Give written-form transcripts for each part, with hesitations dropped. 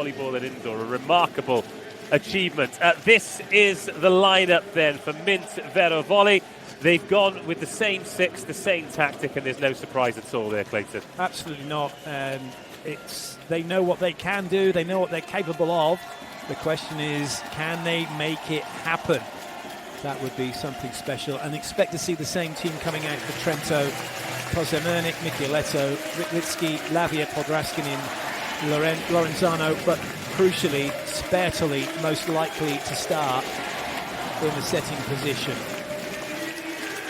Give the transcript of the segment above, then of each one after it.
volleyball and indoor. A remarkable achievement. This is the lineup then for Mint Vero Volley. They've gone with the same six, the same tactic, and there's no surprise at all there, Clayton. Absolutely not. They know what they can do. They know what they're capable of. The question is, can they make it happen? That would be something special. And expect to see the same team coming out for Trento. Kozemernik, Michieletto, Rytlitsky, Lavia, Podraskinin, Lorenzano, but crucially, Spertoli most likely to start in the setting position.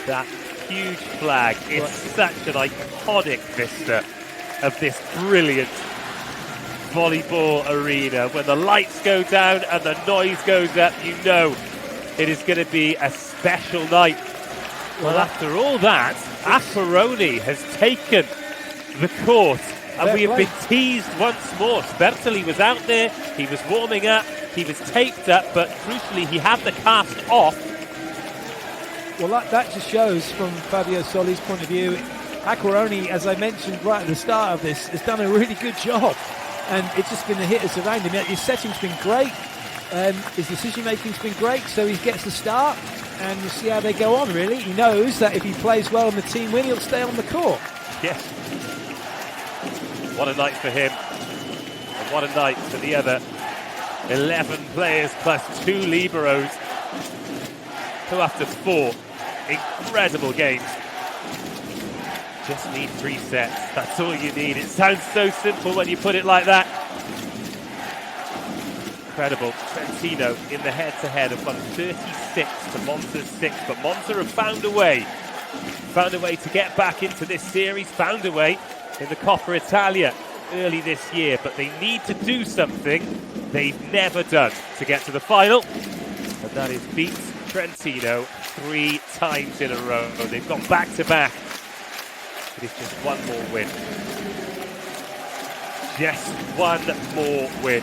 That huge flag is such an iconic vista of this brilliant volleyball arena. When the lights go down and the noise goes up, you know it is going to be a special night. Well, after all that, Acquaroni has taken the court, and we have been teased once more. Spertoli was out there, he was warming up, he was taped up, but crucially he had the cast off. Well, that just shows, from Fabio Soli's point of view, Acquaroni, as I mentioned right at the start of this, has done a really good job. And it's just been the hitters around him. His setting's been great. His decision-making's been great, so he gets the start. And we'll see how they go on, really. He knows that if he plays well and the team win, he'll stay on the court. Yes. What a night for him. And what a night for the other 11 players plus 2 liberos, who after 4 incredible games just need 3 sets. That's all you need. It sounds so simple when you put it like that. Incredible. Trentino in the head-to-head have won 36 to Monza's 6, but Monza have found a way to get back into this series, found a way in the Coppa Italia early this year, but they need to do something they've never done to get to the final, and that is beat Trentino 3 times in a row. They've gone back-to-back. It is just one more win. Just one more win.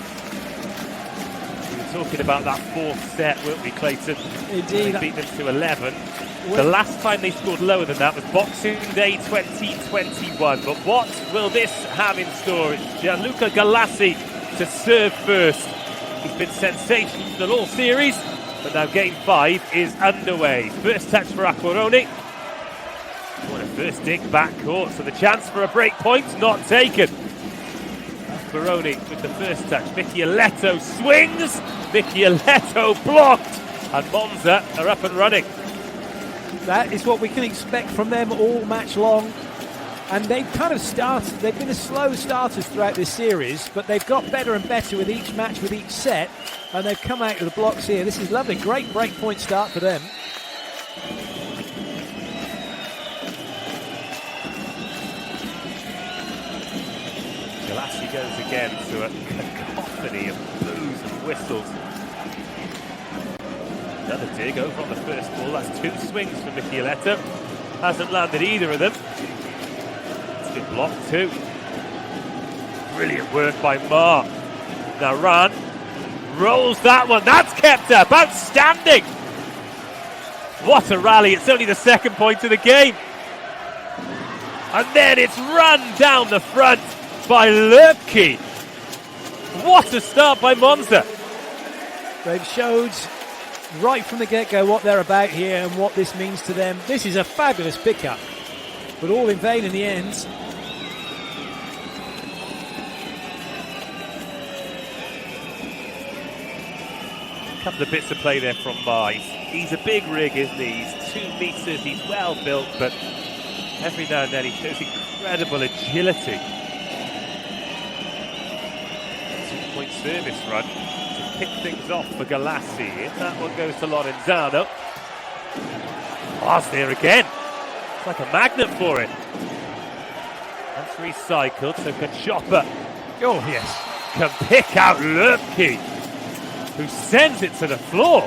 We were talking about that 4th set, weren't we, Clayton? Indeed. They beat them to 11. The last time they scored lower than that was Boxing Day 2021. But what will this have in store? It's Gianluca Galassi to serve first. He's been sensational all series, but now game 5 is underway. First touch for Acquaroni. What a first dig back court, so the chance for a break point not taken. Acquaroni with the first touch. Michieletto swings. Michieletto blocked. And Monza are up and running. That is what we can expect from them all match long. And they've kind of started, they've been slow starters throughout this series, but they've got better and better with each match, with each set. And they've come out of the blocks here. This is lovely. Great break point start for them. Galassi goes again to a cacophony of boos and whistles. Another dig over on the first ball. That's 2 swings for Michieletto. Hasn't landed either of them. It's been blocked too. Brilliant work by Ma. Now Ran rolls that one. That's kept up. Outstanding. What a rally. It's only the 2nd point of the game. And then it's run down the front by Lerpke. What a start by Monza. They've showed right from the get-go what they're about here and what this means to them. This is a fabulous pickup, but all in vain in the end. A couple of bits of play there from Ma. He's a big rig, isn't he? He's 2 meters, he's well built, but every now and then he shows incredible agility. 2-point service run to kick things off for Galassi. If that one goes to Lorenzano. Ma's there again. It's like a magnet for it. That's recycled, so Kachopa, Oh, yes. can pick out Lerpke, who sends it to the floor.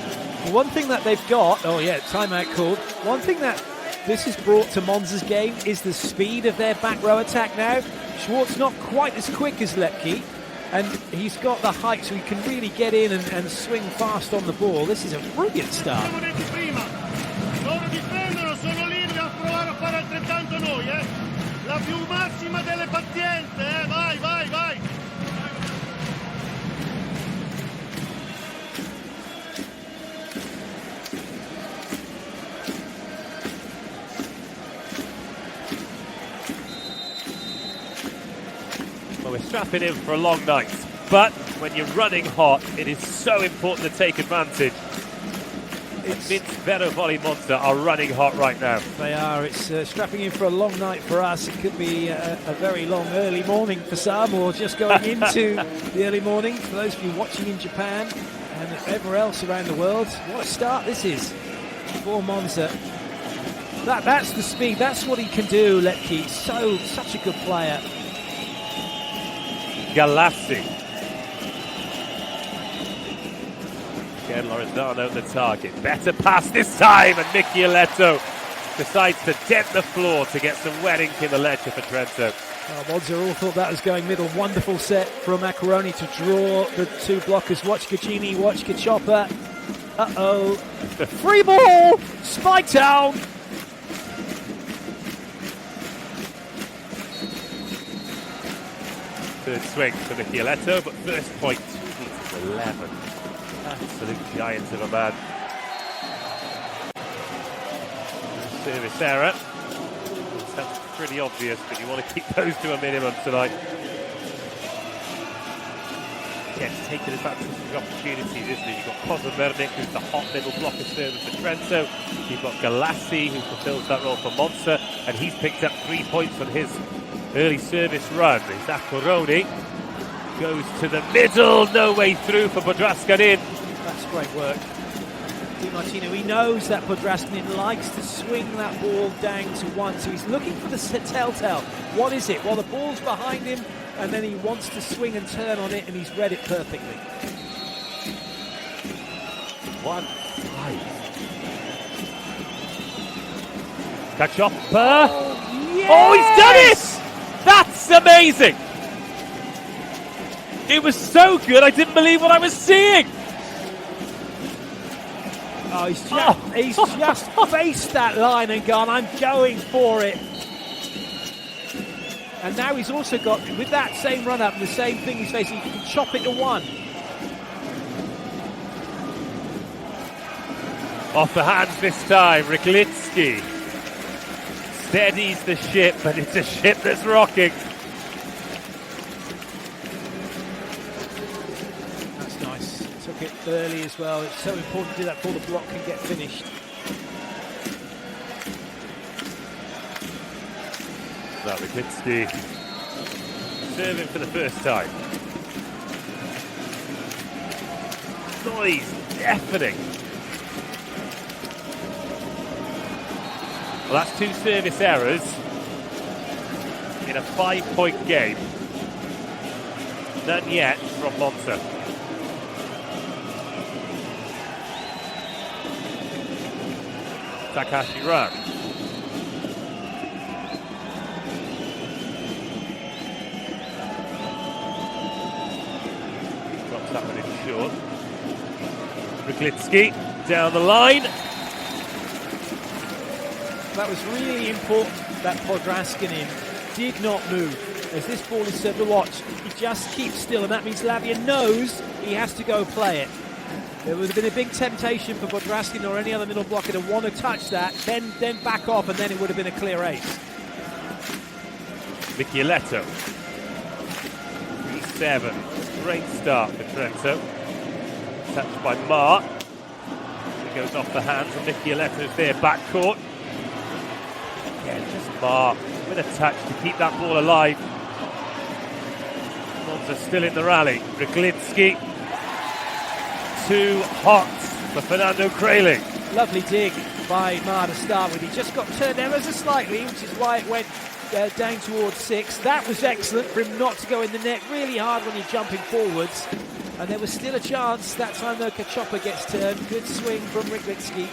One thing that they've got, timeout called. One thing that this has brought to Monza's game is the speed of their back row attack now. Schwartz not quite as quick as Lepke, and he's got the height so he can really get in and swing fast on the ball. This is a brilliant start. strapping in for a long night. But when you're running hot, it is so important to take advantage. Vero Volley Monza are running hot right now. They are. It's strapping in for a long night for us. It could be a very long early morning for some, or just going into the early morning for those of you watching in Japan and everywhere else around the world. What a start this is for Monza. That's the speed. That's what he can do, Lepke. Such a good player. Galassi. Again, Loredano the target. Better pass this time, and Michieletto decides to dent the floor to get some wetting in the ledger for Trento. Monza all thought that was going middle. Wonderful set from Macaroni to draw the two blockers. Watch Gagini, watch Kachoppa. Uh-oh. Free ball! Spike down! Third swing for Michieletto, but first point, 2 meters 11. Absolute giant of a man. Service error. Sounds pretty obvious, but you want to keep those to a minimum tonight. Yes, taking advantage of the opportunities, isn't he? You've got Kozomernik, who's the hot middle blocker service for Trento. You've got Galassi, who fulfills that role for Monza, and he's picked up 3 points on his early service run. Zaccaroni goes to the middle, no way through for Podraskanin. That's great work. Di Martino, he knows that Podraskanin likes to swing that ball down to one, so he's looking for the telltale. What is it? Well, the ball's behind him, and then he wants to swing and turn on it, and he's read it perfectly. 1-5. Kachoppa. Yes! Oh, he's done it! That's amazing! It was so good, I didn't believe what I was seeing. Oh, he's just faced that line and gone, I'm going for it. And now he's also got, with that same run-up and the same thing he's facing, he can chop it to one. Off the hands this time, Ryglitsky steadies the ship, but it's a ship that's rocking. That's nice. Took it early as well. It's so important to do that before the block can get finished. Now Ryglitsky serving for the first time. Noise deafening. Well, that's 2 service errors in a 5-point game. None yet from Monza. Takahashi Ran. Drops that one in short. Ryglitsky down the line. That was really important that Podraskanin did not move. As this ball is served to watch, he just keeps still, and that means Lavia knows he has to go play it. There would have been a big temptation for Podraskanin or any other middle blocker to want to touch that, then back off, and then it would have been a clear ace. Michieletto. 3-7. Great start for Trento. Touched by Mark. It goes off the hands, and Michieletto's there, backcourt. Again, just Mark with a touch to keep that ball alive. Monza still in the rally. Ryglitsky. Too hot for Fernando Kraling. Lovely dig by Ma to start with. He just got turned ever so slightly, which is why it went down towards 6. That was excellent for him not to go in the net. Really hard when you're jumping forwards. And there was still a chance. That time though, Kachoppa gets turned. Good swing from Ryglitsky.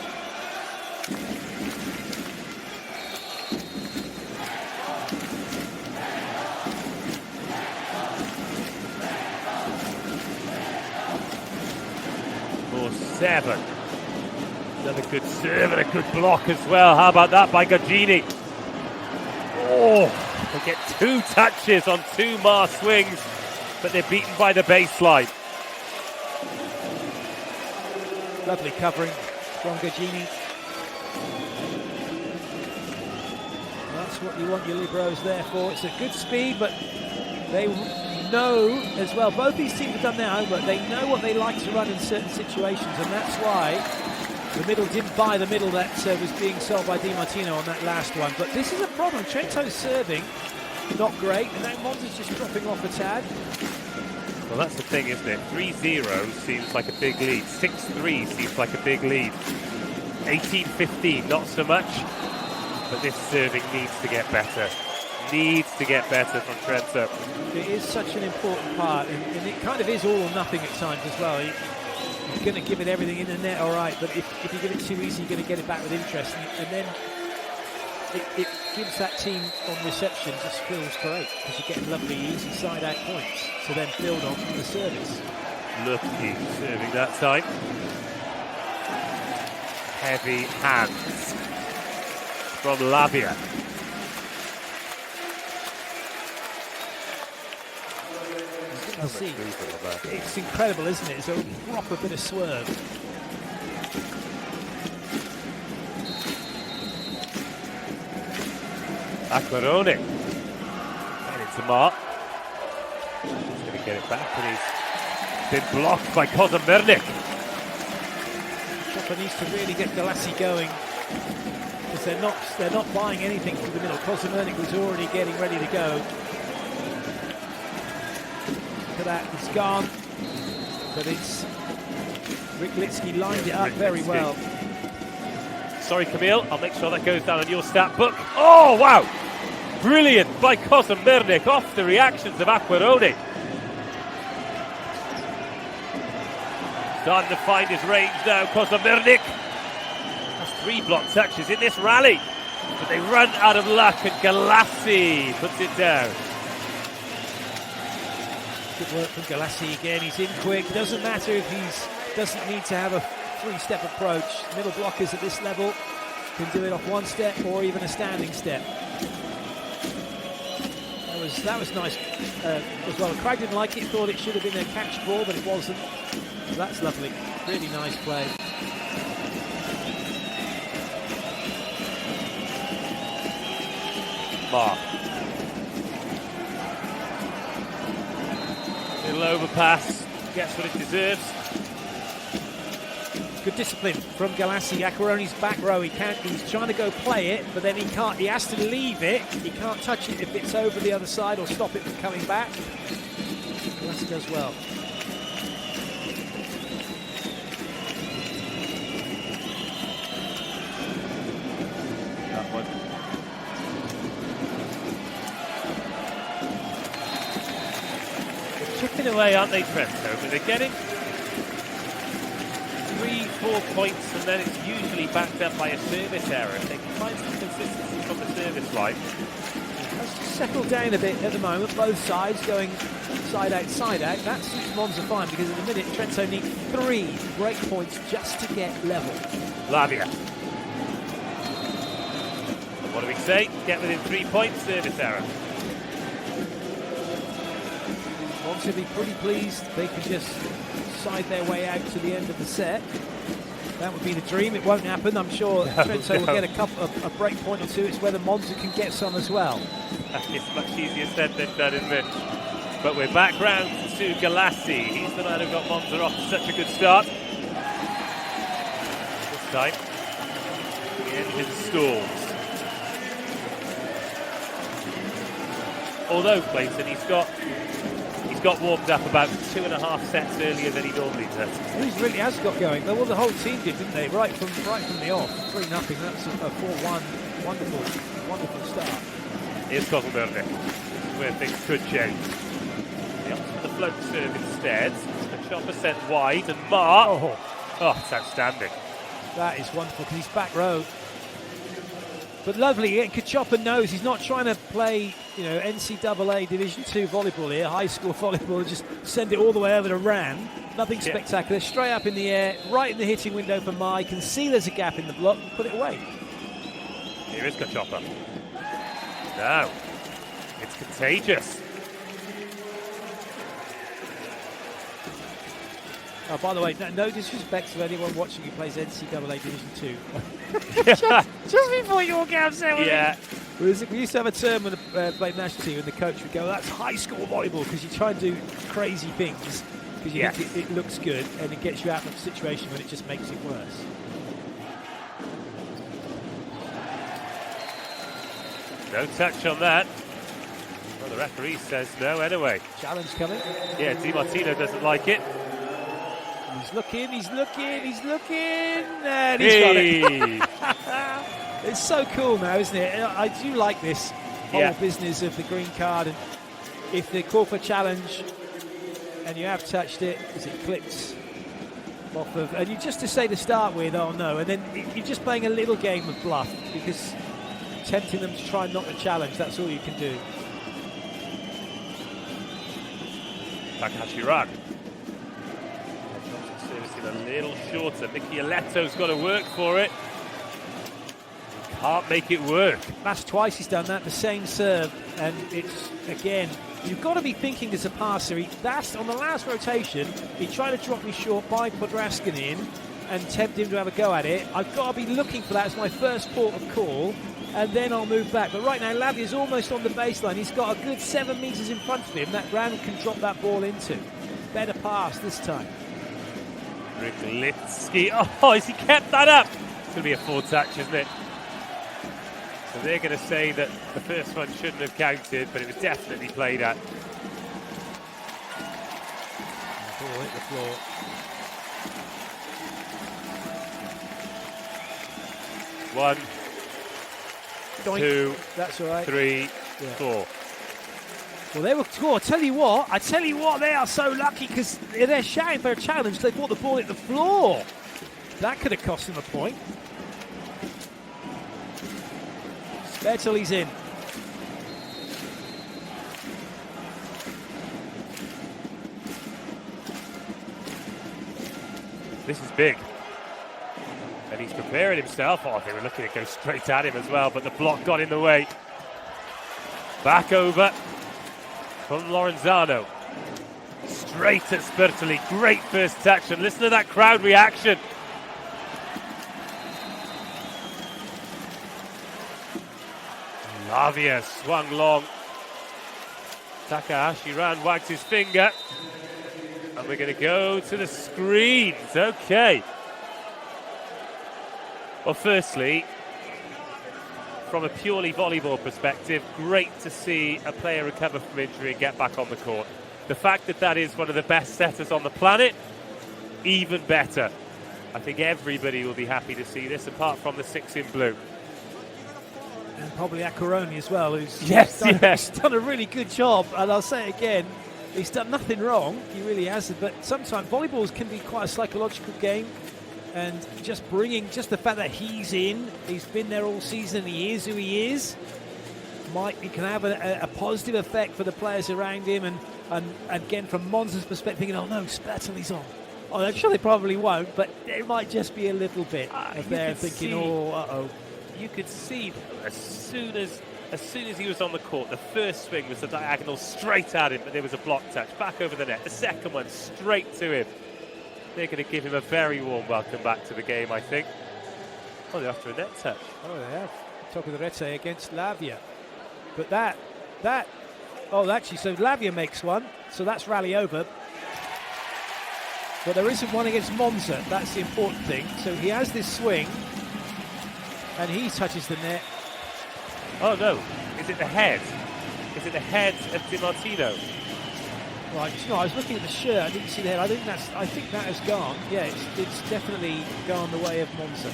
For 7. Another good serve and a good block as well. How about that by Gagini? Oh, they get 2 touches on 2 Mar swings, but they're beaten by the baseline. Lovely covering from Gagini. That's what you want your liberos there for. It's a good speed, but they know as well, both these teams have done their homework. They know what they like to run in certain situations, and that's why the middle didn't buy the middle that was being sold by Di Martino on that last one. But this is a problem. Trento's serving not great, and now Monza's just dropping off a tad. Well, that's the thing, isn't it? 3-0 seems like a big lead. 6-3 seems like a big lead. 18-15, not so much. But this serving needs to get better. Needs to get better from Trento. It is such an important part, and it kind of is all or nothing at times as well. You're going to give it everything in the net, all right, but if you give it too easy, you're going to get it back with interest, and then it gives that team on reception just feels great, because you're getting lovely, easy side-out points to then build on from the service. Lucky serving that time. Heavy hands from Lavia. See, it's incredible, isn't it? It's a proper bit of swerve. Acquarone. And it's a mark. He's going to get it back, and he's been blocked by Kozamernik. Chopper needs to really get Galassi going, because they're not buying anything from the middle. Kozamernik was already getting ready to go. That it's gone, but it's Ricklitsky lined it up very well. Sorry, Camille, I'll make sure that goes down on your stat book. Oh, wow! Brilliant by Kozamernik off the reactions of Acquarone. Starting to find his range now, Kozamernik. Has 3 block touches in this rally, but they run out of luck, and Galassi puts it down. Good work from Galassi again. He's in quick. Doesn't matter if he doesn't need to have a 3-step approach. Middle blockers at this level can do it off 1 step or even a standing step. That was nice as well. Craig didn't like it. Thought it should have been a catch ball, but it wasn't. So that's lovely. Really nice play. Mark. Little overpass, gets what it deserves. Good discipline from Galassi. Acquarone's back row. He's trying to go play it, but then he can't. He has to leave it. He can't touch it if it's over the other side or stop it from coming back. Galassi does well. That one. Chipping away, aren't they, Trento? But they're getting 3-4 points, and then it's usually backed up by a service error. If they can find some consistency from the service line. Has to settle down a bit at the moment. Both sides going side out, side out. That suits Monza fine, because at the minute Trento need 3 break points just to get level. Lavia. What do we say? Get within 3 points, service error. Monza will be pretty pleased. They can just side their way out to the end of the set. That would be the dream. It won't happen. I'm sure Trento will get a break point or two. It's whether Monza can get some as well. It's much easier said than done, isn't it? But we're back round to Galassi. He's the man who got Monza off to such a good start. This time, the engine stalls. Although, Clayton, he's got warmed up about 2.5 sets earlier than he normally does. He really has got going. Well, the whole team did, didn't they? Right from the off. 3-0. That's a 4-1. Wonderful start. Here's Kozelberger, where things could change. He opts for the float serve instead. The chopper sent wide, and Mark. Oh, it's outstanding. That is wonderful, because he's back row. But lovely, Kachoppa knows he's not trying to play, NCAA Division 2 volleyball here, high school volleyball, and just send it all the way over to Ran. Nothing spectacular, straight up in the air, right in the hitting window for Mai. Can see there's a gap in the block, put it away. Here is Kachoppa. Now, it's contagious. Oh, by the way, no disrespect to anyone watching who plays NCAA Division 2. just before you walk out, yeah, We used to have a term when I played national team, and the coach would go, "That's high score volleyball," because you try and do crazy things because you think it looks good, and it gets you out of a situation when it just makes it worse. No touch on that. Well, the referee says no anyway. Challenge coming. Yeah, Di Martino doesn't like it. He's looking, and he's got it. It's so cool now, isn't it? I do like this whole business of the green card, and if they call for challenge and you have touched it, as it clips off of, and you just to say to start with, oh no, and then you're just playing a little game of bluff because tempting them to try not to challenge, that's all you can do. Takahashi Ran. Servicing a little shorter. Micheletto's got to work for it. Can't make it work. That's twice he's done that, the same serve, and it's, again, you've got to be thinking as a passer. That's on the last rotation, he tried to drop me short by Podraskin in and tempt him to have a go at it. I've got to be looking for that as my first port of call, and then I'll move back. But right now, Lavia's almost on the baseline. He's got a good 7 metres in front of him that Ran can drop that ball into. Better pass this time. Riglitsky. Oh, has he kept that up? It's going to be a full touch, isn't it? So they're going to say that the first one shouldn't have counted, but it was definitely played at. The ball hit the floor. One, Doink. 2, that's all right. 3, 4. Well, they were. Oh, I tell you what, they are so lucky because they're shouting for a challenge. They brought the ball at the floor. That could have cost them a point. Bertoli's in. This is big. And he's preparing himself. Oh, they were looking to go straight at him as well, but the block got in the way. Back over from Lorenzano. Straight at Bertoli. Great first touch. And listen to that crowd reaction. Lavia swung long. Takahashi Ran, wagged his finger. And we're going to go to the screens. Okay. Well, firstly, from a purely volleyball perspective, great to see a player recover from injury and get back on the court. The fact that that is one of the best setters on the planet, even better. I think everybody will be happy to see this, apart from the 6 in blue. And probably Accaroni as well, who's done a really good job. And I'll say it again, he's done nothing wrong. He really hasn't. But sometimes volleyballs can be quite a psychological game. And just the fact that he's in, he's been there all season, he is who he is, it can have a positive effect for the players around him. And again, from Monza's perspective, thinking, oh no, Spertoli's on. Oh, I'm sure they probably won't, but it might just be a little bit of there thinking, oh, uh-oh. You could see as soon as he was on the court, the first swing was a diagonal straight at him, but there was a block touch back over the net. The second one straight to him. They're going to give him a very warm welcome back to the game, I think. Oh, they're after a net touch. Oh, they have. Top of the Rete against Lavia. But actually, so Lavia makes one, so that's rally over. But there isn't one against Monza. That's the important thing. So he has this swing. And he touches the net. Oh no, is it the head? Is it the head of Di Martino? Right, I was looking at the shirt, I didn't see the head. I think that has gone. Yeah, it's definitely gone the way of Monza.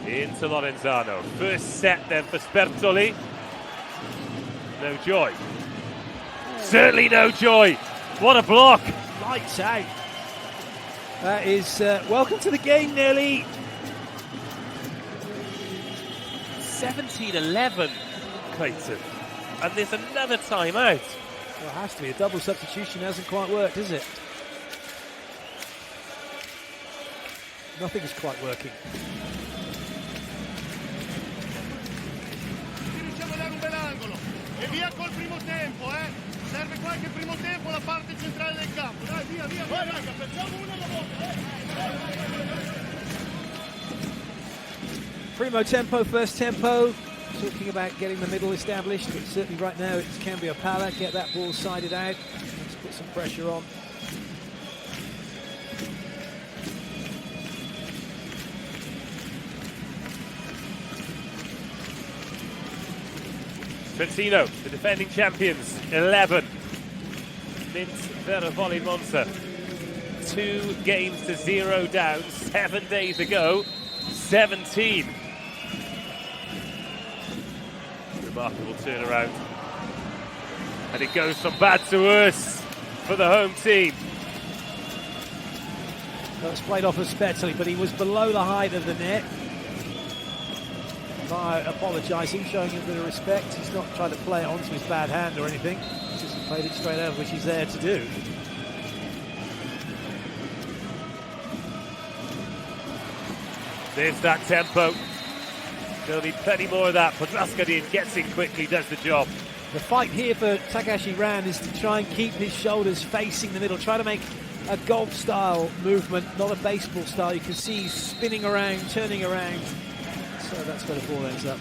Into Lorenzano. First set then for Spertoli. No joy. Certainly no joy. What a block. Lights out. That is welcome to the game, Nelly. 17-11, Clayton. And there's another timeout. Well, it has to be. A double substitution hasn't quite worked, is it? Nothing is quite working. E via col primo tempo, serve qualche primo tempo la parte centrale del campo. Dai, via. Vai raga, facciamo una alla volta, Primo tempo, first tempo. Talking about getting the middle established, but certainly right now it can be a pala. Get that ball sided out. Let's put some pressure on. Trentino, the defending champions, 11. Mint Volleyball Monza. 2 games to 0 down, 7 days ago, 17. Remarkable turnaround. And it goes from bad to worse for the home team. That was played off respectfully, but he was below the height of the net. Apologising, showing him a bit of respect. He's not trying to play it onto his bad hand or anything. He's just played it straight over, which he's there to do. There's that tempo. There'll be plenty more of that. Podraskadin gets in quickly, does the job. The fight here for Takahashi Ran is to try and keep his shoulders facing the middle, try to make a golf-style movement, not a baseball style. You can see he's spinning around, turning around. So that's where the ball ends up.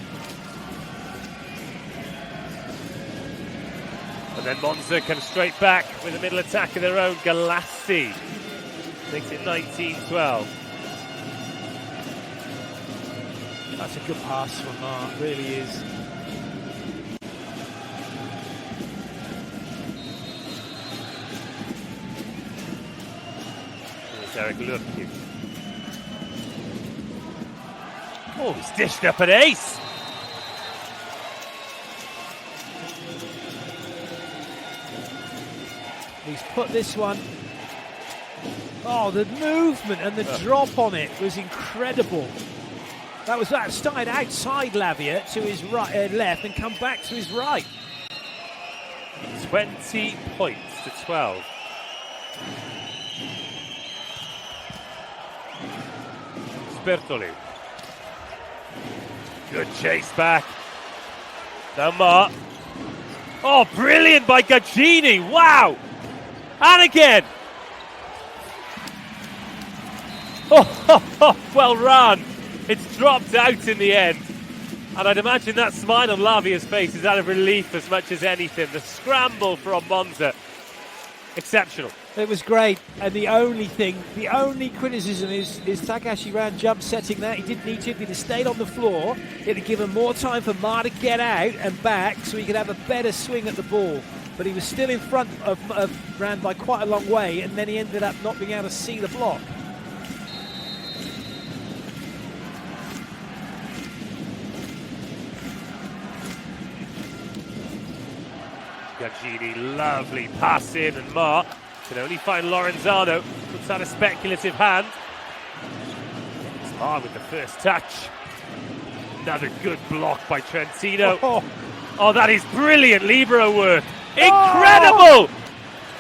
And then Monza comes straight back with a middle attack of their own. Galassi makes it 19-12. That's a good pass from Mark, really is. Here's Eric Lurkin. Oh, he's dished up an ace. He's put this one. Oh, the movement and the drop on it was incredible. That started outside Lavia to his right, left, and come back to his right. 20 points to 12. Spertoli. Good chase back. Now Mark. Oh, brilliant by Gagini. Wow. And again. Oh, well run. It's dropped out in the end. And I'd imagine that smile on Lavia's face is out of relief as much as anything. The scramble from Monza. Exceptional. It was great. And the only criticism is Takahashi Ran jump setting that. He didn't need to. If he'd have stayed on the floor, it'd have given more time for Ma to get out and back so he could have a better swing at the ball. But he was still in front of Ran by quite a long way, and then he ended up not being able to see the block. Gagini, lovely pass in, and Mark can only find Lorenzano. Puts out a speculative hand. It's hard with the first touch. Another good block by Trentino. Oh, that is brilliant libero work. Incredible!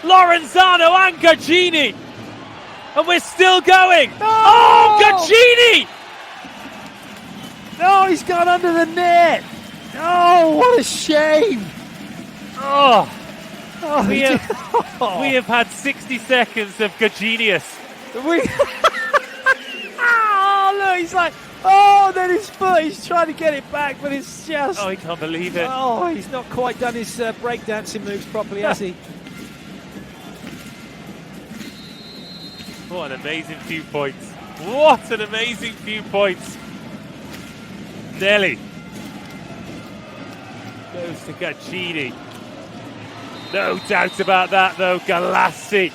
Lorenzano and Gagini. And we're still going. Oh, Gagini! No, he's gone under the net. Oh, what a shame. We have had 60 seconds of Gaginius. Oh, look, he's like, then his foot, he's trying to get it back, but it's just... Oh, he can't believe it. Oh, he's not quite done his breakdancing moves properly, has he? What an amazing few points. What an amazing few points. Nelly goes to Gagini. No doubt about that, though. Galassi.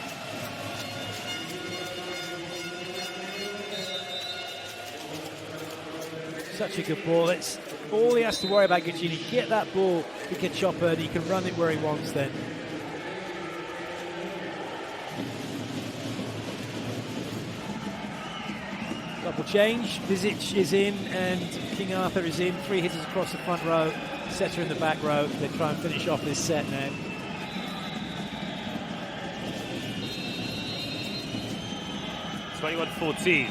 Such a good ball. It's all he has to worry about, Gagini. Get that ball, he can chop it, he can run it where he wants then. Double change. Vizic is in and King Arthur is in. 3 hitters across the front row. Setter in the back row. They try and finish off this set now. It's 21-14.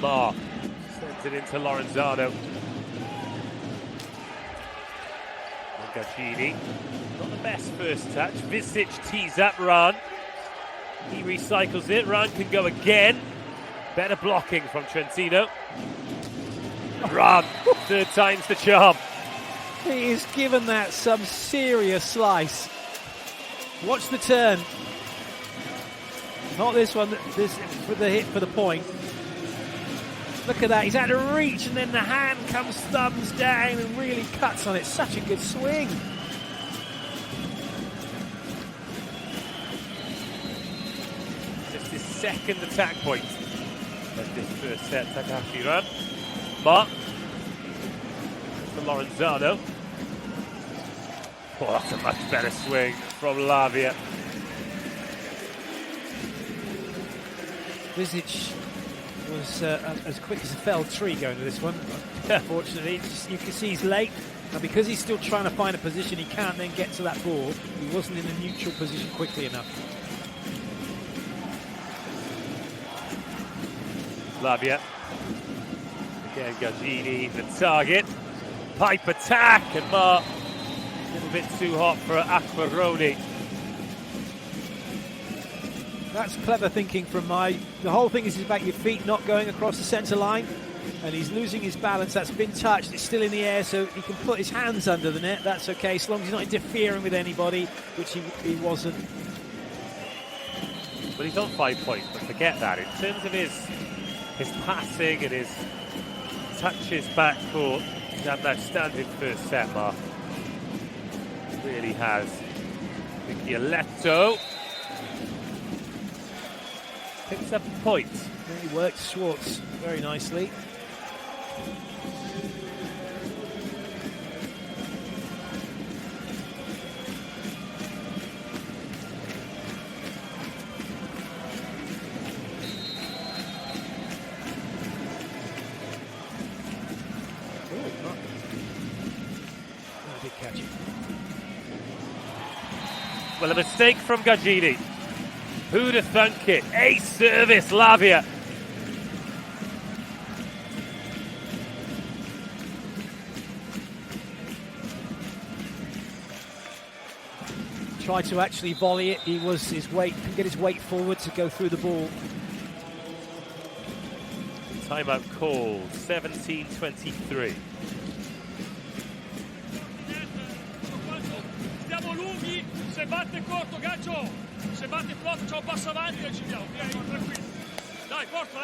Mark sends it into Lorenzano. And Gagini. Not the best first touch. Vizic tees up Ran. He recycles it. Ran can go again. Better blocking from Trentino. Ran, third time's the charm. He is given that some serious slice. Watch the turn. Not this one, this for the hit for the point. Look at that, he's had to reach and then the hand comes thumbs down and really cuts on it. Such a good swing. Just his second attack point of this first set, Takahashi Ran. Mark for Lorenzano. Oh, that's a much better swing from Lavia. Vizic was as quick as a felled tree going to this one. Unfortunately, you can see he's late, and because he's still trying to find a position, he can't then get to that ball. He wasn't in a neutral position quickly enough. Lavia. Again, Gagini, the target. Pipe attack, and Mark a little bit too hot for Acquaroni. That's clever thinking from the whole thing is about your feet not going across the centre line, and he's losing his balance. That's been touched, it's still in the air, so he can put his hands under the net. That's okay, as long as he's not interfering with anybody, which he wasn't. But he's on 5 points, but forget that. In terms of his passing and his touches back court, he's had an outstanding first set, Mark. Really has. Viccioletto picks up a point. Really worked Schwartz very nicely. Catch it. Well, a mistake from Gagini. Who'd have thunk it? Ace service, Lavia. Tried to actually volley it. He was his weight, couldn't get his weight forward to go through the ball. Timeout called, 17:23. Siamo lunghi, se batte corto, Gaccio. Se batte flotto, c'ho un passo avanti e ci andiamo. Via, tranquillo. Dai, forza,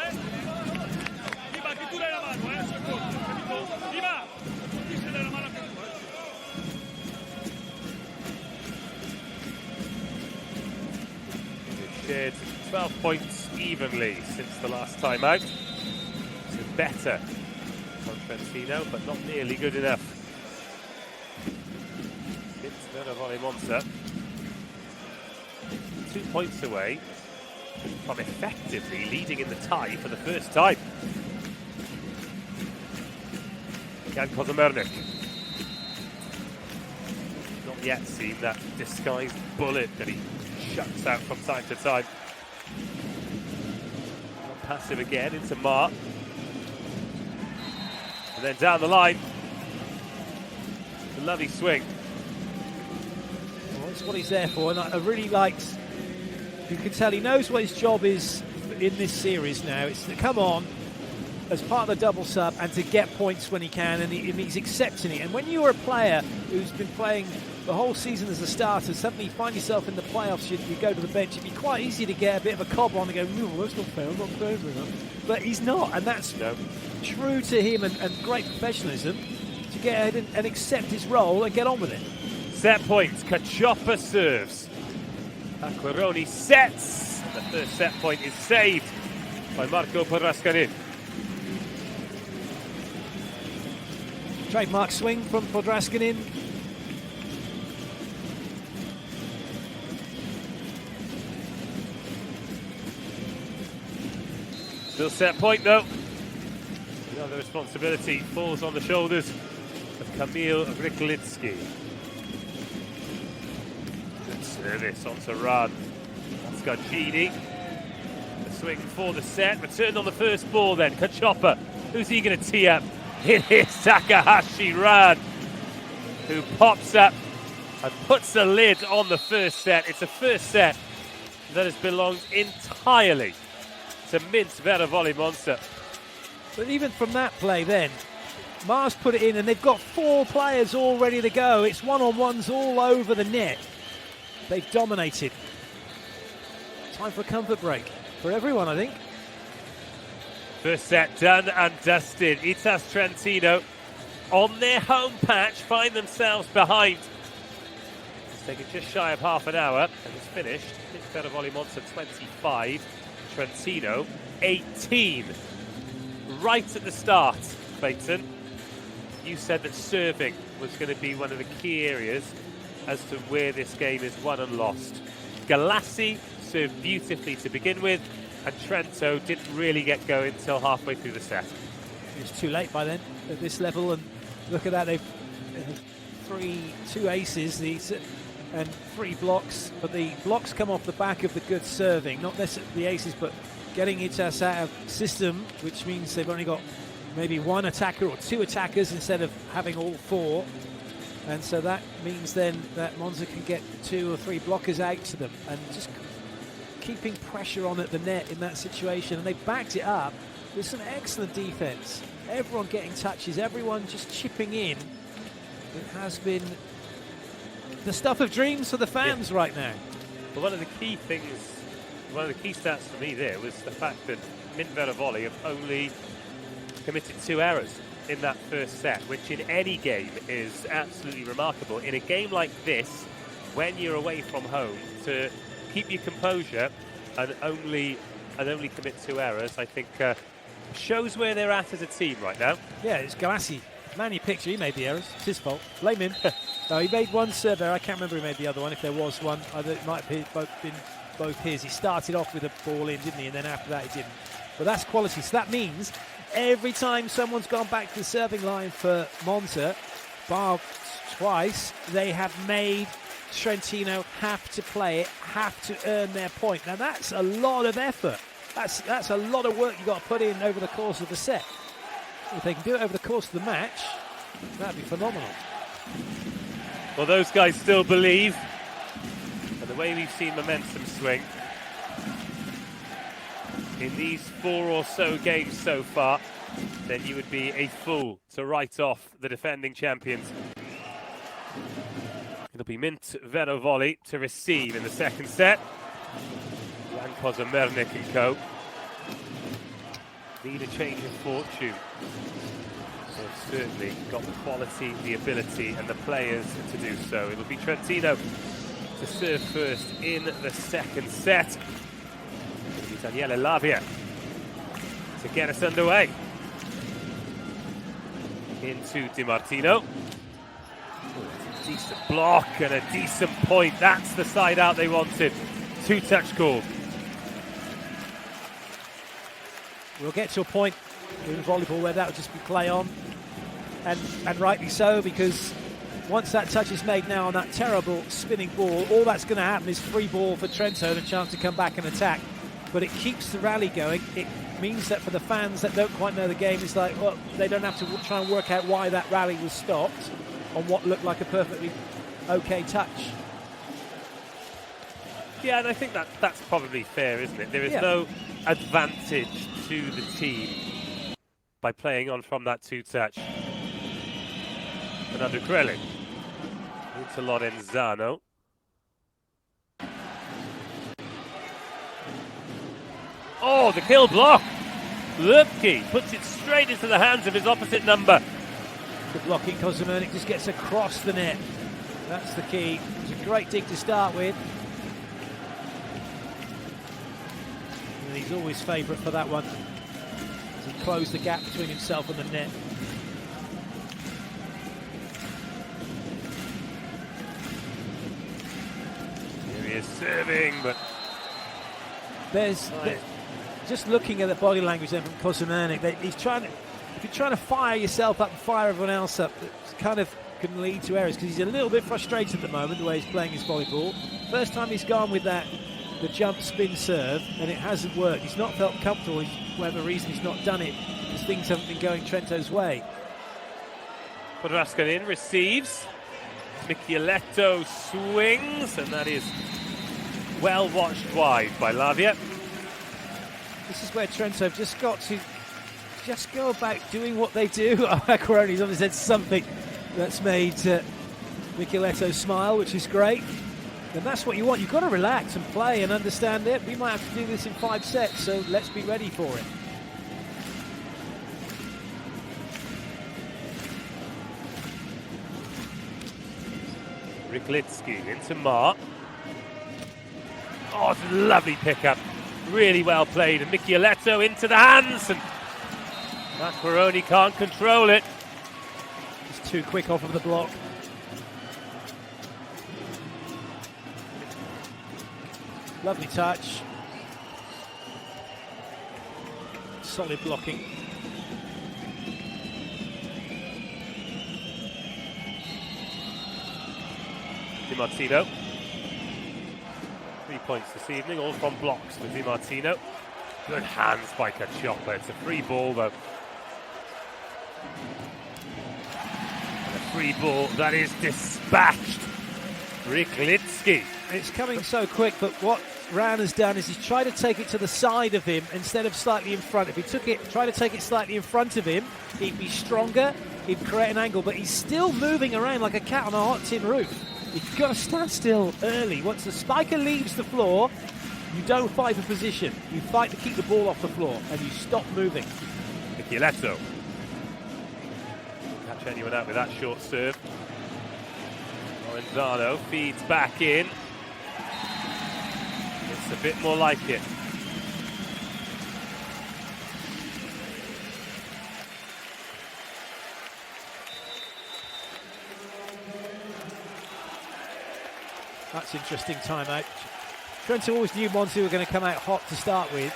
Dima, che tu dai la mano, se è corto, capito? Dima, tu se dai la mano anche tu, They've shared 12 points evenly since the last time out. So better from Trentino, but not nearly good enough. It's Monza. 2 points away from effectively leading in the tie for the first time. Jan Kozamernik. Not yet seen that disguised bullet that he shuts out from time to time. Not passive again into Mark. And then down the line. A lovely swing. Well, that's what he's there for, and I really liked. You can tell he knows what his job is in this series now. It's to come on as part of the double sub and to get points when he can, and he's accepting it. And when you're a player who's been playing the whole season as a starter, suddenly you find yourself in the playoffs, you go to the bench, it'd be quite easy to get a bit of a cob on and go, no, that's not fair, I'm not playing enough. But he's not, and that's true to him and great professionalism to get ahead and accept his role and get on with it. Set points, Cacioppa serves. Acquaroni sets. The first set point is saved by Marco Podraskanin. Trademark swing from Podraskanin. Still set point though. Now the responsibility falls on the shoulders of Kamil Ryklitsky. Good service onto Ran. That's Gagini. The swing for the set. Returned on the first ball then. Cacioppa. Who's he going to tee up? It is Takahashi Ran, who pops up and puts the lid on the first set. It's a first set that has belonged entirely to Mint Vera Volley Monza. But even from that play then, Mars put it in and they've got 4 players all ready to go. It's one-on-ones all over the net. They've dominated. Time for a comfort break for everyone, I think. First set done and dusted. ITAS Trentino on their home patch find themselves behind. It's taken just shy of half an hour and it's finished. Mint Vera Volley Monza 25, Trentino 18. Right at the start, Clayton, you said that serving was going to be one of the key areas as to where this game is won and lost. Galassi served beautifully to begin with, and Trento didn't really get going until halfway through the set. It was too late by then at this level, and look at that, they've 2 aces and 3 blocks, but the blocks come off the back of the good serving, not necessarily the aces, but getting ITAS out of system, which means they've only got maybe 1 attacker or 2 attackers instead of having all 4. And so that means then that Monza can get 2 or 3 blockers out to them and just keeping pressure on at the net in that situation. And they backed it up with some excellent defense. Everyone getting touches, everyone just chipping in. It has been the stuff of dreams for the fans right now. But one of the key stats for me there was the fact that Mint Vera Volley have only committed 2 errors in that first set, which in any game is absolutely remarkable. In a game like this, when you're away from home, to keep your composure and only commit 2 errors, I think shows where they're at as a team right now. Yeah, it's Galassi. Man, you picture, he made the errors. It's his fault. Blame him. No, he made 1 serve error. I can't remember who made the other one. If there was one, it might have been both his. He started off with a ball in, didn't he? And then after that, he didn't. But that's quality. So that means every time someone's gone back to the serving line for Monza, bar twice, they have made Trentino have to play it, have to earn their point. Now that's a lot of effort. That's a lot of work you've got to put in over the course of the set. If they can do it over the course of the match, that'd be phenomenal. Well, those guys still believe. And the way we've seen momentum swing in these 4 or so games so far, then you would be a fool to write off the defending champions. It'll be Mint Vera Volley to receive in the second set. Jan Kozamernik and co. Need a change of fortune. So certainly got the quality, the ability and the players to do so. It'll be Trentino to serve first in the second set. It'll be Daniele Lavia to get us underway. Into Di Martino. Decent block and a decent point. That's the side out they wanted. 2-touch call. We'll get to a point in volleyball where that will just be play on, and rightly so, because once that touch is made now on that terrible spinning ball, all that's going to happen is free ball for Trento and a chance to come back and attack. But it keeps the rally going. It means that for the fans that don't quite know the game, it's like, well, they don't have to try and work out why that rally was stopped on what looked like a perfectly okay touch. Yeah, and I think that's probably fair, isn't it? There is no advantage to the team by playing on from that 2-touch. Fernando Crelli into Lorenzano. Oh, the kill block! Lupke puts it straight into the hands of his opposite number. The blocking, Kozamernik just gets across the net. That's the key. It's a great dig to start with. And he's always favourite for that one, as he closed the gap between himself and the net. Here he is serving, but there's just looking at the body language then from Kozamernik, he's trying to, if you're trying to fire yourself up and fire everyone else up, it's kind of can lead to errors, because he's a little bit frustrated at the moment the way he's playing his volleyball. First time he's gone with the jump spin serve, and it hasn't worked. He's not felt comfortable. For whatever reason, he's not done it because things haven't been going Trento's way. Podraskan in, receives. Michieletto swings, and that is Well watched wide by Lavia. This is where Trento have just got to go about doing what they do. Macaroni's obviously said something that's made Micheletto smile, which is great. And that's what you want. You've got to relax and play and understand it. We might have to do this in 5 sets, so let's be ready for it. Ryglitsky into Mar. Oh, it's a lovely pickup. Really well played. And Micheletto into the hands. And Macaroni can't control it. It's too quick off of the block. Lovely touch. Solid blocking. Di Martino. 3 points this evening, all from blocks for Di Martino. Good hands by Cacioppa. It's a free ball though. And a free ball that is dispatched. Ryglitsky. It's coming so quick, but what Ran has done is he's tried to take it to the side of him instead of slightly in front. If he tried to take it slightly in front of him, he'd be stronger, he'd create an angle, but he's still moving around like a cat on a hot tin roof. You've got to stand still early. Once the spiker leaves the floor, you don't fight for position. You fight to keep the ball off the floor, and you stop moving. Micheletto. Catch anyone out with that short serve. Lorenzano feeds back in. It's a bit more like it. That's interesting timeout. Trento always knew Monza were going to come out hot to start with,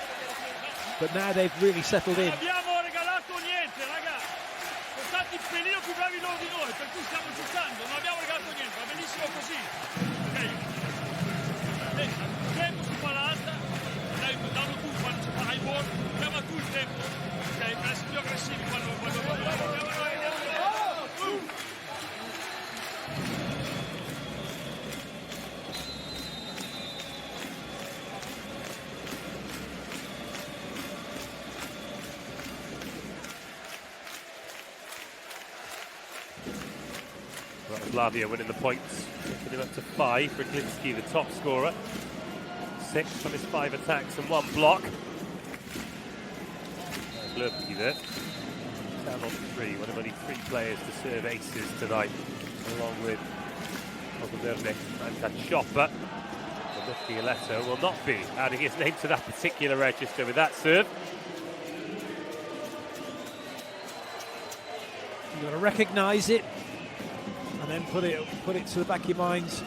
but now they've really settled in. Abbiamo regalato niente, ragazzi. Sono stati il pelino più bravi loro di noi, per cui stiamo giocando. Non abbiamo regalato niente, va benissimo così. Ok? Il tempo si fa l'alta, danno tu quando si fa high ball, chiama tu il tempo, ok? Per essere più aggressivi quando Lavia winning the points, taking him up to 5. Ryglitsky, the top scorer. 6 from his 5 attacks and 1 block. Lurky there. Down on 3, one of only 3 players to serve aces tonight, along with Ogledevnik and Cacioppa. Micheletto will not be adding his name to that particular register with that serve. You've got to recognise it and then put it to the back of your minds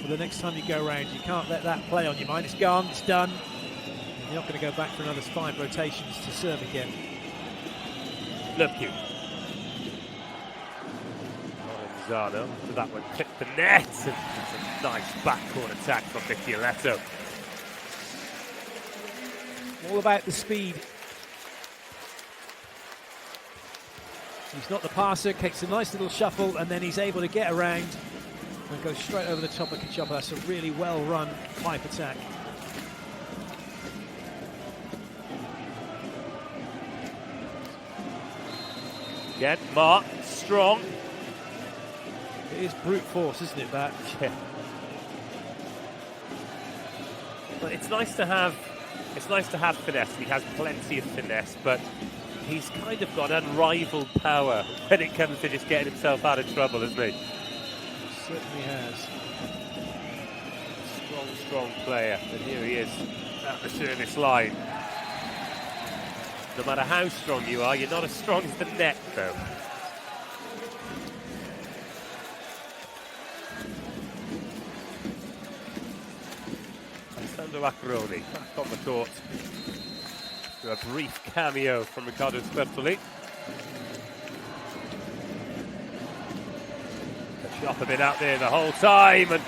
for the next time you go around. You can't let that play on your mind. It's gone, it's done. You're not going to go back for another 5 rotations to serve again. Lurky. Lorenzano to that one, clipped the net. And it's a nice backcourt attack from Micheletto. All about the speed. He's not the passer, takes a nice little shuffle, and then he's able to get around and go straight over the top of Cacioppa. That's a really well-run pipe attack. Again, Mark, strong. It is brute force, isn't it, that? Yeah. But it's nice to have finesse. He has plenty of finesse, but he's kind of got unrivaled power when it comes to just getting himself out of trouble, isn't he? Certainly has. Strong player, and here he is at the service line. No matter how strong you are, you're not as strong as the net, though. Alessandro Macaroni back on the court. To a brief cameo from Riccardo Spertoli. Cacioppa been out there the whole time, and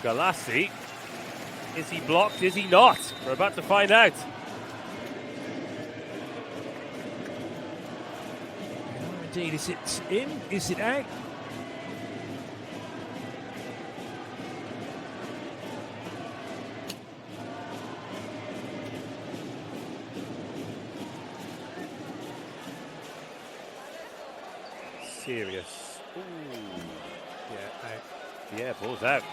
Galassi. Is he blocked? Is he not? We're about to find out. Indeed, is it in? Is it out? serious. Ooh. Yeah, out. Yeah, ball's out.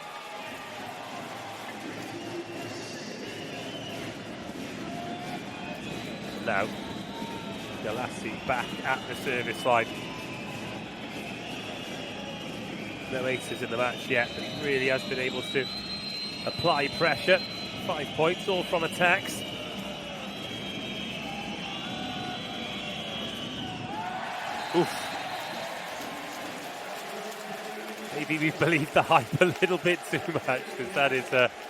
Now, Galassi back at the service line. No aces in the match yet, but he really has been able to apply pressure. 5 points, all from attacks. Oof. Maybe we've believed the hype a little bit too much, because that is,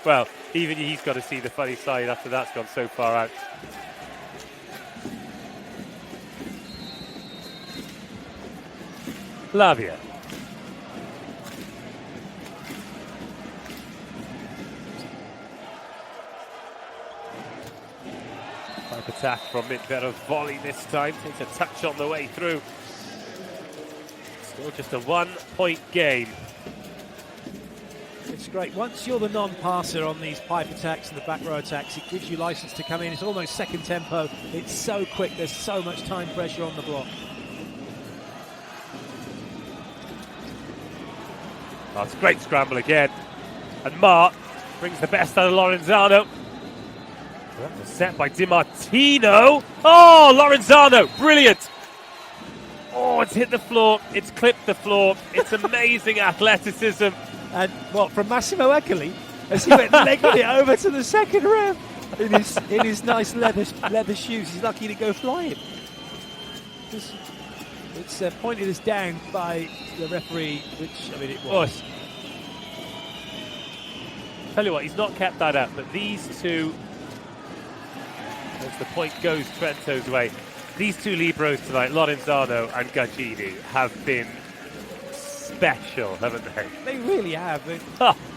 well, even he's got to see the funny side after that's gone so far out. Lavia. Pipe attack from Midverov's volley this time. Takes a touch on the way through. Still just a 1 point game. It's great. Once you're the non-passer on these pipe attacks and the back row attacks, it gives you license to come in. It's almost second tempo. It's so quick. There's so much time pressure on the block. Oh, it's a great scramble again. And Mark brings the best out of Lorenzano. That was set by Di Martino. Oh, Lorenzano, brilliant. Oh, it's hit the floor. It's clipped the floor. It's amazing athleticism. And what, from Massimo Eccoli, as he went legging it over to the second rim in his nice leather shoes. He's lucky to go flying. It's pointed us down by the referee, which, I mean, it was. Oh. Tell you what, he's not kept that up, but these two, as the point goes Trento's way, these two Libros tonight, Lorenzano and Gaggini, have been special, haven't they? They really have.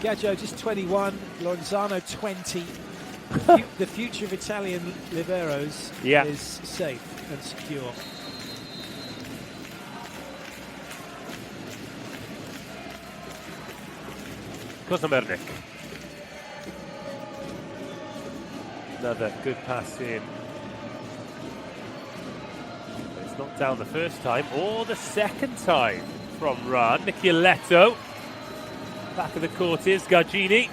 Gaggio just 21, Lorenzano 20. The future of Italian liberos is safe and secure. Kozomernik. Another good pass in. It's not down the first time or the second time from Ran. Micheletto. Back of the court is Gaggini.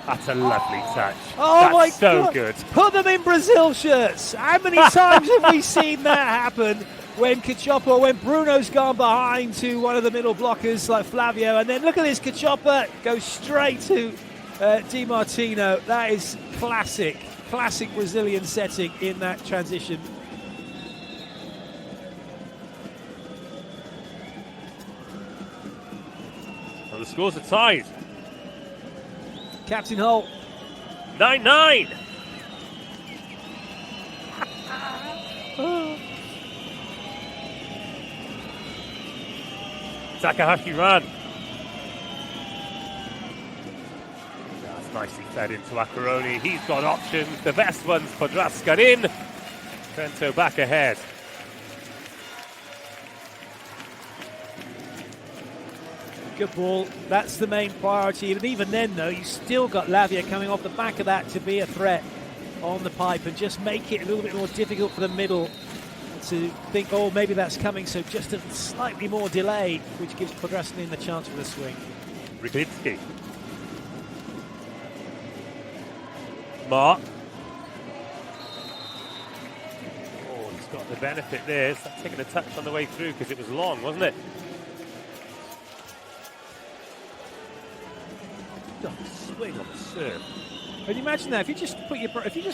That's a lovely touch. Oh, that's my so God. Good. Put them in Brazil shirts. How many times have we seen that happen? When Cacioppo, when Bruno's gone behind to one of the middle blockers like Flavio, and then look at this, Cacioppo goes straight to Di Martino. That is classic Brazilian setting in that transition. Well, the scores are tied. Captain Holt. 9-9. Takahashi Ran. That's nicely fed into Accaroni. He's got options. The best ones for Draskarin. Trento back ahead. Good ball. That's the main priority. And even then, though, you still got Lavia coming off the back of that to be a threat on the pipe and just make it a little bit more difficult for the middle to think, oh, maybe that's coming, so just a slightly more delay, which gives Podrascanin the chance for the swing. Ryglitsky. Mark. Oh, he's got the benefit there. It's taking a touch on the way through because it was long, wasn't it? Oh, swing on the serve. And imagine that if you just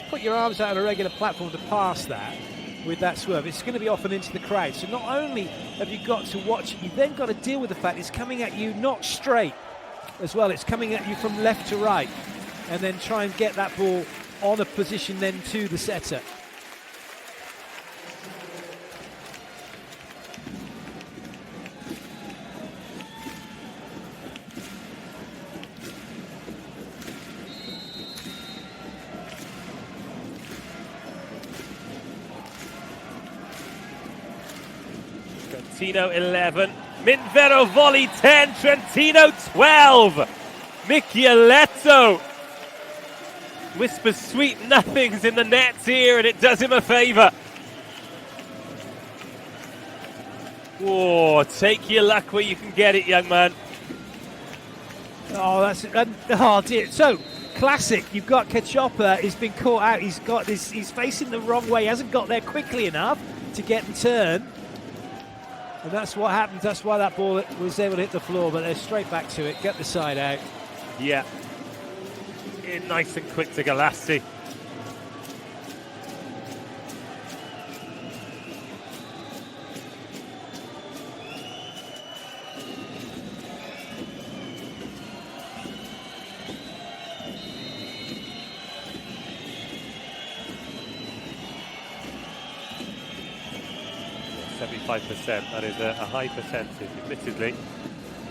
put your arms out on a regular platform to pass that with that swerve, it's going to be off and into the crowd. So not only have you got to watch it, you've then got to deal with the fact it's coming at you not straight as well. It's coming at you from left to right, and then try and get that ball on a position then to the setter. Trentino 11, Minvero volley 10, Trentino 12. Micheletto whispers sweet nothings in the nets here, and it does him a favour. Whoa, take your luck where you can get it, young man. Oh, that's oh dear. So classic. You've got Kachopper. He's been caught out. He's facing the wrong way. He hasn't got there quickly enough to get the turn. And that's what happens. That's why that ball was able to hit the floor. But they're straight back to it. Get the side out. Yeah. In nice and quick to Galassi. That is a high percentage. Admittedly,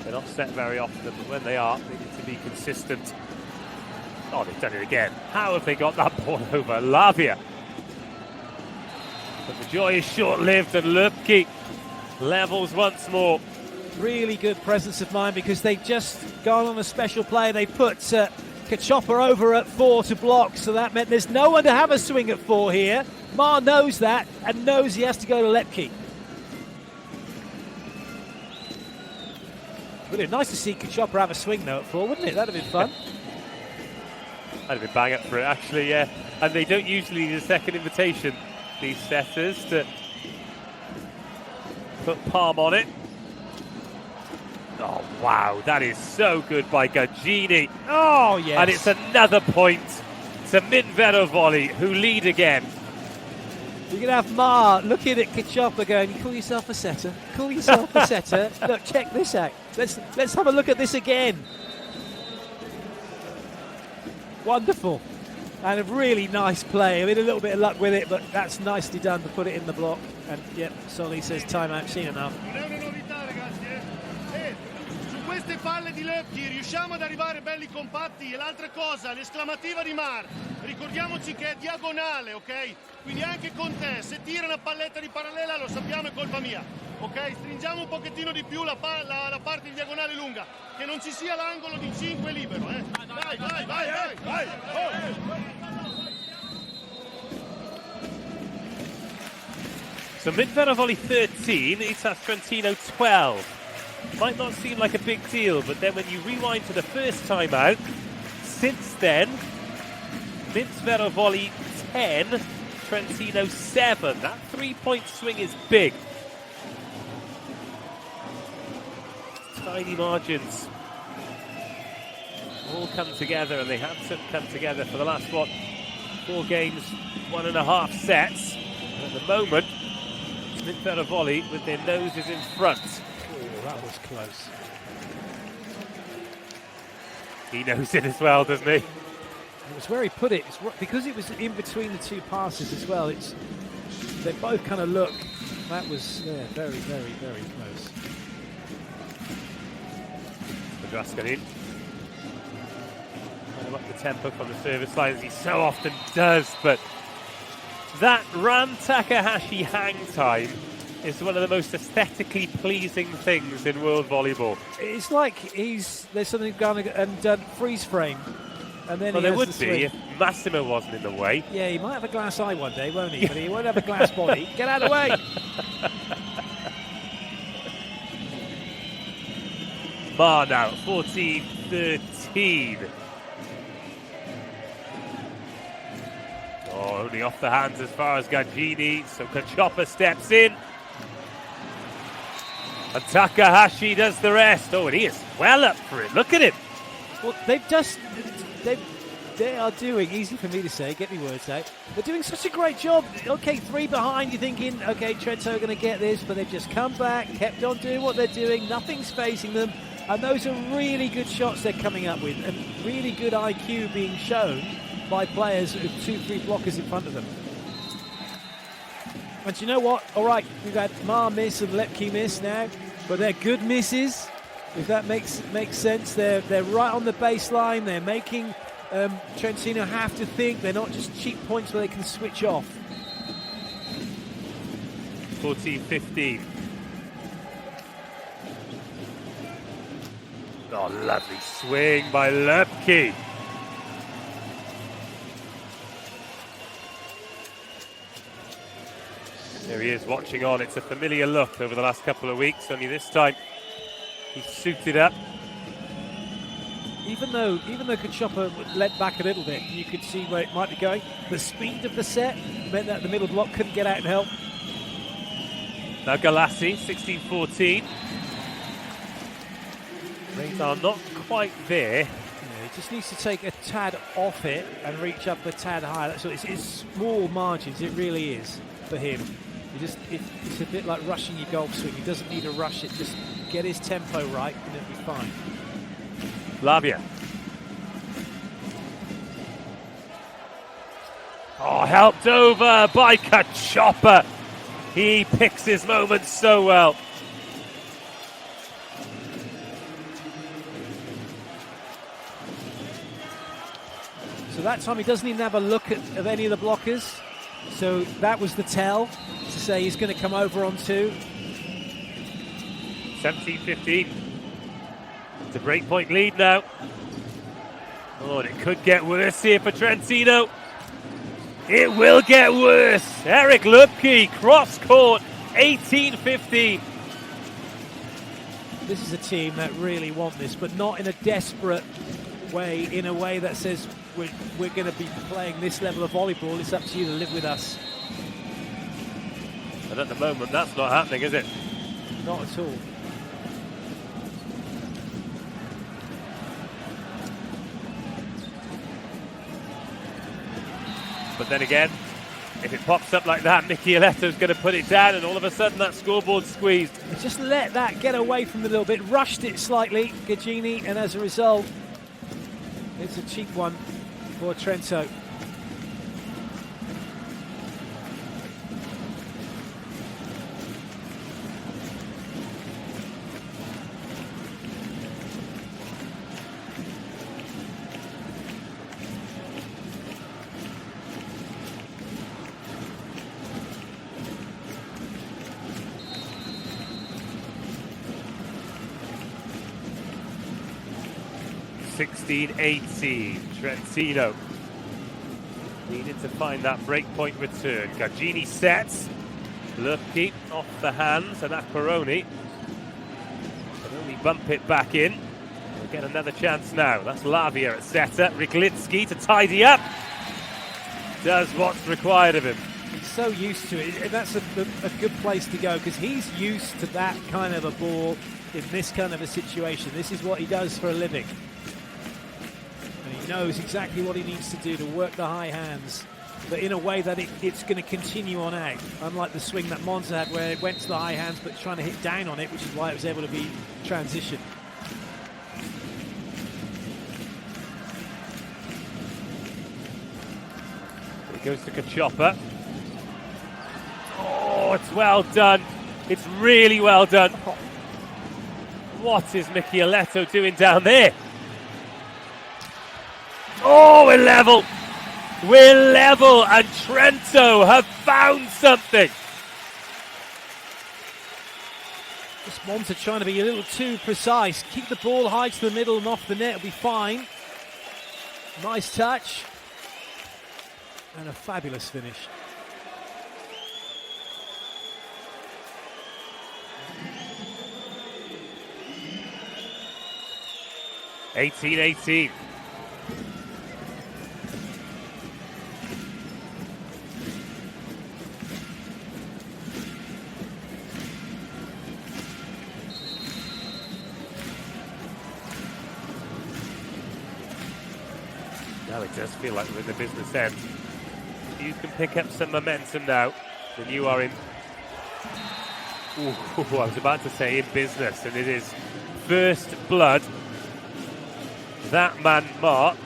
they're not set very often, but when they are, they need to be consistent. Oh, they've done it again. How have they got that ball over? Lavia. But the joy is short-lived, and Lubke levels once more. Really good presence of mind, because they've just gone on a special play. They put Kachopper over at 4 to block, so that meant there's no one to have a swing at 4 here. Ma knows that and knows he has to go to Lepke. Would it nice to see Kachopper have a swing though at 4, wouldn't it? That'd have been fun. I'd have been bang up for it, actually, yeah. And they don't usually need a second invitation, these setters, to put palm on it. Oh, wow, that is so good by Gagini. Oh, yes. And it's another point to Minvero Volley, who lead again. You're going to have Ma looking at Kachopper going, you call yourself a setter? Call yourself a setter? Look, check this out. Let's have a look at this again. Wonderful. And a really nice play. I mean, a little bit of luck with it, but that's nicely done to put it in the block. And, yep, Solly says timeout, seen enough. Queste palle di Lepke riusciamo ad arrivare belli compatti, e l'altra cosa, l'esclamativa di Mar, ricordiamoci che è diagonale, ok? Quindi anche con te, se tira una palletta di parallela lo sappiamo, è colpa mia, ok? Stringiamo un pochettino di più la parte in diagonale lunga, che non ci sia l'angolo di 5 libero, eh? Vai! So Minvero Volley 13, Itas Trentino 12. Might not seem like a big deal, but then when you rewind to the first time out, since then, Minvero Volley 10, Trentino 7. That 3-point swing is big. Tiny margins all come together, and they have to come together for the last, 4 games, 1.5 sets. And at the moment, Minvero Volley with their noses in front. That was close. He knows it as well, doesn't he? It was where he put it. It's because it was in between the two passes as well. They both kind of look. That was very, very, very close. Madraskanin. Kind of up the tempo from the service line, as he so often does, but that Ran Takahashi hang time is one of the most aesthetically pleasing things in world volleyball. It's like there's something going and done freeze frame, and then there would be if Massimo wasn't in the way. Yeah, he might have a glass eye one day, won't he? But he won't have a glass body. Get out of the way. Ma now, 14-13. Oh, only off the hands as far as Gagini, so Kachopper steps in. And Takahashi does the rest. Oh, and he is well up for it. Look at him. Well, they are doing, easy for me to say, get me words out, they're doing such a great job. Okay, 3 behind, you're thinking, okay, Trento are going to get this, but they've just come back, kept on doing what they're doing, nothing's facing them, and those are really good shots they're coming up with, and really good IQ being shown by players with 2-3 blockers in front of them. And you know what? All right, we've had Ma miss and Lepke miss now, but they're good misses, if that makes sense. They're right on the baseline. They're making Trentino have to think. They're not just cheap points where they can switch off. 14-15. Oh, lovely swing by Lepke. There he is watching on. It's a familiar look over the last couple of weeks, only this time he's suited up. Even though Kachoppa led back a little bit, you could see where it might be going. The speed of the set meant that the middle block couldn't get out and help. Now Galassi, 16-14. Rings are not quite there. He just needs to take a tad off it and reach up a tad higher. That's what it's small margins, it really is for him. It's a bit like rushing your golf swing. He doesn't need to rush it, just get his tempo right and it'll be fine. Lavia. Oh, helped over by Kachoppa. He picks his moments so well. So that time he doesn't even have a look at any of the blockers. So that was the tell to say he's going to come over on 2. 17-15. It's a breakpoint lead now. Oh, and it could get worse here for Trentino. It will get worse. Eric Lupke, cross court, 18-15. This is a team that really want this, but not in a desperate way, in a way that says we're going to be playing this level of volleyball. It's up to you to live with us. And at the moment, that's not happening, is it? Not at all. But then again, if it pops up like that, Michieletto's going to put it down, and all of a sudden that scoreboard's squeezed. Just let that get away from the little bit, rushed it slightly, Gagini, and as a result, it's a cheap one for Trento. Trentino needed to find that breakpoint return. Gagini sets. Lupke off the hands, and that's Peroni. Can only bump it back in. We'll get another chance now. That's Lavia at setter. Riglitsky to tidy up. Does what's required of him. He's so used to it, and that's a good place to go because he's used to that kind of a ball in this kind of a situation. This is what he does for a living. He knows exactly what he needs to do to work the high hands, but in a way that it's going to continue on out. Unlike the swing that Monza had where it went to the high hands but trying to hit down on it, which is why it was able to be transition. It goes to Kachoppa. Oh, it's well done. It's really well done. What is Michieletto doing down there? Oh, we're level. We're level, and Trento have found something. Just Monza trying to be a little too precise. Keep the ball high to the middle and off the net, it'll be fine. Nice touch. And a fabulous finish. (18-18). Now it does feel like we're in the business end. If you can pick up some momentum now, then you are in... Ooh, I was about to say in business, and it is first blood. That man, Mark,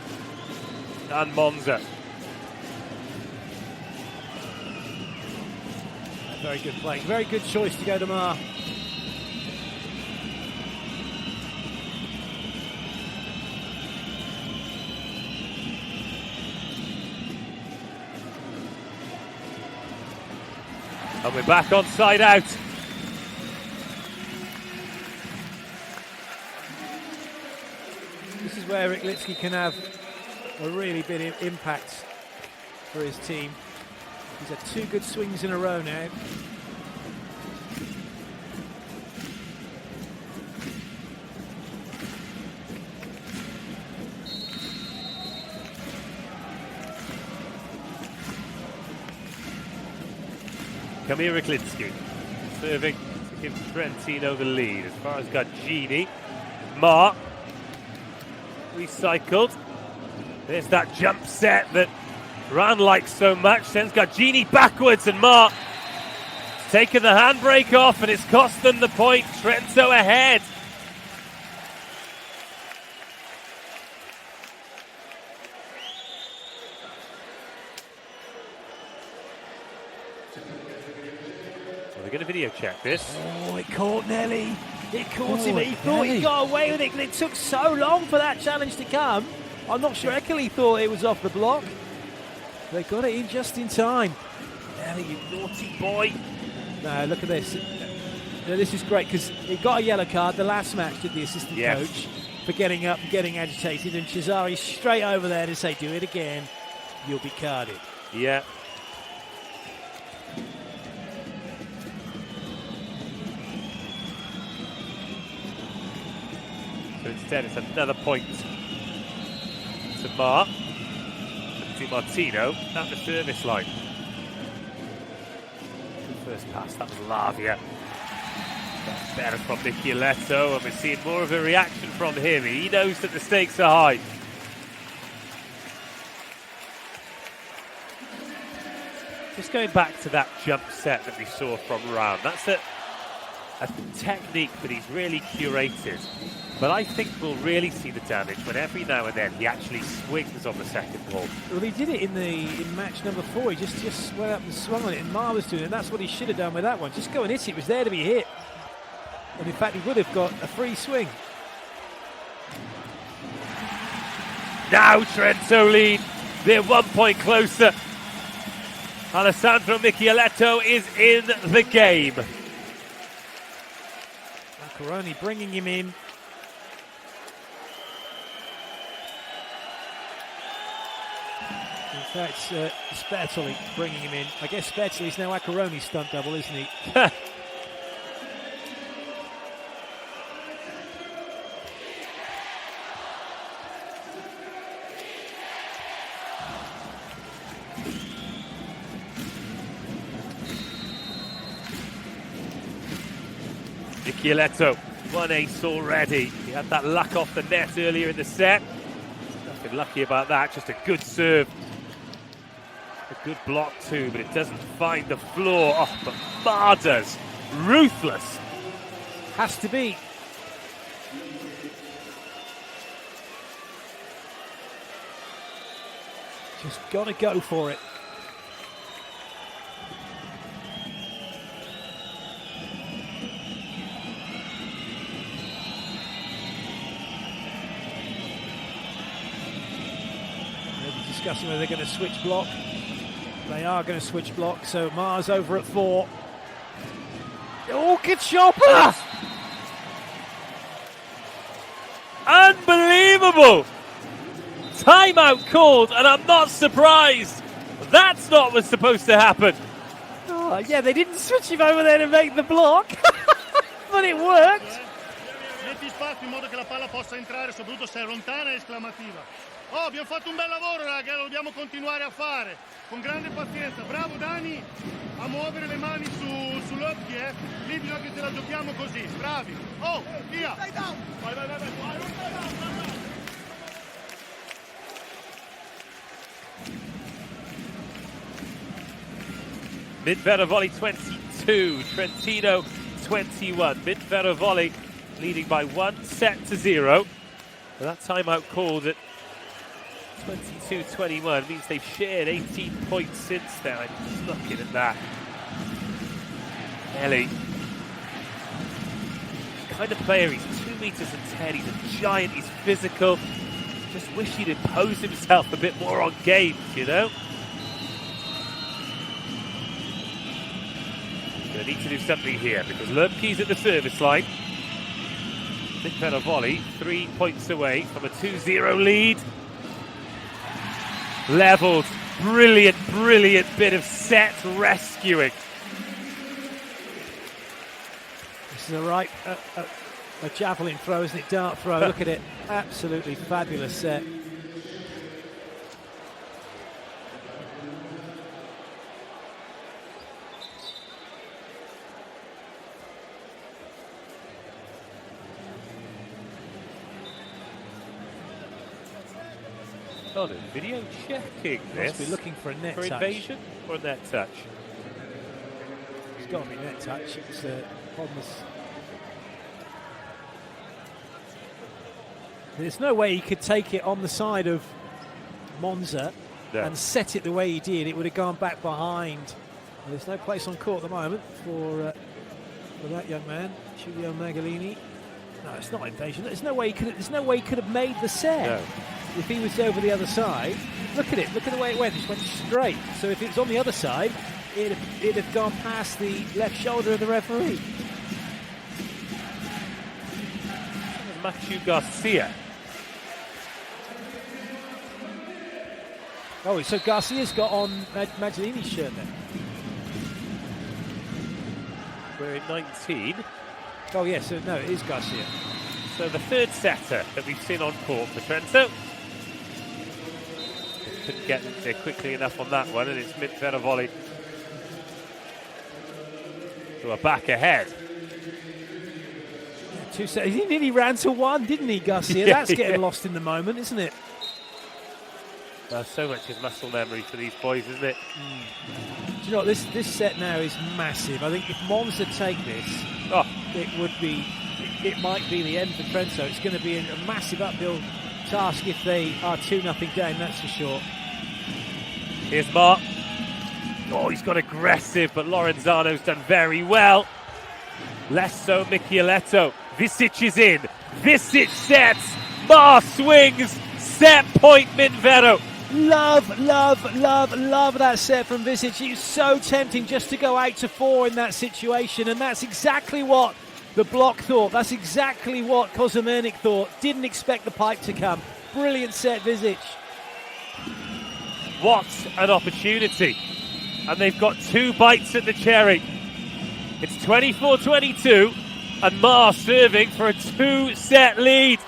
and Monza. Very good play. Very good choice to go to Mar. And we're back on side out. This is where Riglitsky can have a really big impact for his team. He's had 2 good swings in a row now. Kamira Klinski serving to give Trentino the lead. As far as Gagini, Ma recycled. There's that jump set that Ran likes so much. Sends Gagini backwards, and Ma taken the handbrake off, and it's cost them the point. Trento ahead. Well, they're going to video check this. Oh, it caught Nelly. It caught him. He thought Nelly. he got away with it, and it took so long for that challenge to come. I'm not sure Eckerley thought it was off the block. They got it in just in time. Nelly, you naughty boy. No, look at this. This is great because he got a yellow card the last match, did the assistant coach, for getting up and getting agitated, and Cesare straight over there to say, do it again, you'll be carded. Yeah. So instead it's another point to Ma, to Martino at the service line. First pass, that was Lavia. That's better from Micheletto, and we're seeing more of a reaction from him. He knows that the stakes are high. Just going back to that jump set that we saw from Ran, that's a technique that he's really curated. But I think we'll really see the damage when every now and then he actually swings on the second ball. Well, he did it in match number 4. He just went up and swung on it, and Ma was doing it, and that's what he should have done with that one. Just go and hit it. It was there to be hit. And in fact, he would have got a free swing. Now Trento lead. They're 1 point closer. Alessandro Micheletto is in the game. Macaroni bringing him in. In fact, Spertoli bringing him in. I guess Spertoli's now Accaroni's stunt double, isn't he? Micheletto, one ace already. He had that luck off the net earlier in the set. Nothing lucky about that, just a good serve. A good block too, but it doesn't find the floor. Oh, but Ma does. Ruthless. Has to be. Just got to go for it. Maybe discussing whether they're going to switch block. They are going to switch block, so Ma's over at 4. Oh, good chopper! Unbelievable! Timeout called, and I'm not surprised. That's not what's supposed to happen. Oh, yeah, they didn't switch him over there to make the block, but it worked. Metti spazio in modo che la palla possa entrare, soprattutto se è lontana e esclamativa. Oh, abbiamo fatto un bel lavoro, raga, lo dobbiamo continuare a fare. Con grande pazienza. Bravo Dani a muovere le mani sull'occhio, eh. Lì bisogna che te la giochiamo così. Bravi. Oh, via. Vai, vai, vai, vai. Mid-Vero volley 22, Trentino 21. Mid-Vero volley leading by 1-0. That timeout called at 22-21 means they've shared 18 points since then. I'm just looking at that. Ellie, kind of player, he's 2 meters and 10, he's a giant, he's physical. Just wish he'd impose himself a bit more on games, you know? Gonna need to do something here because Lermke's at the service line. Mid-Vero volley, 3 points away from a 2-0 lead. Levelled, brilliant, brilliant bit of set rescuing. This is a javelin throw, isn't it? Dart throw, look at it. Absolutely fabulous set. Oh, the video checking this. Must be looking for a net for touch. invasion or a net touch. It's got to be net touch. It's almost. There's no way he could take it on the side of Monza and set it the way he did. It would have gone back behind. And there's no place on court at the moment for that young man, Giulio Magalini. No, it's not invasion. There's no way he could. There's no way he could have made the set if he was over the other side. Look at it. Look at the way it went. It just went straight. So if it was on the other side, it'd have gone past the left shoulder of the referee. Matthew Garcia. Oh, so Garcia's got on Magalini's shirt then. We're in 19. Oh, yes, no, it is Garcia. So the third setter that we've seen on court for Trento. Couldn't get there quickly enough on that one, and it's Medvedev volley. So we're back ahead. Yeah, 2 sets. He nearly ran to one, didn't he, Garcia? That's getting lost in the moment, isn't it? So much is muscle memory for these boys, isn't it? Do you know what? This set now is massive. I think if Monza take this, it might be the end for Trento. It's going to be a massive uphill task if they are 2-0 down, that's for sure. Here's Mark. Oh, he's got aggressive, but Lorenzano's done very well. Less so Michieletto. Visic is in. Visic sets. Mar swings. Set point Minvero. Love that set from Visic. It's so tempting just to go out to 4 in that situation, and that's exactly what the block thought. That's exactly what Kozumernik thought. Didn't expect the pipe to come. Brilliant set, Visic. What an opportunity. And they've got 2 bites at the cherry. It's 24-22, and Mar serving for a 2-set lead.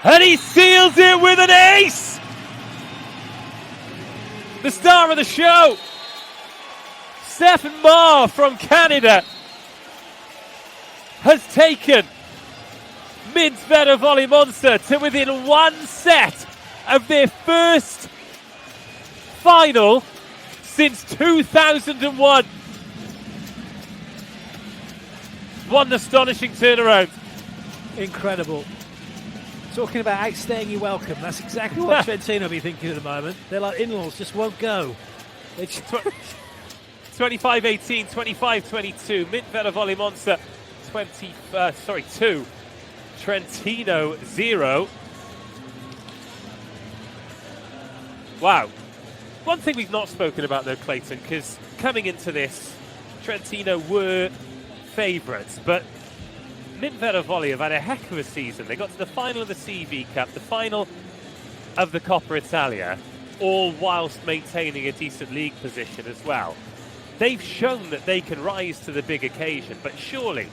And he seals it with an ace! The star of the show, Stefan Mar from Canada, has taken Medvedev volley Monza to within 1 set of their first final since 2001. What an astonishing turnaround. Incredible. Talking about outstaying your welcome. That's exactly what Trentino be thinking at the moment. They're like in-laws, just won't go. 25-18, 25-22. Medvedev volley Monza 2. Trentino 0. Wow. One thing we've not spoken about though, Clayton, because coming into this, Trentino were favourites, but Medvedev volley have had a heck of a season. They got to the final of the CV Cup, the final of the Coppa Italia, all whilst maintaining a decent league position as well. They've shown that they can rise to the big occasion, but surely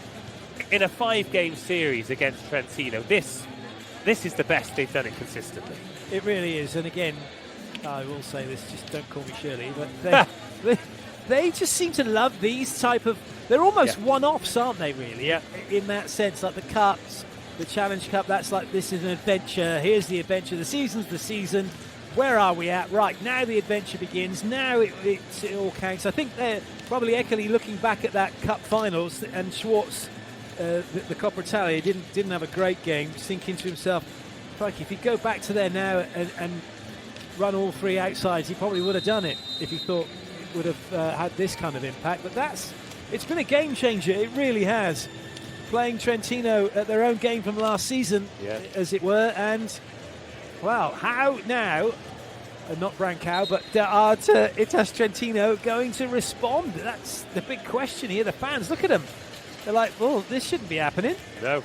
in a 5-game series against Trentino, this is the best they've done it consistently. It really is, and again, I will say this, just don't call me Shirley, but they just seem to love these type of... They're almost one-offs, aren't they, really? Yeah. In that sense, like the Cups, the Challenge Cup, that's like, this is an adventure, here's the adventure, the season's the season, where are we at? Right, now the adventure begins, now it all counts. I think they're probably Eckerle looking back at that Cup finals, and Schwartz, the Coppa Italia, didn't have a great game, thinking to himself, crikey, if he'd go back to there now and run all 3 outsides, he probably would have done it if he thought it would have had this kind of impact. But it's been a game changer, it really has. Playing Trentino at their own game from last season, as it were, and wow, how now, not Brancao, but Itas Trentino going to respond? That's the big question here. The fans, look at them. They're like, well, this shouldn't be happening. No.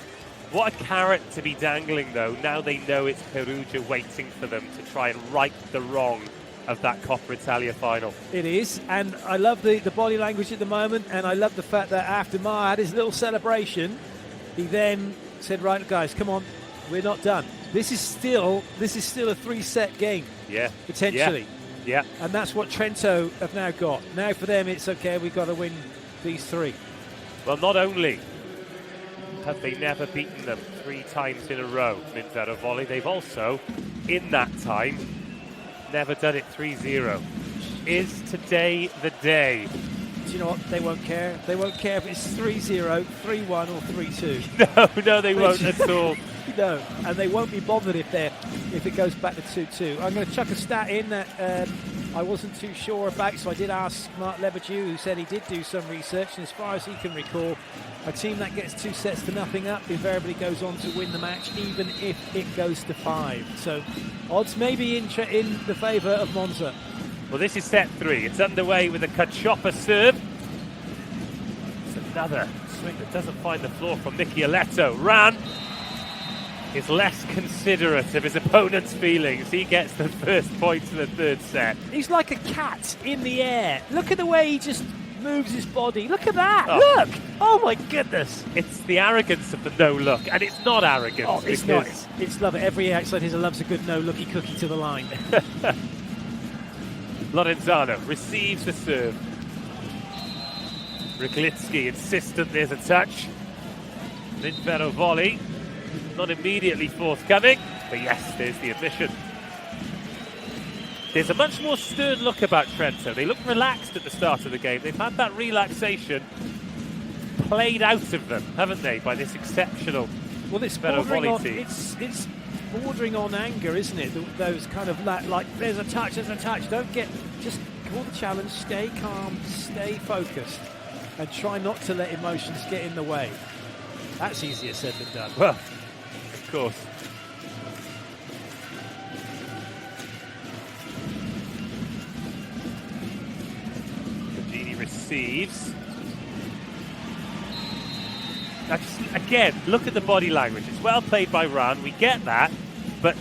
What a carrot to be dangling, though. Now they know it's Perugia waiting for them to try and right the wrong of that Coppa Italia final. It is, and I love the body language at the moment, and I love the fact that after Mar had his little celebration, he then said, right, guys, come on, we're not done. This is still a 3-set game, potentially. Yeah. And that's what Trento have now got. Now for them, it's okay, we've got to win these 3. Well, not only have they never beaten them 3 times in a row, Monza Volley. They've also, in that time, never done it 3-0. Is today the day? Do you know what? They won't care. They won't care if it's 3-0, 3-1 or 3-2. No, they won't at all. No, and they won't be bothered if it goes back to 2-2. I'm going to chuck a stat in that I wasn't too sure about, so I did ask Mark Lebedew, who said he did do some research, and as far as he can recall, a team that gets 2-0 up invariably goes on to win the match, even if it goes to 5. So odds may be in the favour of Monza. Well, this is set 3. It's underway with a Cacioppa serve. It's another swing that doesn't find the floor from Michieletto. Ran is less considerate of his opponent's feelings. He gets the first points in the 3rd set. He's like a cat in the air. Look at the way he just moves his body. Look at that. Oh. Look. Oh, my goodness. It's the arrogance of the no-look, and it's not arrogance. Oh, it's not. It's love. Every outside hitter loves a good no-looky cookie to the line. Lorenzano receives the serve. Ryglitsky insistent there's a touch. Monza Volley not immediately forthcoming, but yes, there's the admission. There's a much more stern look about Trento. They look relaxed at the start of the game. They've had that relaxation played out of them, haven't they, by this exceptional it's Volley bordering on, team. it's bordering on anger, isn't it? Those kind of like there's a touch. Just call the challenge, stay calm, stay focused, and try not to let emotions get in the way. That's easier said than done. Well, of course. Cugini receives. Now again, look at the body language. It's well played by Ran, we get that, but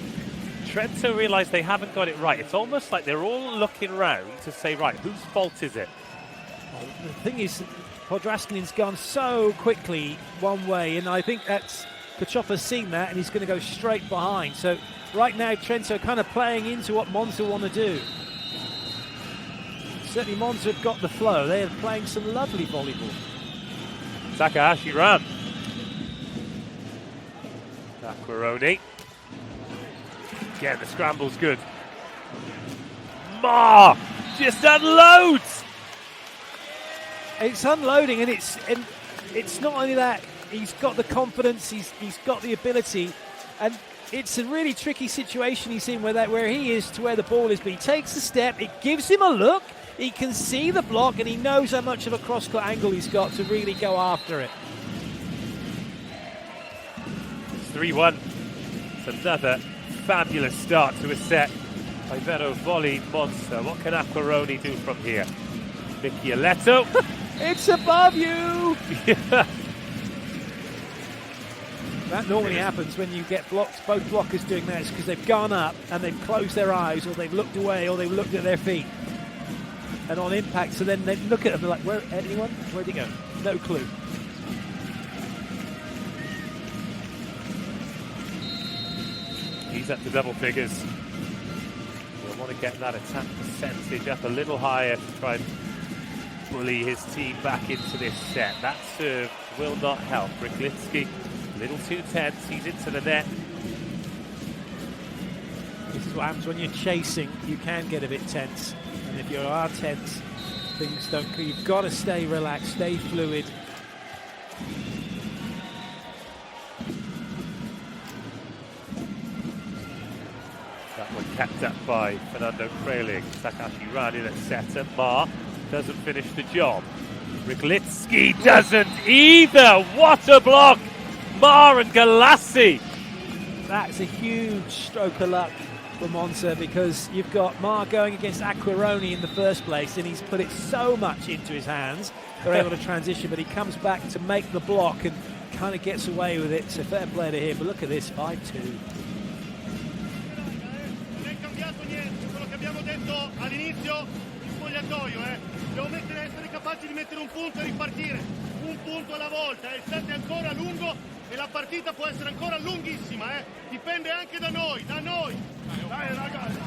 Trento realise they haven't got it right. It's almost like they're all looking round to say, right, whose fault is it? Well, the thing is, Podraskin's gone so quickly one way, and I think that's Cacioppa's seen that, and he's going to go straight behind. So right now, Trento kind of playing into what Monza want to do. Certainly, Monza have got the flow. They are playing some lovely volleyball. Takahashi Ran. Acquaroni. Again, the scramble's good. Ma just unloads. It's unloading, and it's not only that. He's got the confidence. He's got the ability, and it's a really tricky situation he's in where he is to where the ball is. But he takes a step. It gives him a look. He can see the block, and he knows how much of a cross-court angle he's got to really go after it. 3-1. It's another fabulous start to a set by Vero Volley Monza. What can Acquaroni do from here? Michieletto. It's above you! Yeah. That normally happens when you get blocked. Both blockers doing that is because they've gone up and they've closed their eyes, or they've looked away, or they've looked at their feet. And on impact, so then they look at them, they're like, where, anyone? Where'd he go? No clue. He's up to double figures. He'll want to get that attack percentage up a little higher to try and bully his team back into this set. That serve will not help. Ryglitsky, a little too tense. He's into the net. This is what happens when you're chasing. You can get a bit tense. And if you are tense, things don't go. You've got to stay relaxed, stay fluid. That one kept up by Fernando Kralik. Takahashi Ran in at setter. Ma doesn't finish the job. Ryglitsky doesn't either. What a block! Ma and Galassi. That's a huge stroke of luck for Monza, because you've got Ma going against Acquaroni in the first place, and he's put it so much into his hands. They're able to transition, but he comes back to make the block and kind of gets away with it. So fair play to him. But look at this, 5-2. Non è cambiato niente, quello che abbiamo detto all'inizio in spogliatoio, Dobbiamo essere capaci di mettere un punto e ripartire, un punto alla volta, il set è ancora lungo e la partita può essere ancora lunghissima, dipende anche da noi, Dai ragazzi.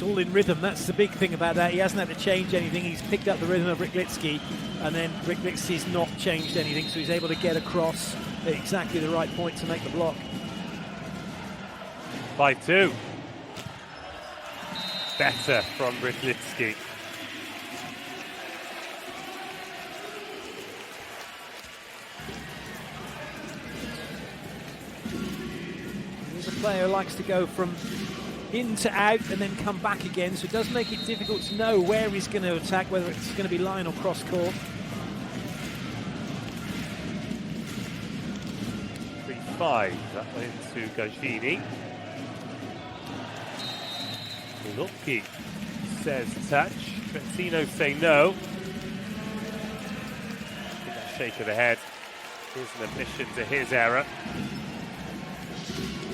comfortable in rhythm. That's the big thing about that. He hasn't had to change anything. He's picked up the rhythm of Ryglitsky, and then Ryglitsky's not changed anything, so he's able to get across at exactly the right point to make the block. 5-2. Better from Ryglitsky. He's a player who likes to go from in to out and then come back again, so it does make it difficult to know where he's going to attack, whether it's going to be line or cross court. 3-5. That went into Gagini. Lupke says touch. Trentino say no. That shake of the head is an admission to his error.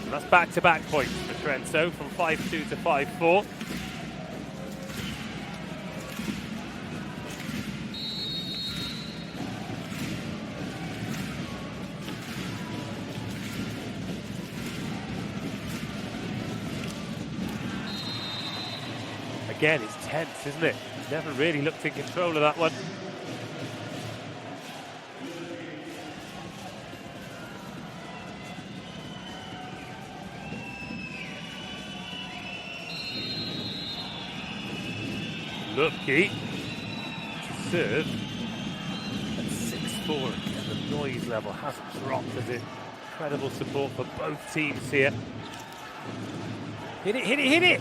And that's back-to-back points for Trento from 5-2 to 5-4. Again, it's tense, isn't it? Never really looked in control of that one. Lupke to serve at 6-4 again. The noise level hasn't dropped, has it? Incredible support for both teams here. Hit it, hit it, hit it!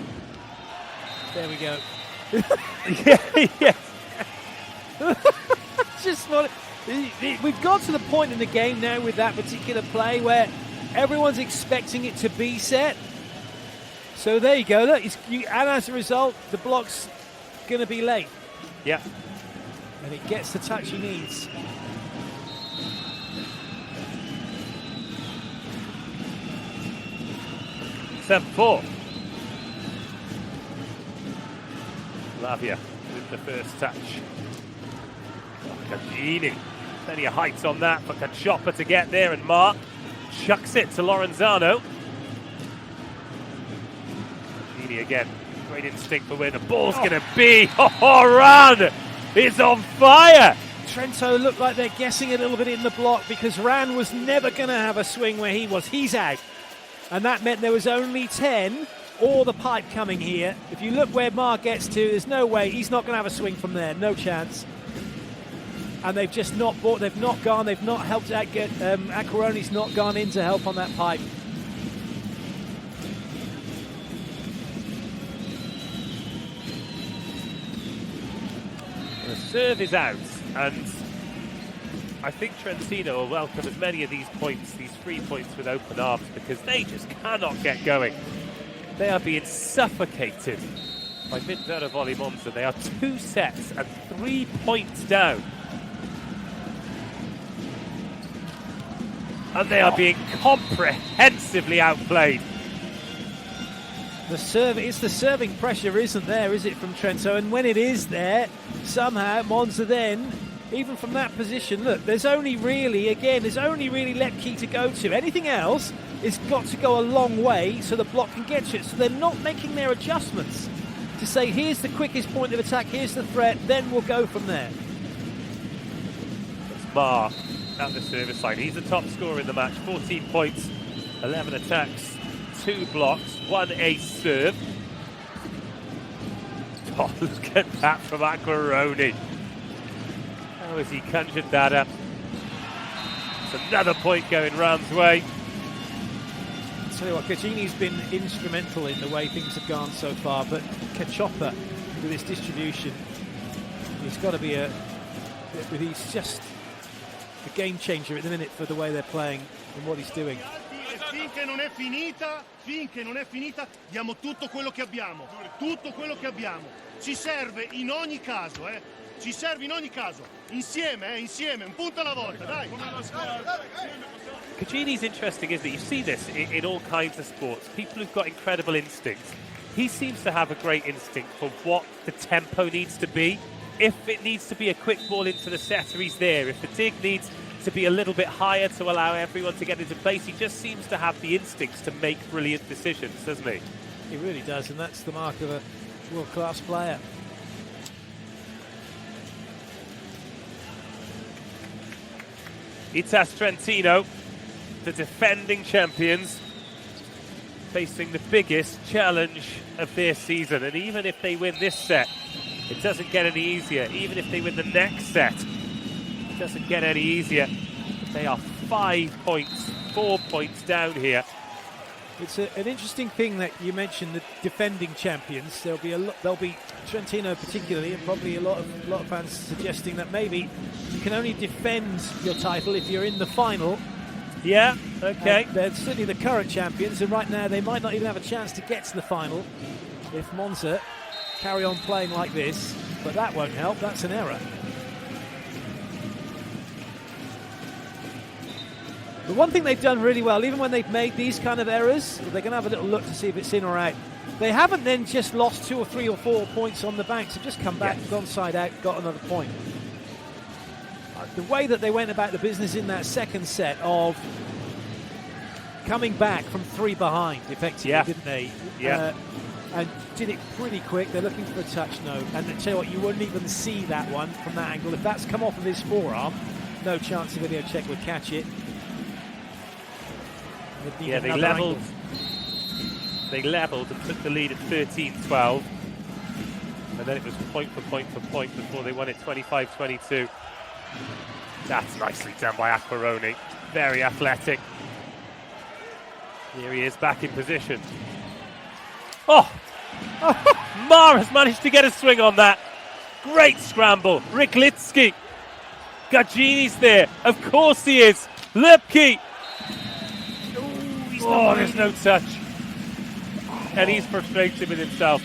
There we go. Yeah. Just what we've got to the point in the game now with that particular play where everyone's expecting it to be set. So there you go. Look, and as a result, the block's going to be late. Yeah. And it gets the touch he needs. Four. Lavia with the first touch. Gagini. Plenty of height on that for Cacioppa to get there, and Mark chucks it to Lorenzano. Gagini again. Great instinct for where the ball's going to be. Oh, Ran is on fire. Trento looked like they're guessing a little bit in the block because Ran was never going to have a swing where he was. He's out. And that meant there was only 10 or the pipe coming here. If you look where Mark gets to, there's no way. He's not going to have a swing from there. No chance. And they've just not bought. They've not gone. They've not helped out. Acquaroni's not gone in to help on that pipe. The serve is out, and I think Trentino will welcome as many of these points, these 3 points, with open arms, because they just cannot get going. They are being suffocated by Mid-Vero Volley Monza. They are 2 sets and 3 points down. And they are being comprehensively outplayed. It's the serving pressure isn't there, is it, from Trento? And when it is there, somehow Monza then, even from that position, look, there's only really Lepke to go to. Anything else is got to go a long way so the block can get to it. So they're not making their adjustments to say, here's the quickest point of attack, here's the threat, then we'll go from there. It's Mark at the service line. He's the top scorer in the match. 14 points, 11 attacks, 2 blocks, 1 ace serve. Oh, look at that from Acquaroni. How has he conjured that up? It's another point going Ran's way. I'll tell you what, Gagini's been instrumental in the way things have gone so far, but Cacioppa, with his distribution, he's got to be he's just a game changer at the minute for the way they're playing and what he's doing. Finché non è finita, diamo tutto quello che abbiamo. Tutto quello che abbiamo. Ci serve in ogni caso, Ci serve in ogni caso. Insieme, un punto alla volta, dai. Gagini's interesting, isn't it? You see this in all kinds of sports. People who've got incredible instincts. He seems to have a great instinct for what the tempo needs to be. If it needs to be a quick ball into the setter, he's there. If the dig needs to be a little bit higher to allow everyone to get into place, he just seems to have the instincts to make brilliant decisions, doesn't he? He really does, and that's the mark of a World-class player. Itas Trentino, the defending champions, facing the biggest challenge of their season. And even if they win this set, it doesn't get any easier. Even if they win the next set, it doesn't get any easier. They are 5 points, 4 points down here. It's an interesting thing that you mentioned, the defending champions. There'll be Trentino particularly, and probably a lot of fans suggesting that maybe you can only defend your title if you're in the final. Yeah, okay. And they're certainly the current champions, and right now they might not even have a chance to get to the final if Monza carry on playing like this. But that won't help. That's an error. The one thing they've done really well, even when they've made these kind of errors, they're going to have a little look to see if it's in or out. They haven't then just lost 2 or 3 or 4 points on the banks. They've just come back, gone side out, got another point. The way that they went about the business in that second set of coming back from 3 behind, effectively, didn't they? Yeah. And did it pretty quick. They're looking for a touch, no. And I tell you what, you wouldn't even see that one from that angle. If that's come off of his forearm, no chance the video check would catch it. Yeah, they levelled. They levelled and took the lead at 13-12. And then it was point for point for point before they won it 25-22. That's nicely done by Acquaroni. Very athletic. Here he is back in position. Oh! Mar has managed to get a swing on that. Great scramble. Ryglitsky. Gagini's there. Of course he is. Lepke. Oh, there's no touch. And he's frustrated with himself.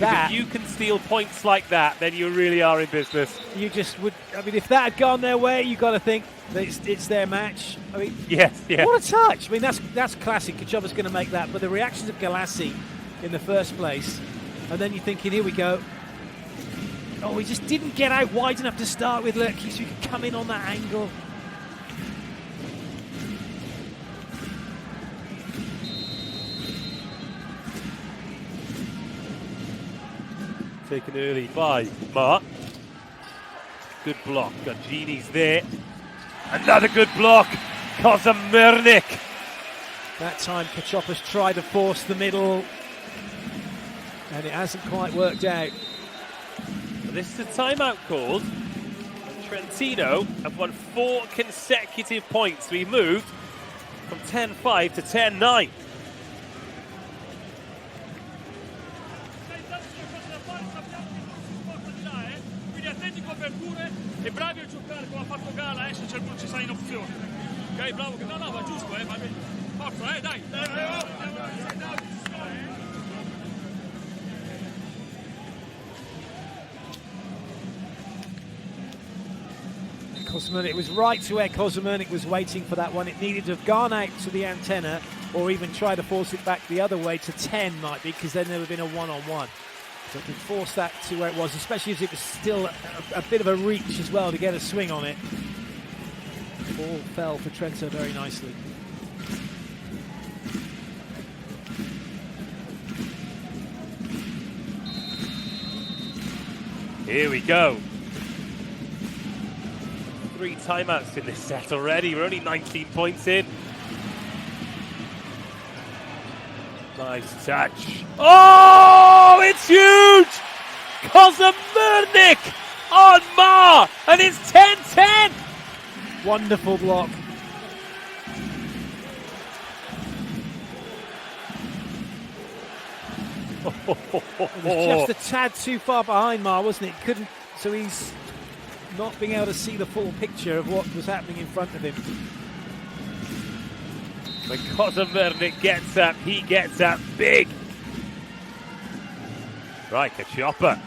If you can steal points like that, then you really are in business. You just would. I mean, if that had gone their way, you've got to think that it's their match. I mean, yes, yeah. What a touch! I mean, that's classic. Kachova's going to make that, but the reactions of Galassi in the first place, and then you're thinking, here we go. Oh, we just didn't get out wide enough to start with, Lerky, so you could come in on that angle. Taken early by Mar. Good block. Gagini's there. Another good block. Kozomyrnik. That time Kachopa's tried to force the middle, and it hasn't quite worked out. This is a timeout called. Trentino have won 4 consecutive points. We moved from 10-5 to 10-9. E bravi a giocare come ha fatto Gala, se non ci sai in opzione. Ok, bravo, no, va giusto, va bene. Forza, dai. Kozomyrnik was right to where Kozomyrnik was waiting for that one. It needed to have gone out to the antenna or even try to force it back the other way to 10 might be, because then there would have been a one-on-one. But to force that to where it was, especially as it was still a bit of a reach as well to get a swing on it. Ball fell for Trento very nicely. Here we go. 3 timeouts in this set already. We're only 19 points in. Nice touch. Oh, it's huge! Kozomyrnik on Mar, and it's 10-10. Wonderful block. It was just a tad too far behind Mar, wasn't it? Couldn't, so he's not being able to see the full picture of what was happening in front of him. When Kozomyrnik gets up, he gets up big. Right, Kachopa.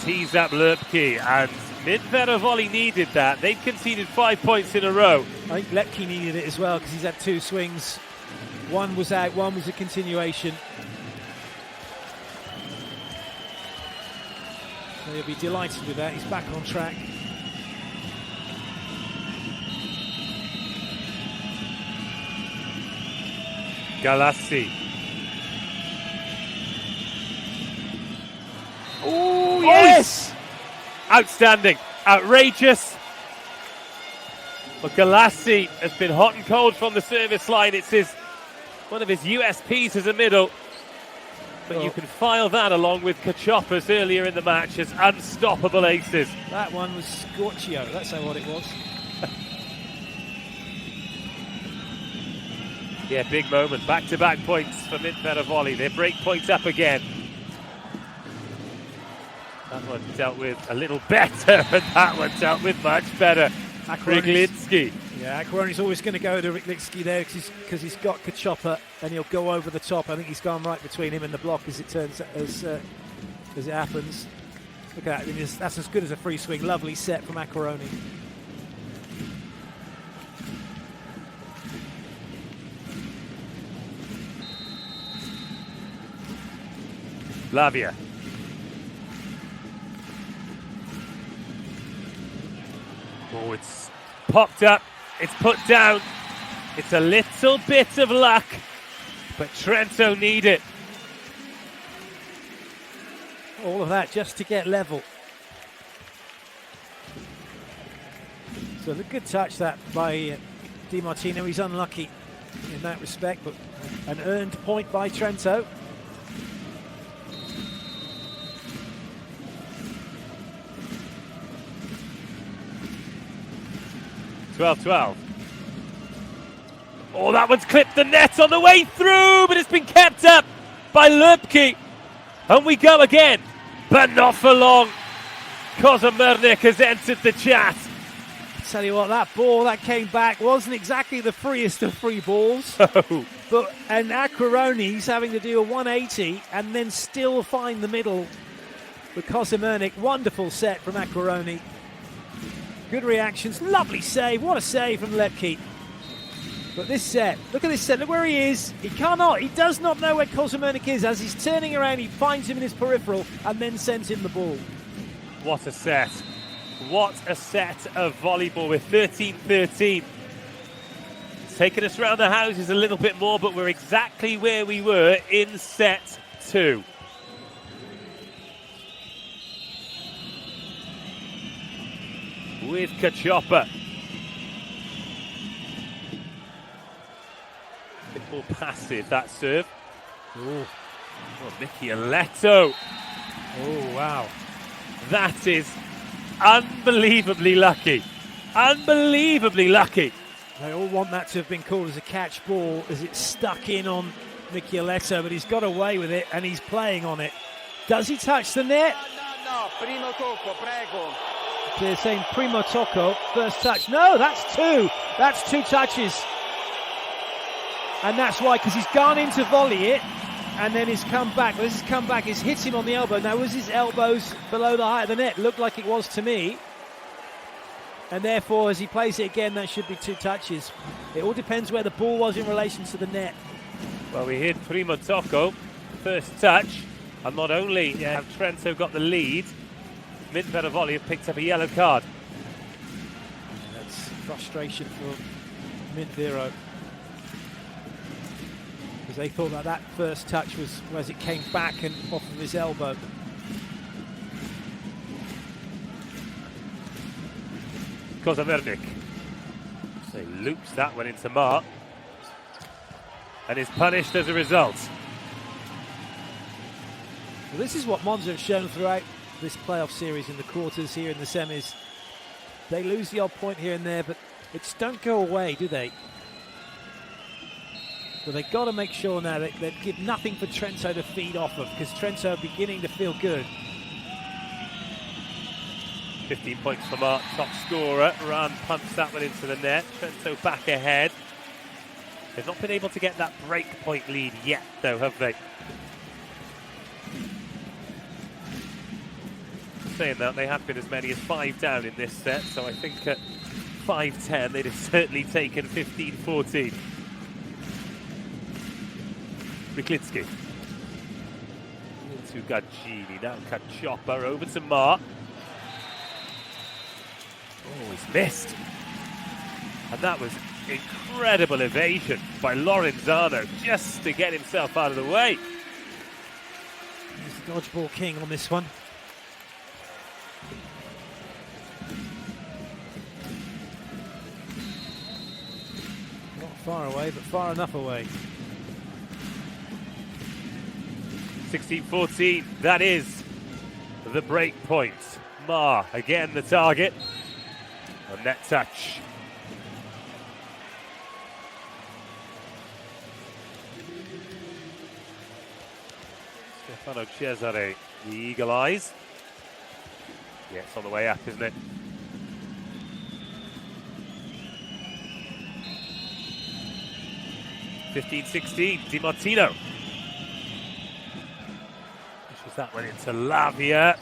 Tees up Lepke, and Midvera volley needed that. They've conceded 5 points in a row. I think Lepke needed it as well, because he's had 2 swings. One was out, one was a continuation. So he'll be delighted with that. He's back on track. Galassi. Oh, yes! Outstanding, outrageous. But Galassi has been hot and cold from the service line. It's one of his USPs as a middle. But you can file that along with Cachopas earlier in the match as unstoppable aces. That one was Scorchio, that's what it was. Yeah, big moment. Back-to-back points for Minter Volley. They break points up again. That one dealt with a little better, but that one dealt with much better. Riglitsky. Yeah, Acquaroni's always going to go to Riglitsky there because he's got Cachopa and he'll go over the top. I think he's gone right between him and the block as it happens. Look at that. That's as good as a free swing. Lovely set from Acquaroni. Lavia. Oh, it's popped up. It's put down. It's a little bit of luck, but Trento need it. All of that just to get level. So a good touch that by Di Martino. He's unlucky in that respect, but an earned point by Trento. 12-12. Oh, that one's clipped the net on the way through, but it's been kept up by Lubke. And we go again, but not for long. Kozamernik has entered the chat. Tell you what, that ball that came back wasn't exactly the freest of free balls. And Acquaroni's having to do a 180 and then still find the middle with Kozamernik. Wonderful set from Acquaroni. Good reactions, lovely save. What a save from Lepke. But this set, look at this set, look where he is. He does not know where Kozamernik is. As he's turning around, he finds him in his peripheral and then sends him the ball. What a set. What a set of volleyball with 13-13. It's taken us around the houses a little bit more, but we're exactly where we were in set 2. With Cachopa. Bit more passive, that serve. Oh, Michieletto. Oh, wow. That is unbelievably lucky. Unbelievably lucky. They all want that to have been called as a catch ball as it's stuck in on Michieletto, but he's got away with it and he's playing on it. Does he touch the net? No, primo tocco, prego. They're saying primo tocco, first touch. No, that's two. That's 2 touches. And that's why, because he's gone in to volley it, and then he's come back. Well, this has come back, he's hit him on the elbow. Now, was his elbows below the height of the net? Looked like it was to me. And therefore, as he plays it again, that should be 2 touches. It all depends where the ball was in relation to the net. Well, we hit primo tocco, first touch. And not only have Trento got the lead, Minter Volley have picked up a yellow card. That's frustration for Minvero. Because they thought that first touch was as it came back and off of his elbow. Kozamernik. So he loops that one into Mark. And is punished as a result. Well, this is what Monza have shown throughout this playoff series in the quarters, here in the semis. They lose the odd point here and there, but it's don't go away, do they? So they've got to make sure now that they give nothing for Trento to feed off of, because Trento are beginning to feel good. 15 points for Mark, top scorer. Ran punts that one into the net. Trento back ahead. They've not been able to get that break point lead yet, though, have they? Saying that, they have been as many as 5 down in this set, so I think at 5-10 they'd have certainly taken 15-14. Riglitsky into Gaggini, now Cachopa over to Mark. Oh, he's missed. And that was incredible evasion by Lorenzano just to get himself out of the way. He's the dodgeball king on this one. far away, but far enough away. 16-14, that is the break point. Ma, again the target. A net touch. Stefano Cesare, the eagle eyes. Yeah, it's on the way up, isn't it? (15-16), Di Martino. Pushes that one into Lavia.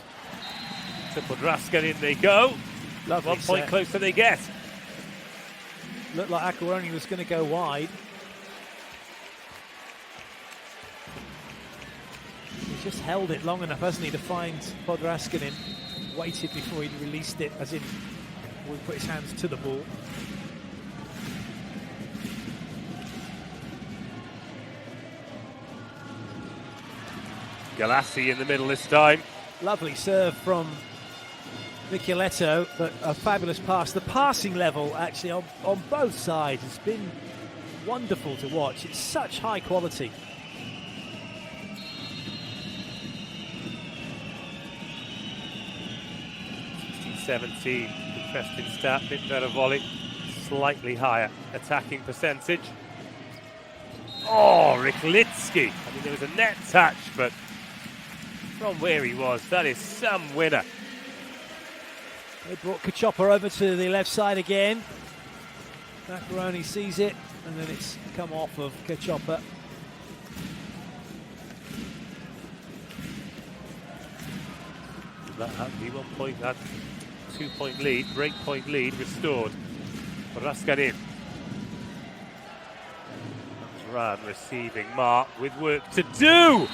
To Podraskan, in they go. Lovely 1 point set. closer they get. Looked like Acquaroni was going to go wide. He's just held it long enough, hasn't he, to find Podraskan. Waited before he released it, as in before he put his hands to the ball. Galassi in the middle this time. Lovely serve from Micheletto, but a fabulous pass. The passing level, actually, on both sides has been wonderful to watch. It's such high quality. (17) Interesting stat, bit better volley, slightly higher attacking percentage. Oh, Ryklitsky. I mean, there was a net touch, but from where he was, that is some winner. They brought Kachopa over to the left side again. Macaroni sees it, and then it's come off of Kachopa. That had the 1 point, that 2 point lead, break point lead restored. Raskanin. Ran receiving Mark with work to do.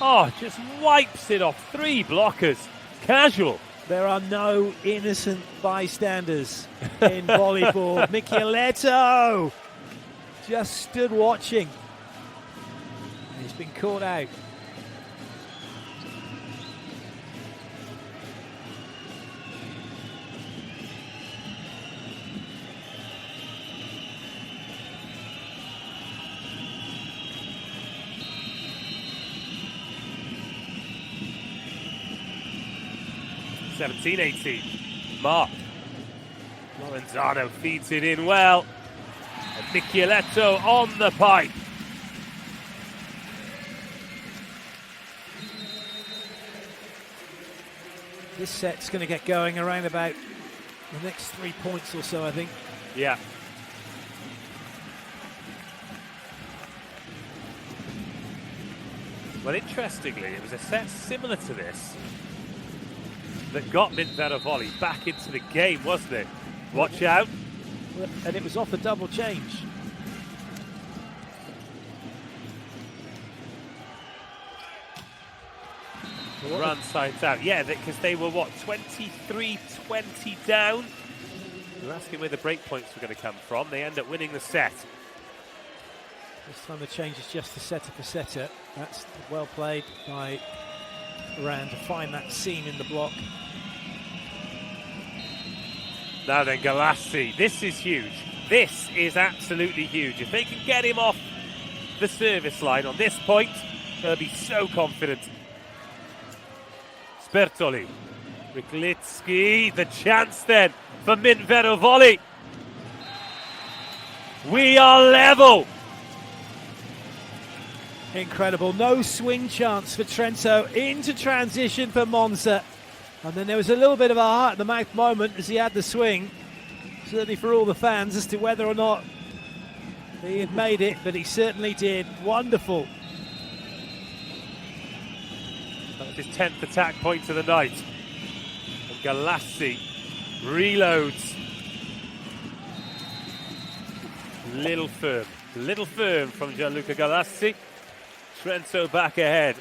Oh, just wipes it off. 3 blockers. Casual. There are no innocent bystanders in volleyball. Micheletto just stood watching. He's been caught out. (17-18). Mark. Lorenzano feeds it in well. And Micheletto on the pipe. This set's going to get going around about the next 3 points or so, I think. Yeah. Well, interestingly, it was a set similar to this that got Minvera Volley back into the game, wasn't it? Watch out. And it was off the double change. Run sides out. Yeah, because they were, what, 23-20 down? We're asking where the break points were going to come from. They end up winning the set. This time the change is just the setter for setter. That's well played by Ran to find that seam in the block. Now then, Galassi. This is huge. This is absolutely huge. If they can get him off the service line on this point, they'll be so confident. Spertoli. Ryklitsky. The chance then for Minvera Volley. We are level. Incredible. No swing chance for Trento into transition for Monza. And then there was a little bit of a heart-in-the-mouth moment as he had the swing. Certainly for all the fans as to whether or not he had made it, but he certainly did. Wonderful. That was his 10th attack point of the night. And Galassi reloads. Little firm from Gianluca Galassi. Trento back ahead.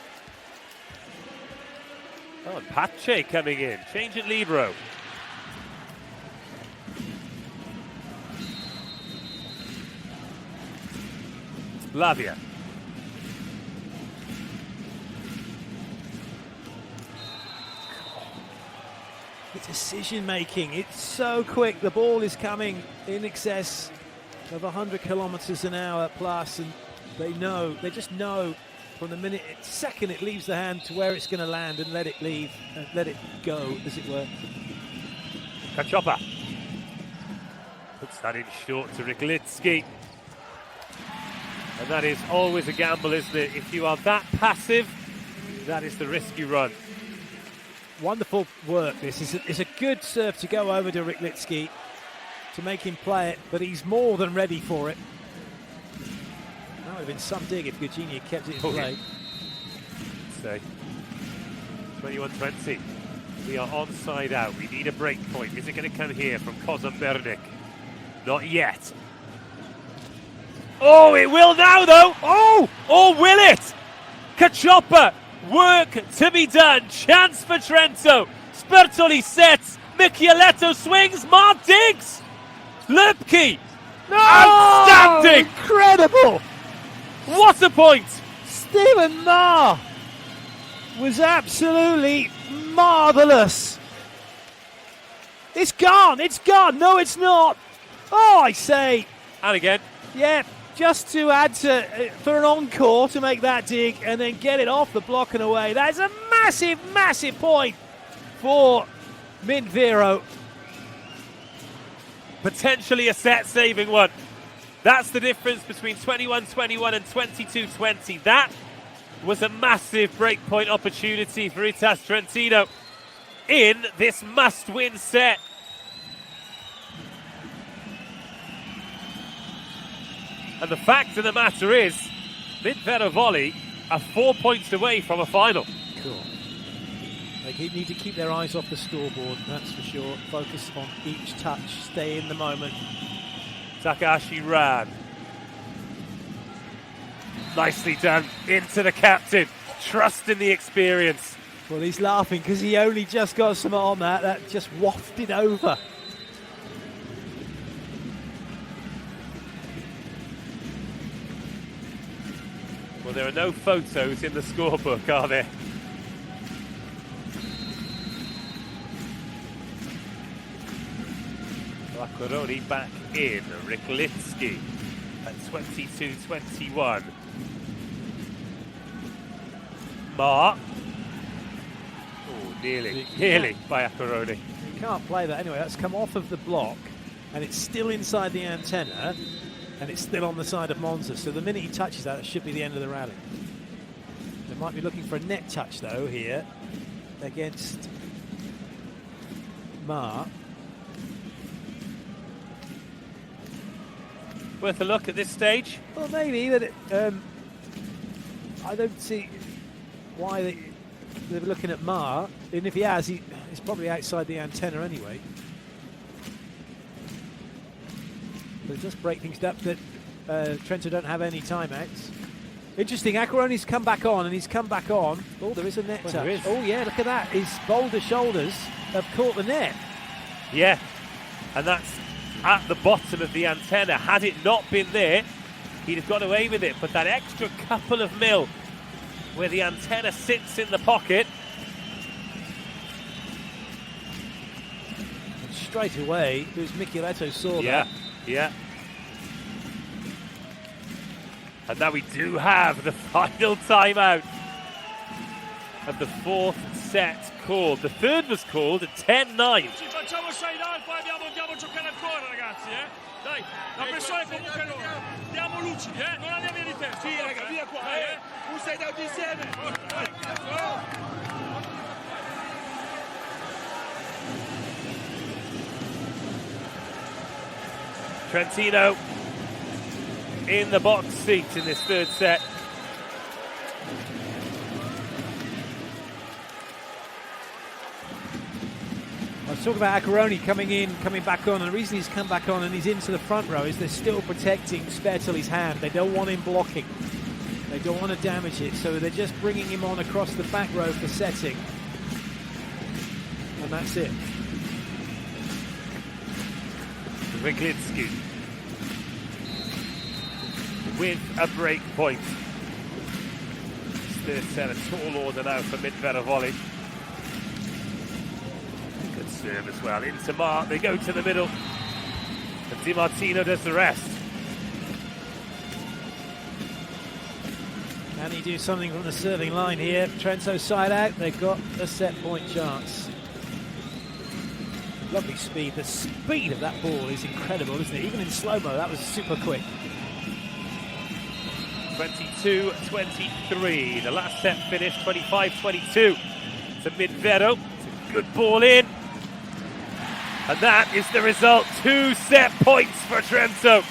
Oh, and Pache coming in. Change at libero. Lavia. The decision making, it's so quick. The ball is coming in excess of 100 kilometers an hour plus, and they just know from the second it leaves the hand to where it's going to land and let it leave, let it go, as it were. Kachopa puts that in short to Ryglitsky. And that is always a gamble, isn't it? If you are that passive, that is the risk you run. Wonderful work. This is a good serve to go over to Ryglitsky to make him play it, but he's more than ready for it. That would have been some dig if Virginia kept it in play. Say 21-20. We are onside out. We need a break point. Is it going to come here from Kozumbernik? Not yet. Oh, it will now, though. Oh, will it? Kachopa, work to be done. Chance for Trento. Spertoli sets. Michieletto swings. Mark digs. Lipke. No! Outstanding. Incredible. What a point. Stephen Ma was absolutely marvellous. It's gone. It's gone. No, it's not. Oh, I say. And again. Yeah, just to add to for an encore to make that dig and then get it off the block and away. That is a massive, massive point for Minviro. Potentially a set-saving one. That's the difference between 21-21 and 22-20. That was a massive breakpoint opportunity for Itas Trentino in this must-win set. And the fact of the matter is, Minviro Volley are 4 points away from a final. Cool. They need to keep their eyes off the scoreboard, that's for sure. Focus on each touch, stay in the moment. Takahashi ran. Nicely done into the captain. Trust in the experience. Well, he's laughing because he only just got some on that. That just wafted over. Well, there are no photos in the scorebook, are there? Acquaroni back in. Ryglitsky at 22-21. Ma. Oh, nearly by Acquaroni. You can't play that anyway. That's come off of the block, and it's still inside the antenna, and it's still on the side of Monza. So the minute he touches that, it should be the end of the rally. They might be looking for a net touch, though, here against Ma. Worth a look at this stage? Well, maybe, but I don't see why they're looking at Ma. And if he has, he's probably outside the antenna anyway. But just break things up that Trento don't have any timeouts. Interesting, Acquaroni's come back on, and he's come back on. Oh, there is a net touch. Oh, yeah, look at that. His boulder shoulders have caught the net. Yeah, and that's at the bottom of the antenna. Had it not been there, he'd have got away with it. But that extra couple of mil where the antenna sits in the pocket. And straight away, it was Michieletto saw that. Yeah. And now we do have the final timeout of the fourth set called. The third was called at 10-9. Ci facciamo 6 down, poi andiamo a giocare ancora, ragazzi, eh? Dai, la pressione comunque no. Andiamo lucidi, eh? Non andiamo di te. Sì, raga, via qua, eh? Un 6 down insieme. Trentino in the box seat in this third set. I was talking about Acquaroni coming back on, and the reason he's come back on and he's into the front row is they're still protecting Spertoli's hand. They don't want him blocking. They don't want to damage it, so they're just bringing him on across the back row for setting. And that's it. Ryglitsky with a break point. Third set, a tall order now for Minviro Volley. Good serve as well. Into Mark, they go to the middle. And Di Martino does the rest. Can he do something from the serving line here? Trento side out, they've got a set point chance. Lovely speed. The speed of that ball is incredible, isn't it? Even in slow-mo, that was super quick. 22-23. The last set finished 25-22 to Midvero. It's a good ball in. And that is the result. 2 set points for Trento.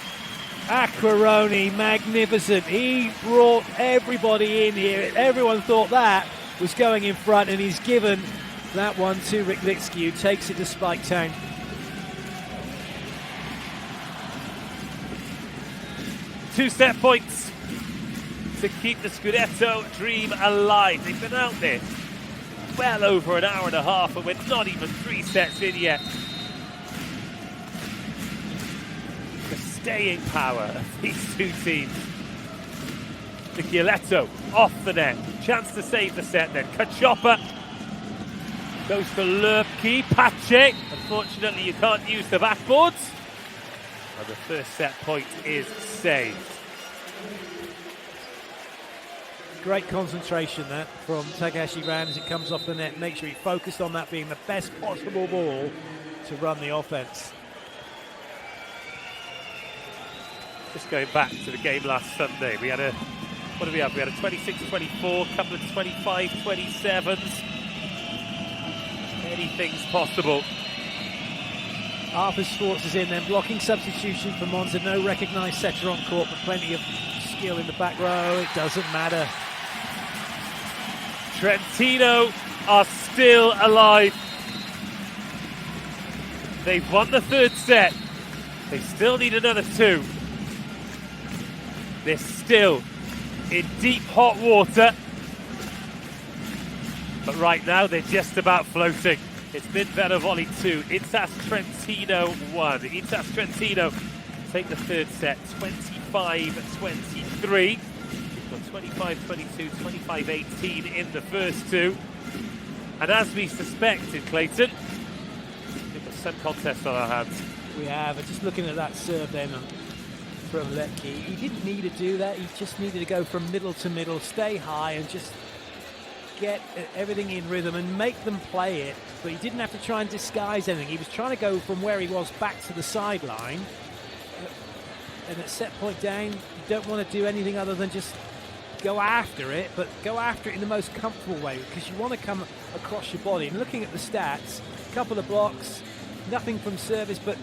Acquaroni, magnificent. He brought everybody in here. Everyone thought that was going in front, and he's given that one to Ryklitsky, who takes it to Spike Town. Two set points to keep the Scudetto dream alive. They've been out there well over an hour and a half, and we're not even 3 sets in yet. The staying power of these two teams. The Giletto off the net. Chance to save the set then. Kachoppa goes to Lerpke. Pache. Unfortunately, you can't use the backboards. And the first set point is saved. Great concentration that from Takahashi Ran as it comes off the net. Make sure he focused on that being the best possible ball to run the offense. Just going back to the game last Sunday, we had a, what did we have? We had a 26-24, couple of 25-27s. Anything's possible. Arthur Schwartz is in then, blocking substitution for Monza. No recognised setter on court, but plenty of skill in the back row. It doesn't matter. Trentino are still alive. They've won the third set. They still need another 2. They're still in deep hot water. But right now they're just about floating. It's Midvero volley 2. Itas Trentino 1. Itas Trentino take the third set 25-23. 25-22, 25-18 in the first 2. And as we suspected, Clayton, we've got some contest on our hands. We have. Just looking at that serve then from Lepke. He didn't need to do that. He just needed to go from middle to middle, stay high and just get everything in rhythm and make them play it. But he didn't have to try and disguise anything. He was trying to go from where he was back to the sideline. And at set point down, you don't want to do anything other than just go after it, but go after it in the most comfortable way, because you want to come across your body. And looking at the stats, a couple of blocks, nothing from service but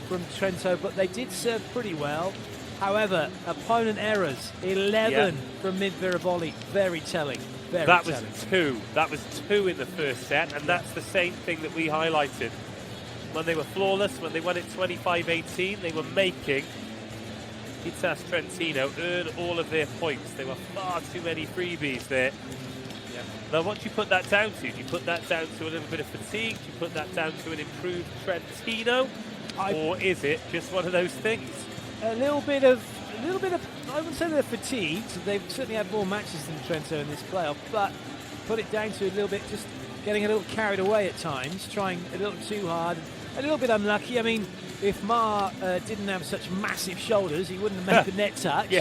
from Trento, but they did serve pretty well. However, opponent errors, 11 from Midvero volley, very telling. That was 2. That was 2 in the first set, and that's the same thing that we highlighted. When they were flawless, when they won it 25-18, they were making Itas Trentino earn all of their points. There were far too many freebies there. Now, what do you put that down to? Do you put that down to a little bit of fatigue? Do you put that down to an improved Trentino? Or is it just one of those things? A little bit of, I wouldn't say they're fatigued. They've certainly had more matches than Trento in this playoff, but put it down to a little bit, just getting a little carried away at times, trying a little too hard, a little bit unlucky. I mean, if Ma didn't have such massive shoulders, he wouldn't have made the net touch.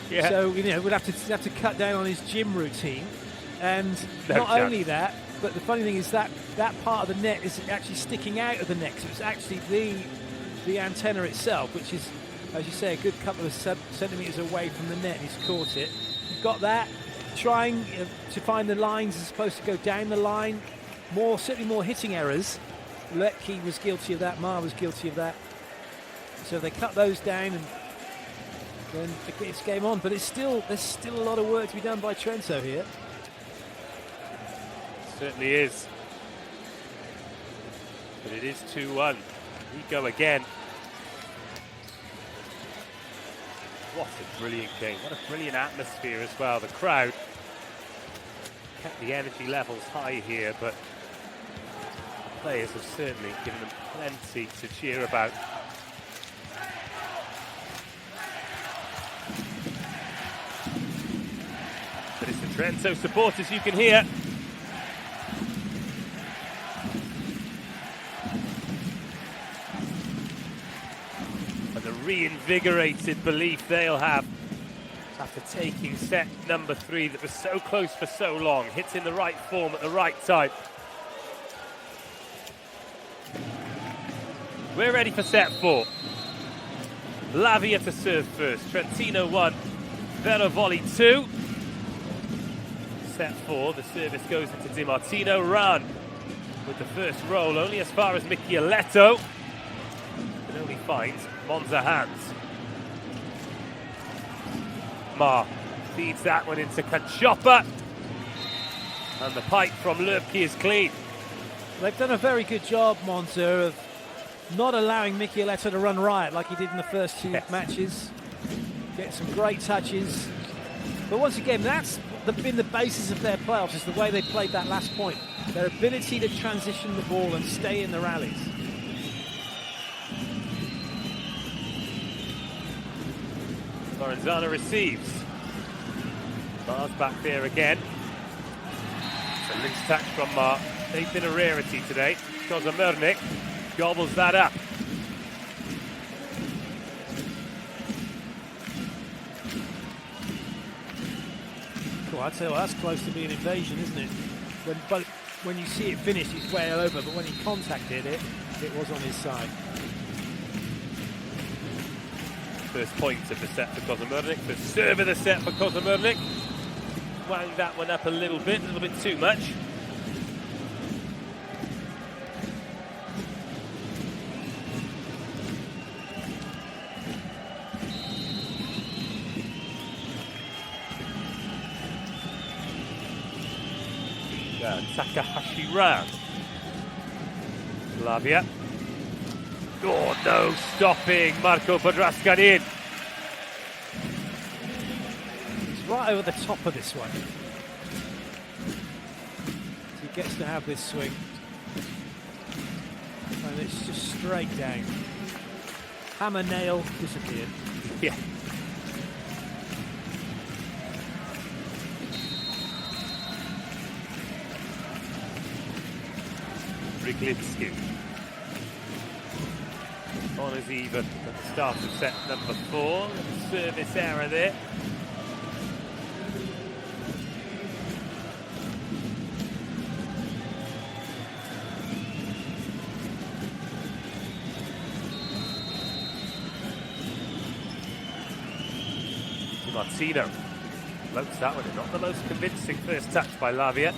So we'd have to cut down on his gym routine. And only that, but the funny thing is that part of the net is actually sticking out of the net. So it's actually the antenna itself, which is, as you say, a good couple of centimetres away from the net. He's caught it. Got that. Trying to find the lines as opposed to go down the line. Certainly more hitting errors. Lepke was guilty of that. Ma was guilty of that. So they cut those down, and then it's game on. But there's still a lot of work to be done by Trento here. Certainly is. But it is 2-1. We go again. What a brilliant game. What a brilliant atmosphere as well. The crowd kept the energy levels high here, but the players have certainly given them plenty to cheer about. But it's the Trento supporters you can hear. And the reinvigorated belief they'll have after taking set number 3 that was so close for so long. Hits in the right form at the right time. We're ready for set 4. Lavia to serve first. Trentino 1, Vero Volley 2. Set 4, the service goes into Di Martino. Ran with the first roll, only as far as Michieletto. Can only finds Monza hands. Ma feeds that one into Kanchopa. And the pipe from Löbke is clean. They've done a very good job, Monza, of not allowing Michieletto to run riot like he did in the first 2 matches. Get some great touches. But once again, that's been the basis of their playoffs, is the way they played that last point. Their ability to transition the ball and stay in the rallies. Lorenzana receives. Mar's back there again. It's a loose touch from Mar. They've been a rarity today. Kozomurnik gobbles that up. Cool, I'd say, well, that's close to being invasion, isn't it? When you see it finished, it's way over, but when he contacted it, it was on his side. First point of the set for Kozomurnik. The serve of the set for Kozomurnik. Wound that one up a little bit too much. Takahashi Ran. Lavia. Oh, no stopping Marco Podraskanin. He's right over the top of this one. He gets to have this swing. And it's just straight down. Hammer, nail, disappeared. Yeah. Riglitsky. On as even at the start of set number 4. Service error there. Di Martino floats that one in. Not the most convincing first touch by Lavia.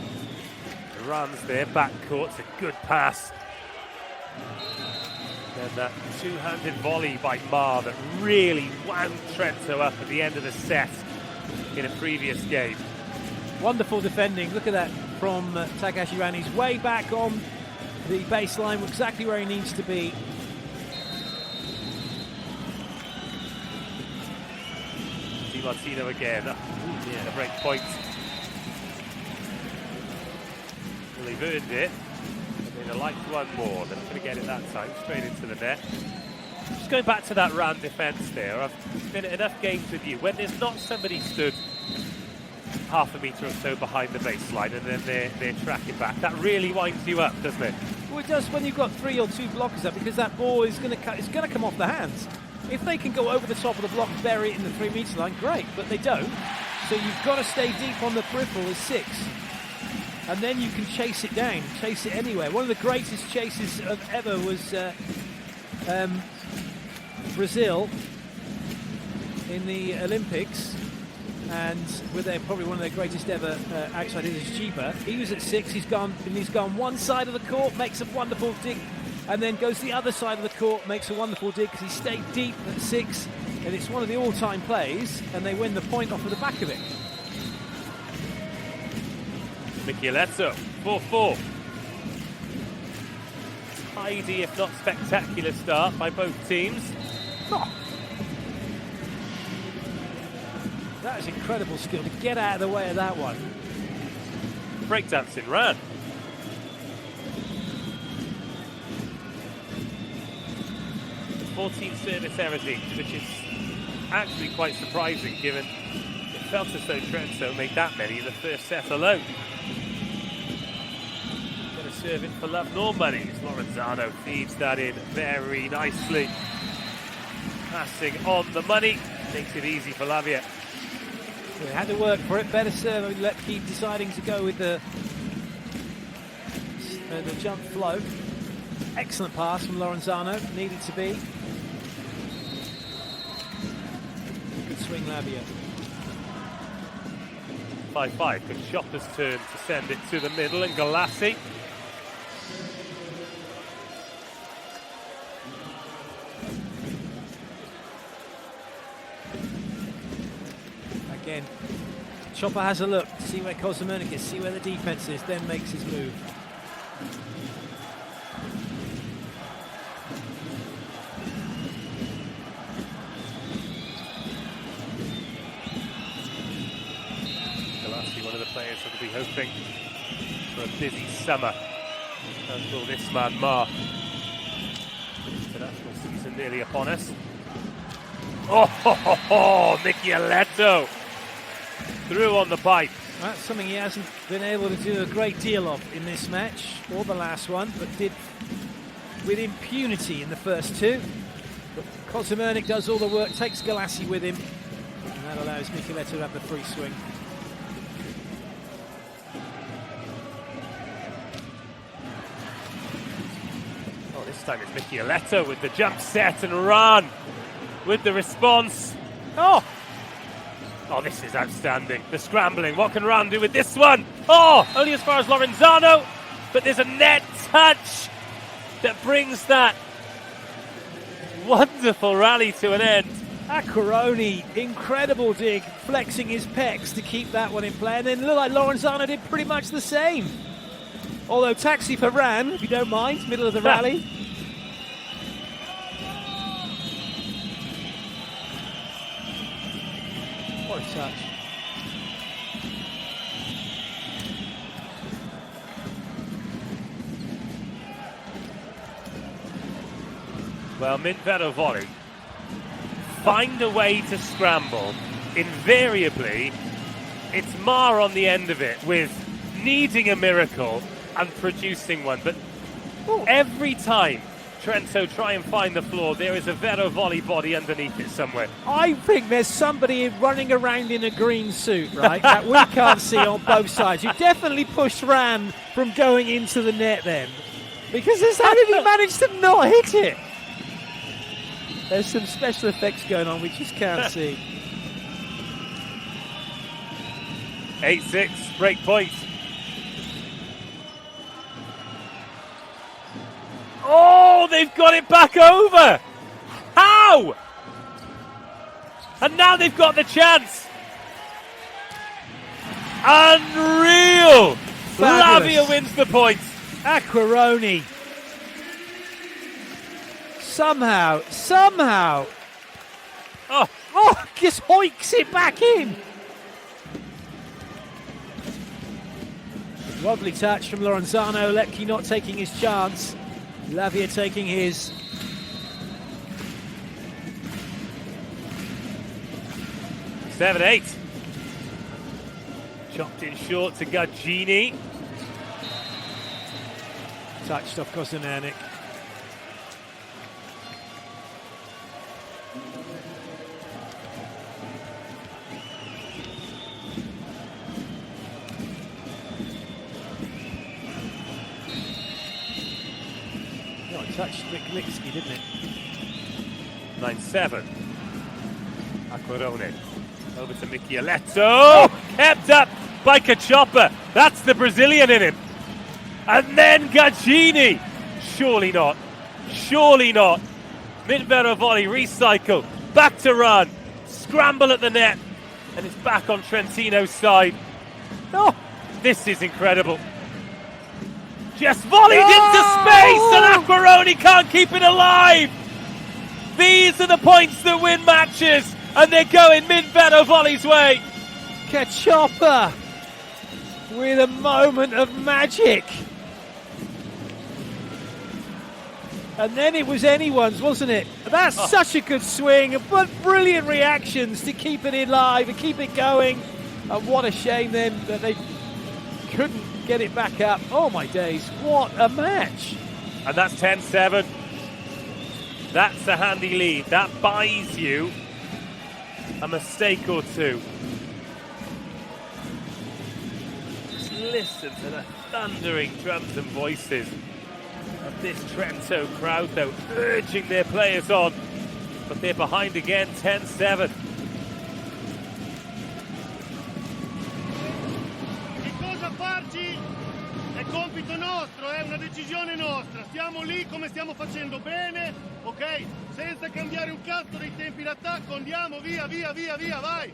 Runs there, back court, it's a good pass. And that two-handed volley by Mar that really wound Trento up at the end of the set in a previous game. Wonderful defending. Look at that from Takahashi Ran. He's way back on the baseline, exactly where he needs to be. Di Martino again. Yeah, a break point. Well, they've earned it. They'd like one more. They're not going to get it that time. Straight into the net. Just going back to that Ran defence there. I've been at enough games with you. When there's not somebody stood half a metre or so behind the baseline and then they're tracking back, that really winds you up, doesn't it? Well, it does when you've got 3 or 2 blockers up, because that ball is going to come off the hands. If they can go over the top of the block and bury it in the 3 metre line, great, but they don't. So you've got to stay deep on the peripheral as 6. And then you can chase it down, chase it anywhere. One of the greatest chases of ever was Brazil in the Olympics, and with probably one of their greatest ever outside hitters, Chiba. He was at 6. He's gone one side of the court, makes a wonderful dig, and then goes the other side of the court, makes a wonderful dig because he stayed deep at 6, and it's one of the all-time plays, and they win the point off of the back of it. Michieletto, 4-4. Tidy, if not spectacular start by both teams. Oh. That is incredible skill to get out of the way of that one. Breakdancing Ran. The 14 service errors each, which is actually quite surprising given it felt as though Trento made that many in the first set alone. Going to serve it for love nor money. Lorenzano feeds that in very nicely. Passing on the money makes it easy for Lavia. So they had to work for it. Better serve. Let keep deciding to go with the jump float. Excellent pass from Lorenzano. Needed to be. Good swing, Lavia. 5-5. Chopper's turn to send it to the middle, and Galassi. Again, Chopper has a look, see where Kosmernik is, see where the defense is, then makes his move. Galassi, one of the players that will be hoping for a busy summer. As will this man, Ma. International season nearly upon us. Oh, Michieletto through on the pipe. That's something he hasn't been able to do a great deal of in this match, or the last one, but did with impunity in the first two. But Kosmernik does all the work, takes Galassi with him, and that allows Michieletto to have the free swing. Oh, this time it's Michieletto with the jump set and run with the response. Oh, this is outstanding. The scrambling. What can Ran do with this one? Oh, only as far as Lorenzano, but there's a net touch that brings that wonderful rally to an end. Acquaroni, incredible dig, flexing his pecs to keep that one in play, and then look like Lorenzano did pretty much the same. Although taxi for Ran, if you don't mind, middle of the rally. What a touch. Well, Mintvero volley. Find a way to scramble. Invariably, it's Mar on the end of it with needing a miracle and producing one. But every time Trento try and find the floor, there is a Vero volley body underneath it somewhere. I think there's somebody running around in a green suit, right, that we can't see on both sides. You definitely pushed Ran from going into the net then. Because how did he manage to not hit it? There's some special effects going on we just can't see. 8-6, break point. Oh, they've got it back over. How? And now they've got the chance. Unreal. Fabulous. Lavia wins the point. Acquaroni. Somehow. Just hoiks it back in. Lovely touch from Lorenzano. Lepke not taking his chance. Lavia taking his. 7-8. Chopped in short to Gagini. Touched off Kosmernik. Touched Miklitsky, didn't it? 9-7. Acquaroni. Over to Michieletto. Kept up by Cacioppa. That's the Brazilian in him. And then Gagini. Surely not. Mintvero volley, recycle. Back to Ran. Scramble at the net. And it's back on Trentino's side. Oh, this is incredible. Just volleyed into space, and Acquaroni can't keep it alive. These are the points that win matches, and they're going Mintvero volley's way. Cacioppa with a moment of magic. And then it was anyone's, wasn't it? That's such a good swing, but brilliant reactions to keep it alive and keep it going. And what a shame then that they couldn't get it back up. Oh my days, what a match. And that's 10-7. That's a handy lead. That buys you a mistake or two. listen to the thundering drums and voices of this Trento crowd, though, urging their players on. But they're behind again, 10-7. Che cosa farci è compito nostro, è una decisione nostra. Stiamo lì come stiamo facendo bene, ok? Senza cambiare un cazzo dei tempi d'attacco, andiamo via, via, via, via, vai!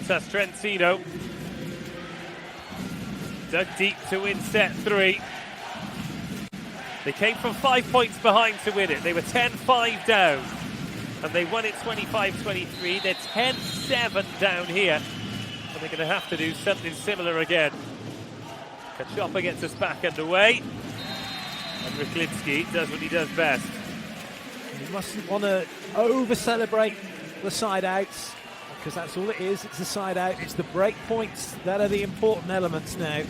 That's Trentino. Dug deep to win set 3. They came from 5 points behind to win it. They were 10-5 down. And they won it 25-23. They're 10-7 down here. And they're going to have to do something similar again. Kachopa gets us back underway. And Ryklinski does what he does best. You mustn't want to over-celebrate the side-outs, because that's all it is. It's the side out. It's the break points that are the important elements now.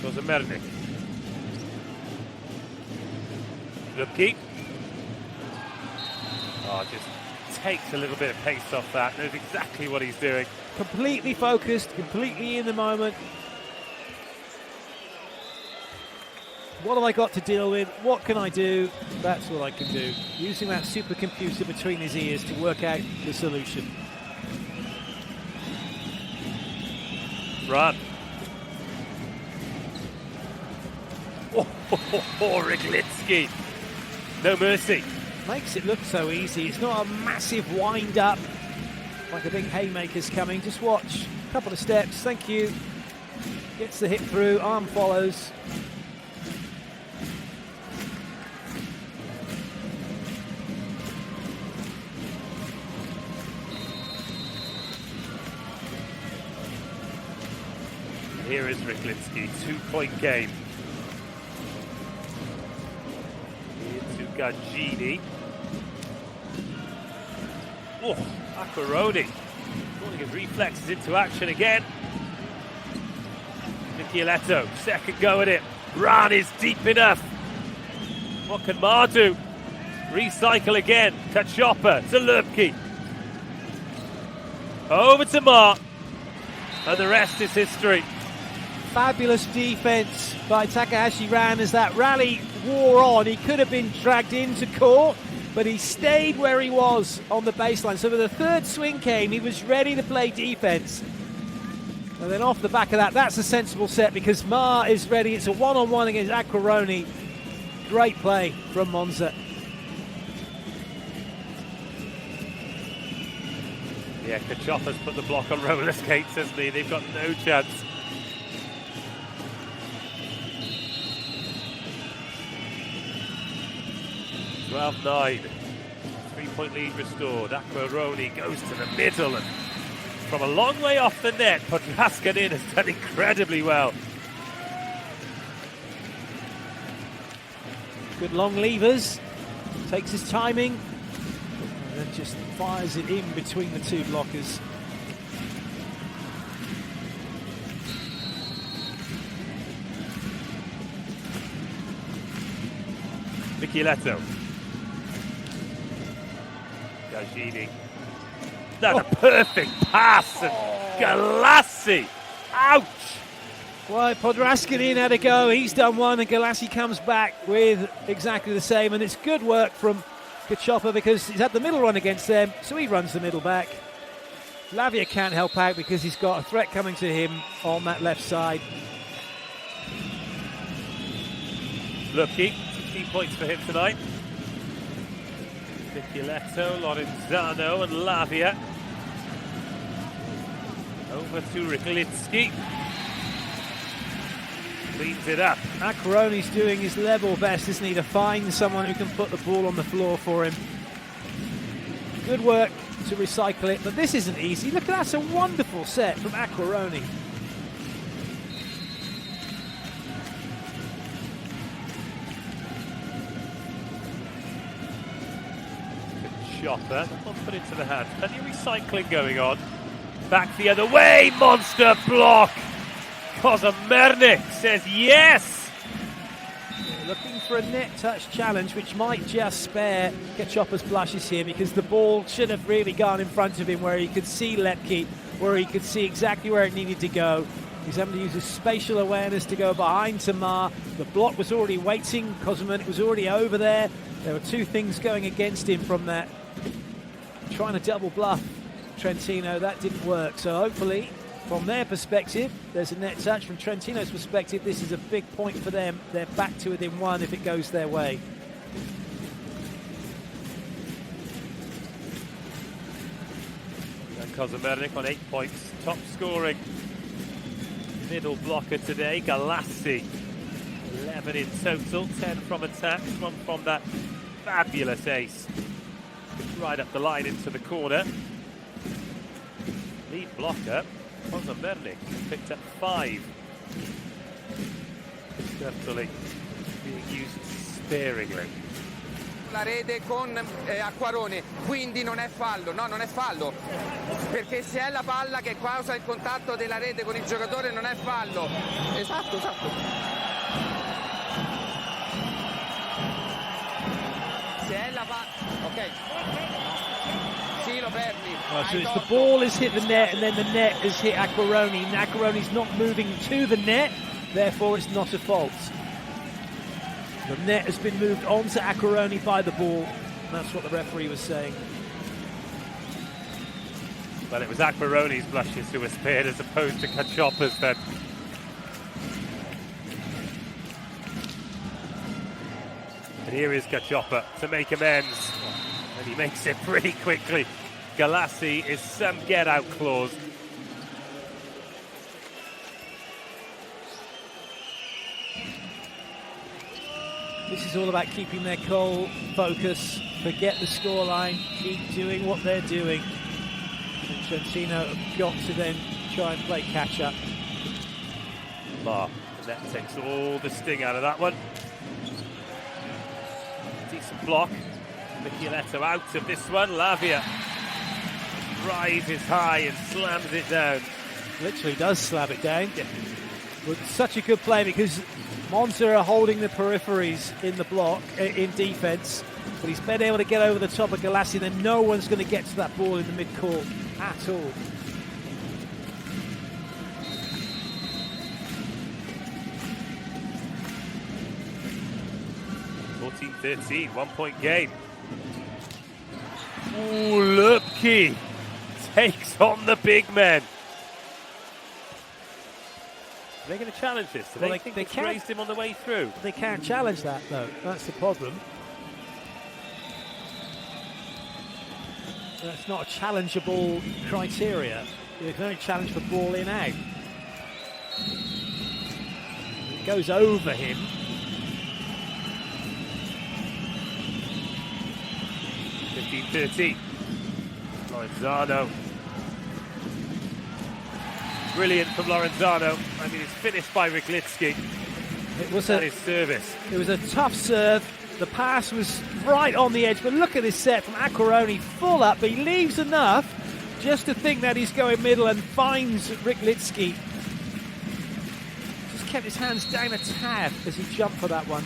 Goes a Mernik. Lupke. Oh, just takes a little bit of pace off that. Knows exactly what he's doing. Completely focused, completely in the moment. What have I got to deal with? What can I do? That's what I can do. Using that supercomputer between his ears to work out the solution. Run. Oh, Ryklinski. No mercy. Makes it look so easy. It's not a massive wind-up like a big haymaker's coming. Just watch. A couple of steps. Thank you. Gets the hit through. Arm follows. Here is Ryklinski. 2-point game. Into Gagini. Oh, Acquaroni. Pulling his reflexes into action again. Micheletto, second go at it. Ran is deep enough. What can Mar do? Recycle again. Kachopa to Lupke. Over to Mar. And the rest is history. Fabulous defense by Takahashi Ran as that rally wore on. He could have been dragged into court, but he stayed where he was on the baseline. So when the third swing came, he was ready to play defense. And then off the back of that, that's a sensible set because Mar is ready. It's a one-on-one against Acquaroni. Great play from Monza. Yeah, Kachopa's put the block on roller skates, hasn't he? They've got no chance. Well, 9. 3-point lead restored. Acquaroni goes to the middle and from a long way off the net, Podraskanin has done incredibly well. Good long levers. Takes his timing. And then just fires it in between the two blockers. Micheletto. Gagini. That's a perfect pass. And Galassi. Ouch. Well, Podraskanin had a go. He's done one, and Galassi comes back with exactly the same. And it's good work from Kachopa because he's had the middle run against them, so he runs the middle back. Lavia can't help out because he's got a threat coming to him on that left side. Lupke, 16 points for him tonight. Micheletto, Lorenzano and Lavia. Over to Ryklinski. Cleans it up. Acquaroni's doing his level best, isn't he, to find someone who can put the ball on the floor for him. Good work to recycle it, but this isn't easy. Look at that, that's a wonderful set from Aquaroni. Chopper, not put it to the hand. Plenty of recycling going on. Back the other way, monster block. Kozamernik says yes. Looking for a net touch challenge, which might just spare Chopper's blushes here, because the ball should have really gone in front of him where he could see Lepke, where he could see exactly where it needed to go. He's having to use his spatial awareness to go behind Tamar. The block was already waiting. Kozamernik was already over there. There were two things going against him from that. Trying to double bluff Trentino, that didn't work. So hopefully, from their perspective, there's a net touch. From Trentino's perspective, this is a big point for them. They're back to within one if it goes their way. And Kozamernik on 8 points, top scoring middle blocker today. Galassi, 11 in total, 10 from attacks, 1 from that fabulous ace. Right up the line into the corner. Lead blocker, Kozamernik, picked up 5. Definitely being used sparingly. La rete con Acquarone, quindi non è fallo, no, non è fallo, perché se è la palla che causa il contatto della rete con il giocatore non è fallo. Esatto, esatto. Se è la palla, ok. Sì, lo perdi. So it's the ball has hit the net and then the net has hit Aquaroni. And Aquaroni's not moving to the net, therefore it's not a fault. The net has been moved onto Aquaroni by the ball. That's what the referee was saying. Well, it was Aquaroni's blushes who were spared as opposed to Cacioppa's then. And here is Cacioppa to make amends. And he makes it pretty quickly. Galassi is some get-out clause. This is all about keeping their cool, focus, forget the scoreline, keep doing what they're doing. And Trentino have got to then try and play catch-up. That takes all the sting out of that one. Decent block. Micheletto out of this one. Lavia rises high and slams it down. Literally does slam it down. Yeah. But such a good play because Monza are holding the peripheries in the block, in defence, but he's been able to get over the top of Galassi, then no one's going to get to that ball in the mid-court at all. (14-13), 1 point game. Ooh, Lepke takes on the big men. Are they going to challenge this? Do they think they raised him on the way through? They can't challenge that, though. That's the problem. That's not a challengeable criteria. You can only challenge for ball in out. It goes over him. (15-13). Lorenzano. Brilliant from Lorenzano. I mean, it's finished by Riglitsky. It was his service. It was a tough serve. The pass was right on the edge, but look at this set from Aquaroni, full up, but he leaves enough just to think that he's going middle and finds Riglitsky. Just kept his hands down a tad as he jumped for that one.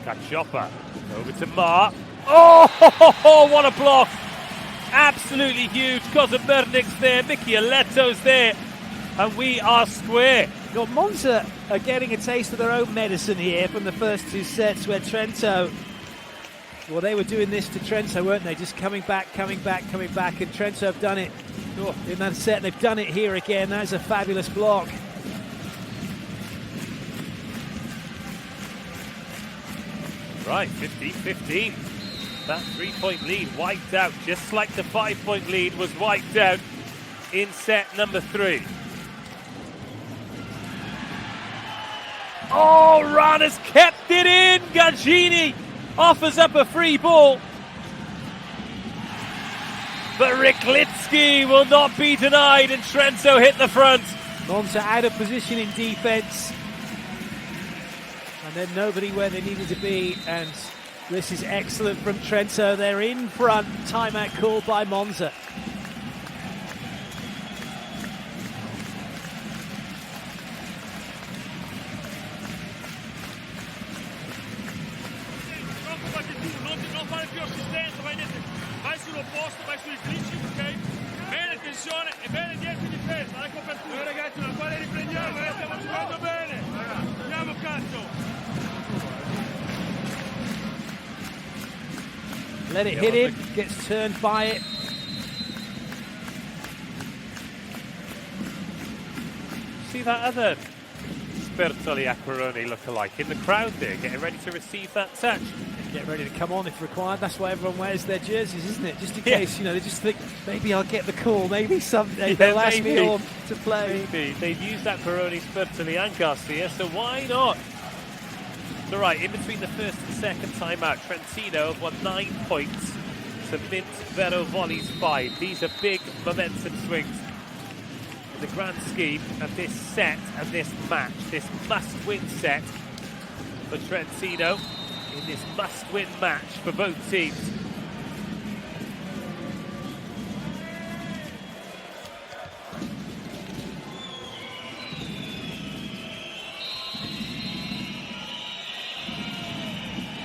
Cacioppa over to Ma. Oh, what a block! Absolutely huge. Kozamernik's there, Micheletto's there, and we are square. Well, Monza are getting a taste of their own medicine here from the first 2 sets where Trento, well, they were doing this to Trento, weren't they? Just coming back, and Trento have done it in that set. They've done it here again. That's a fabulous block. Right, 15-15. That 3-point lead wiped out, just like the 5-point lead was wiped out in set number 3. Oh, Ran has kept it in. Gagini offers up a free ball. But Ryglitsky will not be denied, and Trento hit the front. Monza out of position in defence. And then nobody where they needed to be. And this is excellent from Trento. They're in front. Timeout called by Monza. Non fare più assistenza, vai sull'opposto, vai sui glitch, ok? Bene tensione e bene dietro in difesa, la copertura. Ragazzi, una quale riprendiamo, stiamo giocando bene. Andiamo, cazzo. Let it hit him, gets turned by it. See that other Spertoli Acquaroni look-alike in the crowd there, getting ready to receive that touch. Get ready to come on if required. That's why everyone wears their jerseys, isn't it? Just in case, they just think, maybe I'll get the call. Maybe someday they'll ask me on to play. Maybe. They've used Acquaroni, Spertoli and Garcia, so why not? So right, in between the first and second timeout, Trentino have won 9 points to mint Vero Volley's 5. These are big momentum swings in the grand scheme of this set and this match. This must-win set for Trentino in this must-win match for both teams.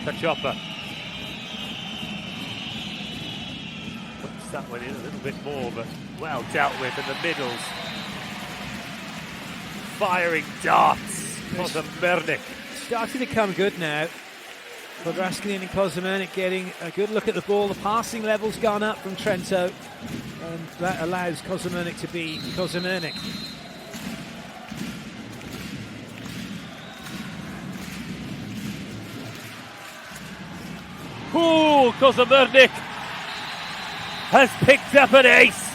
Cacioppa puts that one in a little bit more, but well dealt with in the middles. Firing darts. Kozamernik Starting to come good now. Podraskinin and Kozamernik getting a good look at the ball. The passing level's gone up from Trento, and that allows Kozamernik to be Kozamernik. Ooh, Kozamernik has picked up an ace.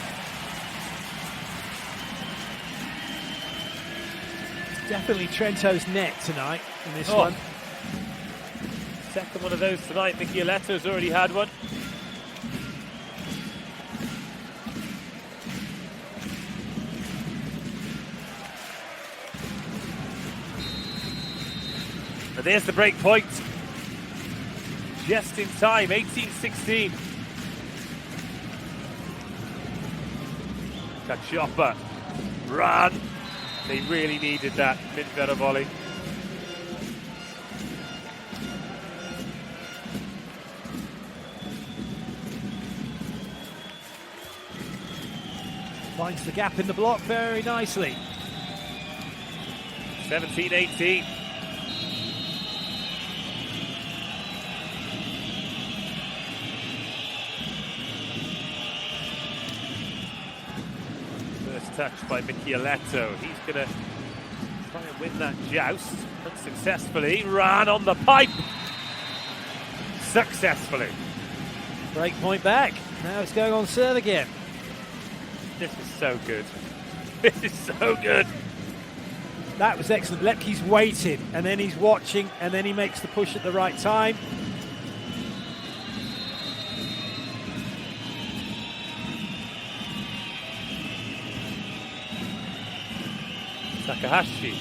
Definitely Trento's net tonight in this one. Second one of those tonight. Michieletto's already had one. And there's the break point. Just in time, 18-16. Cacioppa, Ran. They really needed that mid-Vero volley. Finds the gap in the block very nicely. 17-18. First touch by Michieletto. He's going to try and win that joust unsuccessfully. Ran on the pipe. Successfully. Break point back. Now it's going on serve again. This is so good. This is so good. That was excellent. Lepke's waiting, and then he's watching, and then he makes the push at the right time. Takahashi.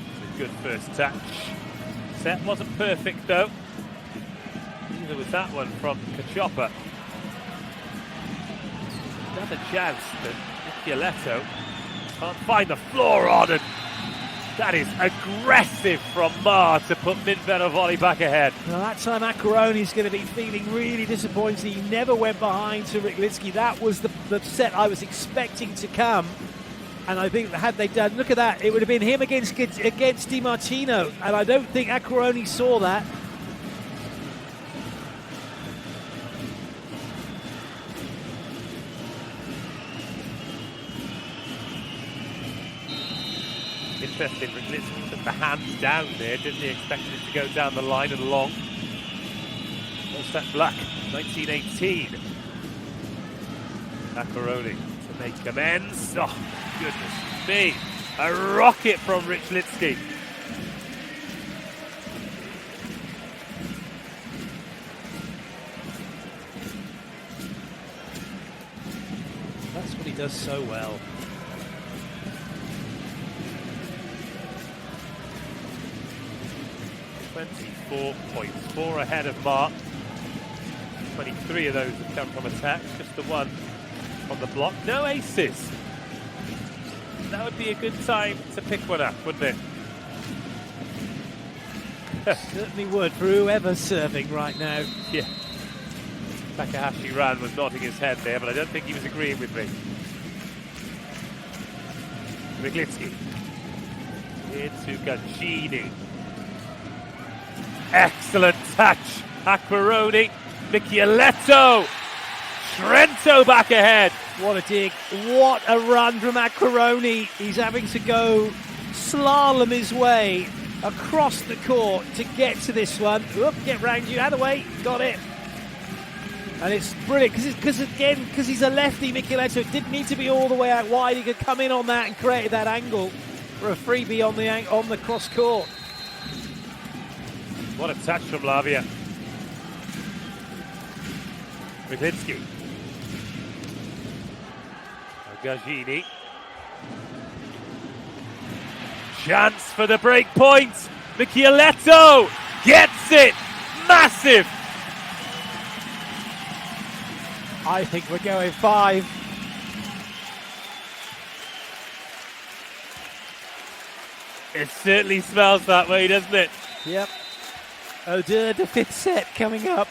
It's a good first touch. Set wasn't perfect though. Neither was that one from Cacioppa. Another joust that Michieletto can't find the floor on, and that is aggressive from Mar to put mid-Vero volley back ahead. Now that time Acquaroni's going to be feeling really disappointed. He never went behind to Ryglitsky. That was the set I was expecting to come. And I think had they done, look at that, it would have been him against Di Martino. And I don't think Acquaroni saw that. Interesting, Ryglitsky took the hands down there, didn't he? Expected it to go down the line and long. All set black, 1918. Acquaroni to make amends. Oh, goodness me. A rocket from Rychlitsky. That's what he does so well. .4 ahead of Mark. 23 of those have come from attacks, just the one on the block. No aces. That would be a good time to pick one up, wouldn't it? Certainly would for whoever's serving right now. Yeah. Takahashi Ran was nodding his head there, but I don't think he was agreeing with me. Rychlitsky. Into Gancini. Excellent touch. Acquaroni. Micheletto. Trento back ahead. What a dig. What a run from Acquaroni. He's having to go slalom his way across the court to get to this one. Oop, get round you. Out of the way. Got it. And it's brilliant because he's a lefty, Micheletto. It didn't need to be all the way out wide. He could come in on that and create that angle for a freebie on the cross court. What a touch from Lavia. Rychlitsky. Gagini. Chance for the break point. Micheletto gets it. Massive. I think we're going 5. It certainly smells that way, doesn't it? Yep. Oh dear, the 5th set coming up.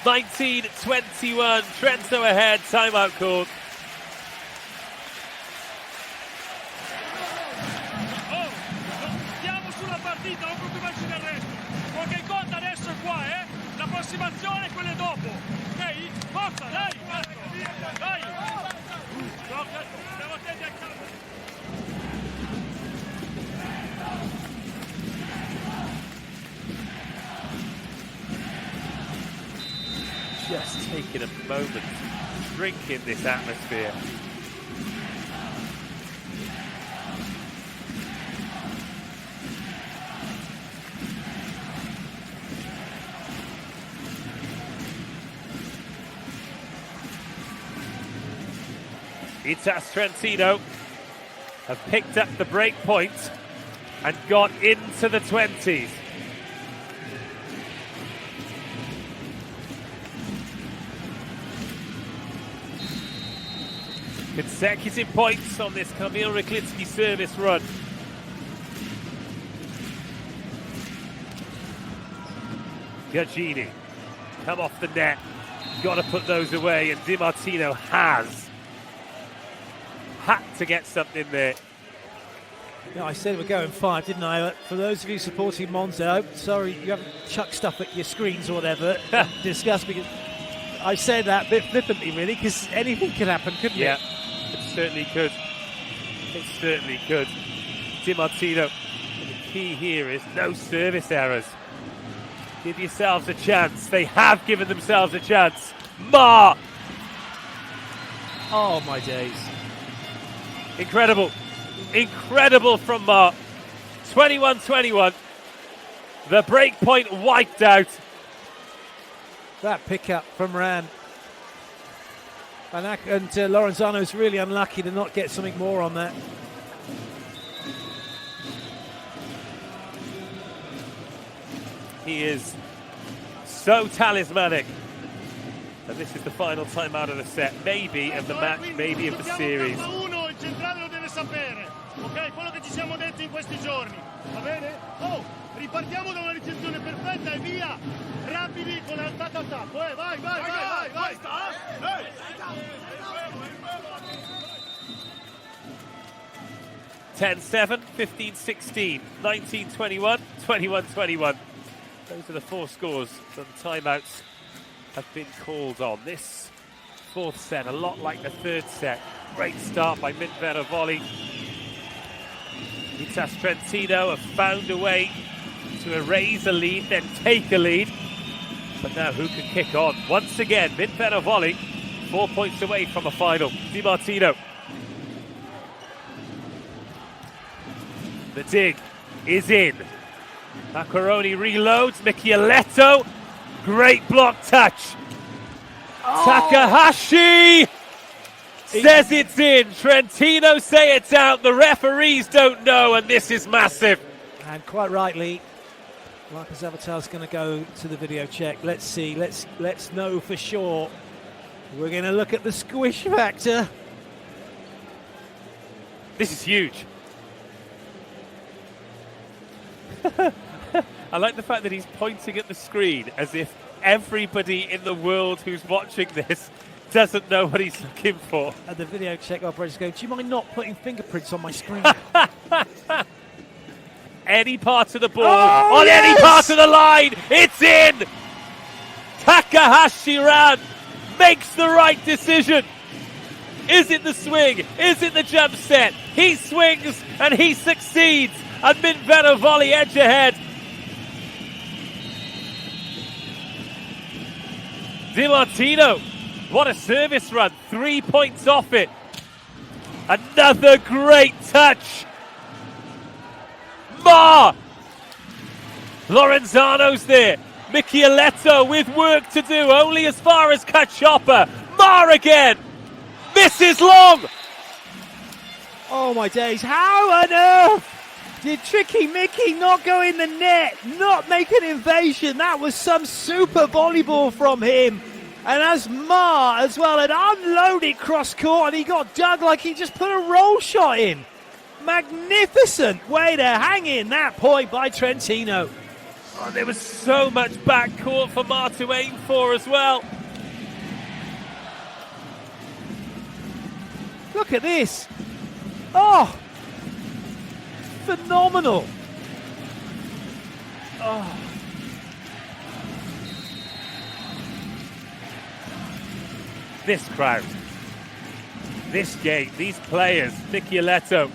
19-21, Trento ahead, timeout called. Stiamo sulla partita, non preoccuparci del resto. Quello che conta adesso è qua, la prossima azione e quelle dopo. Ok? Forza, dai! Dai! Stiamo attenti al campo. Just taking a moment to drink in this atmosphere. Itas Trentino have picked up the break point and got into the 20s. Consecutive points on this Kamil Rychlitsky service run. Gagini, come off the net, got to put those away, and Di Martino has had to get something there. Yeah, I said we're going 5, didn't I? For those of you supporting Monza, sorry you haven't chucked stuff at your screens or whatever, discussed, because I said that a bit flippantly, really, because anything could happen, couldn't it? Yeah, it certainly could. It certainly could. Di Martino, the key here is no service errors. Give yourselves a chance. They have given themselves a chance. Ma! Oh, my days. Incredible. Incredible from Ma. 21-21. The break point wiped out. That pickup from Ran. And Lorenzano's really unlucky to not get something more on that. He is so talismanic. And this is the final time out of the set, maybe of the match, maybe of the series. Uno, il centrale lo deve sapere, ok? Quello che ci siamo detti in questi giorni, va bene? Oh, ripartiamo da una ricezione perfetta e via! Rapidi con attacco, vai! 10-7, 15-16, 19-21, 21-21. Those are the four scores. Some timeouts have been called on. This fourth set, a lot like the third set. Great start by Mintvera volley. Itas Trentino have found a way to erase a lead, then take a lead. But now who can kick on? Once again, Mintvera volley, 4 points away from a final. Di Martino. The dig is in. Macaroni reloads. Michieletto. Great block touch. Takahashi says it's in. Trentino say it's out. The referees don't know, and this is massive. And quite rightly, Marcus Avatar's going to go to the video check. Let's see. Let's know for sure. We're going to look at the squish factor. This is huge. I like the fact that he's pointing at the screen as if everybody in the world who's watching this doesn't know what he's looking for. And the video check operator's going, do you mind not putting fingerprints on my screen? Any part of the ball, on any part of the line, it's in! Takahashi Ran makes the right decision. Is it the swing? Is it the jump set? He swings and he succeeds. And Minvero volley edge ahead. Di Martino, what a service run. 3 points off it. Another great touch. Ma! Lorenzano's there. Michieletto with work to do, only as far as Cacioppa. Ma again. Misses long. Oh my days, how on earth did Tricky Mickey not go in the net, not make an invasion? That was some super volleyball from him. And as Ma as well had unloaded cross court and he got dug like he just put a roll shot in. Magnificent way to hang in that point by Trentino. Oh, there was so much backcourt for Ma to aim for as well. Look at this. Oh, phenomenal. Oh. This crowd, this game, these players, Michieletto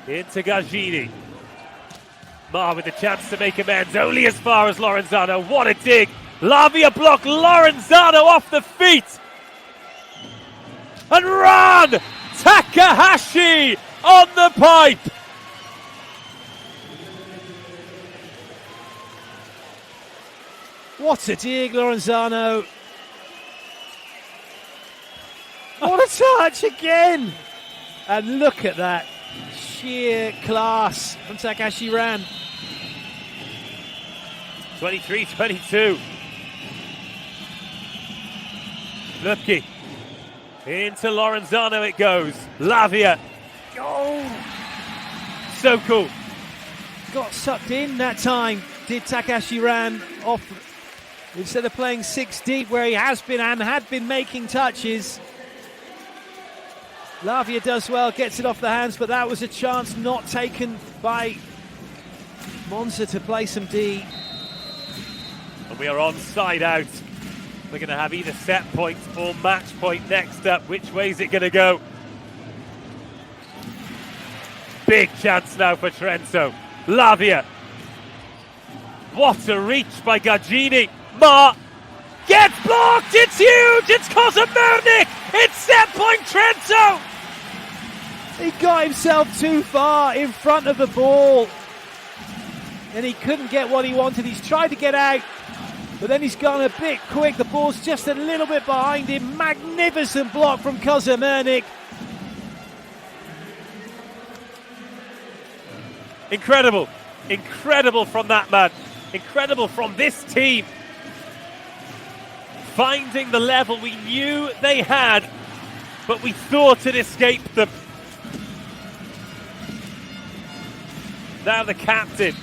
into Gargini. Ma with the chance to make amends, only as far as Lorenzano. What a dig. Lavia block, Lorenzano off the feet. And Ran Takahashi on the pipe. What a dig, Lorenzano. What a touch again. And look at that sheer class from Takahashi Ran. 23-22. Lupke. Into Lorenzano it goes. Lavia. Oh, so cool. Got sucked in that time, did Takahashi Ran off. Instead of playing 6 deep where he has been and had been making touches. Lavia does well, gets it off the hands, but that was a chance not taken by Monza to play some D. And we are on side out. We're going to have either set point or match point next up. Which way is it going to go? Big chance now for Trento. Lavia. What a reach by Gargini. Ma gets blocked. It's huge. It's Kozamernik. It's set point Trento. He got himself too far in front of the ball. And he couldn't get what he wanted. He's tried to get out. But then he's gone a bit quick. The ball's just a little bit behind him. Magnificent block from Kozamernik. Incredible. Incredible from that man. Incredible from this team. Finding the level we knew they had, but we thought it escaped them. Now the captain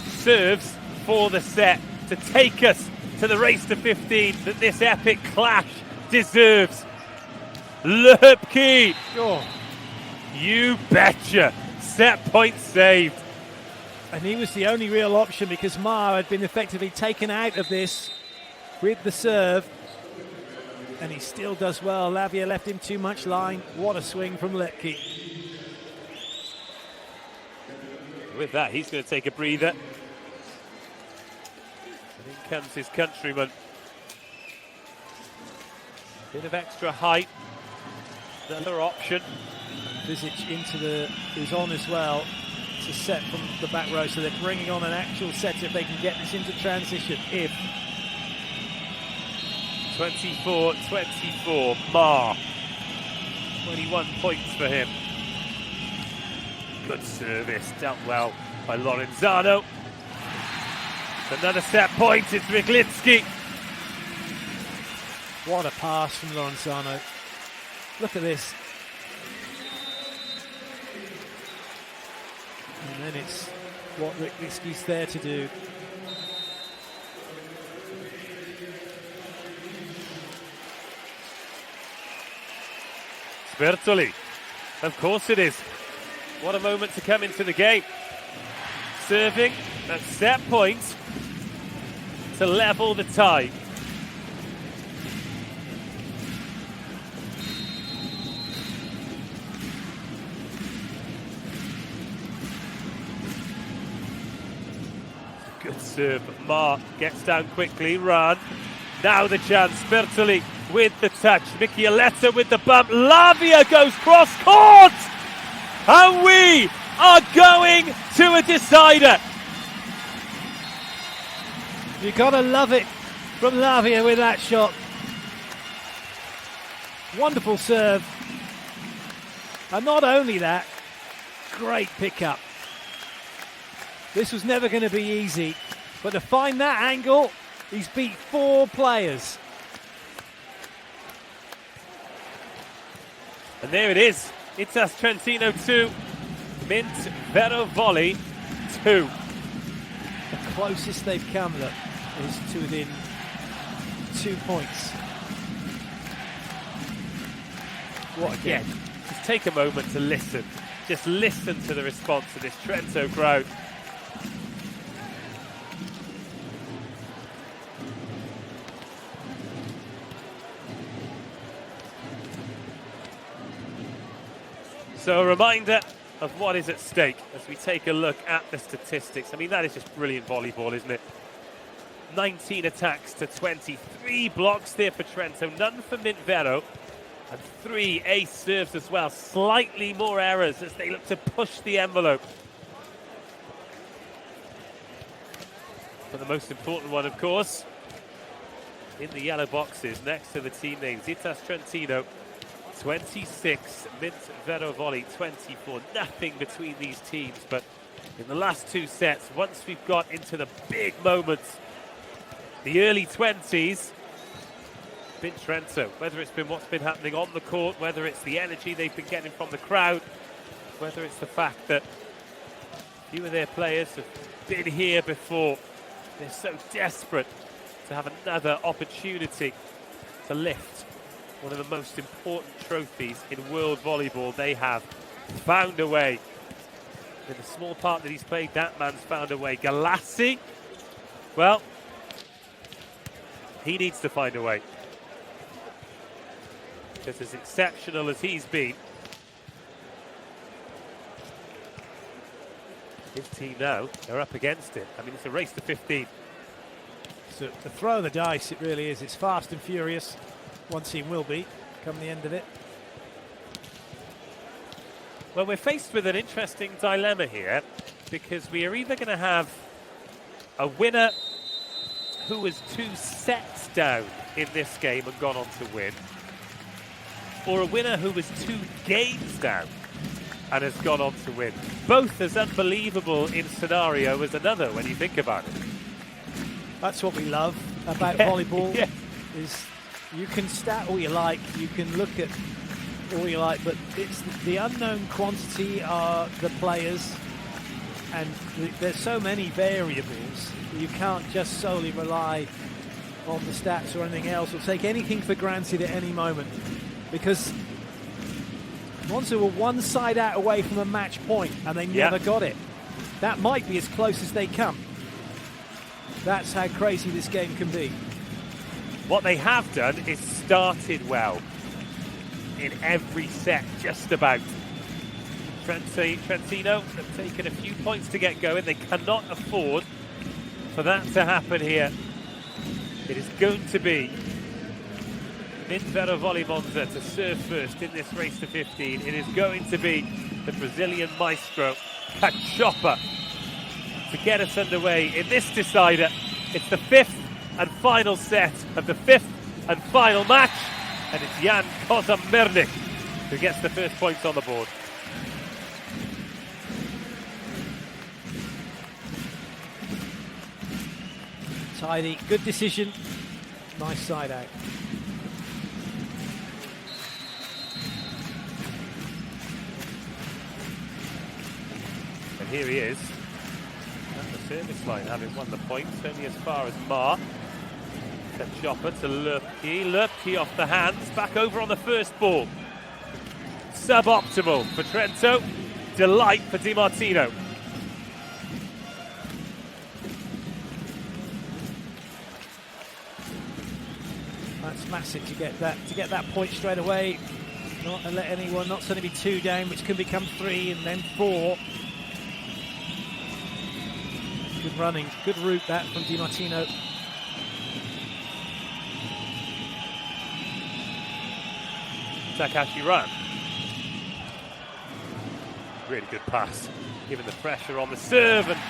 serves for the set to take us to the race to 15 that this epic clash deserves. Lupke. Oh. You betcha. Set point saved. And he was the only real option because Ma had been effectively taken out of this with the serve. And he still does well. Lavia left him too much line. What a swing from Lepke. With that, he's going to take a breather. And in comes his countryman. Bit of extra height. Another option. Visic into the is on as well. a set from the back row, so they're bringing on an actual set if they can get this into transition. If 24-24, Ma. 21 points for him. Good service, dealt well by Lorenzano. Another set point, it's Ryglitsky. what a pass from Lorenzano. Look at this. And then it's what Ryglitsky's there to do. Sbertoli, of course it is. What a moment to come into the game. Serving at set point to level the tie. Good serve. Ma gets down quickly. Ran. Now the chance. Sbertoli with the touch. Michioletta with the bump. Lavia goes cross court. And we are going to a decider. You gotta love it from Lavia with that shot. Wonderful serve. And not only that, great pickup. This was never going to be easy, but to find that angle, he's beat 4 players. And there it is. Itas Trentino 2, Mint Vero Volley 2. The closest they've come, look, is to within 2 points. What again? Just take a moment to listen. Just listen to the response of this Trento crowd. So a reminder of what is at stake as we take a look at the statistics. I mean, that is just brilliant volleyball, isn't it? 19 attacks to 23 blocks there for Trento, none for Mint Vero, and 3 ace serves as well. Slightly more errors as they look to push the envelope. But the most important one, of course, in the yellow boxes next to the team names, Itas Trentino 26, Mint Vero Volley 24. Nothing between these teams, but in the last 2 sets, once we've got into the big moments, the early 20s, been Trento. Whether it's been what's been happening on the court, whether it's the energy they've been getting from the crowd, whether it's the fact that few of their players have been here before. They're so desperate to have another opportunity to lift one of the most important trophies in world volleyball. They have found a way. In the small part that he's played, that man's found a way. Galassi, well, he needs to find a way. Because as exceptional as he's been, his team now, they're up against it. I mean, it's a race to 15. So to throw the dice, it really is. It's fast and furious. One team will be, come the end of it. Well, we're faced with an interesting dilemma here, because we are either going to have a winner who was 2 sets down in this game and gone on to win, or a winner who was 2 games down and has gone on to win. Both as unbelievable in scenario as another when you think about it. That's what we love about volleyball, is you can stat all you like, you can look at all you like, but it's the unknown quantity are the players, and there's so many variables. You can't just solely rely on the stats or anything else, or take anything for granted at any moment, because Monza were 1 side out away from a match point and they never got it. That might be as close as they come. That's how crazy this game can be. What they have done is started well in every set, just about. Trentino have taken a few points to get going. They cannot afford for that to happen here. It is going to be Mint Vero Volley Monza to serve first in this race to 15. It is going to be the Brazilian maestro, Cacioppa to get us underway in this decider. It's the 5th and final set of the 5th and final match, and it's Jan Kozamernik who gets the first points on the board. Tidy, good decision, nice side out. And here he is at the service line, having won the points only as far as Ma. Chopper to Lurpke. Lurpke off the hands, back over on the first ball. Suboptimal for Trento, delight for Di Martino. That's massive to get that point straight away. Not to let anyone, not suddenly be 2 down, which can become 3 and then 4. Good running, good route that from Di Martino. Takahashi Ran. Really good pass, given the pressure on the serve, and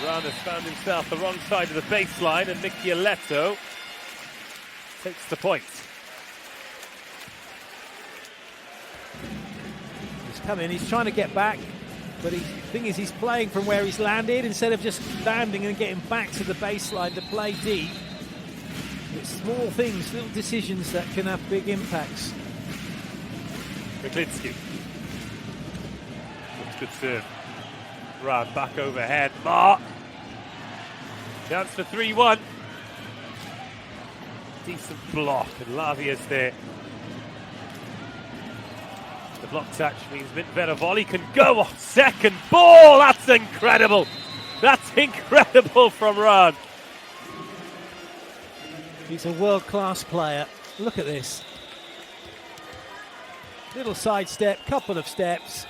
Ran has found himself the wrong side of the baseline, and Michieletto takes the point. He's coming, he's trying to get back, but the thing is he's playing from where he's landed instead of just landing and getting back to the baseline to play deep. It's small things, little decisions that can have big impacts. Miklinski. That's good serve. Ran back overhead. Ma. Chance for 3-1. Decent block, and Lavia's there. The block touch means Vera volley can go off second ball. That's incredible. That's incredible from Ran. He's a world-class player. Look at this. Little side step, couple of steps.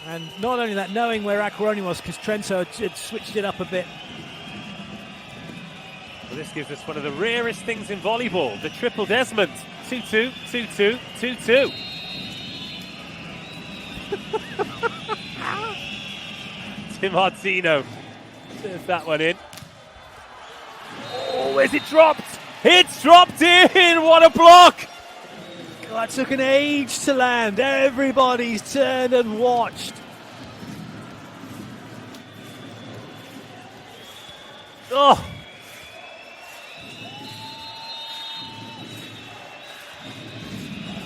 And not only that, knowing where Acquaroni was, because Trento had switched it up a bit. Well, this gives us one of the rarest things in volleyball, the triple Desmond. 2-2, 2-2, 2-2. Di Martino serves that one in. Oh, is it dropped? It's dropped in! What a block! God, it took an age to land. Everybody's turned and watched. Oh!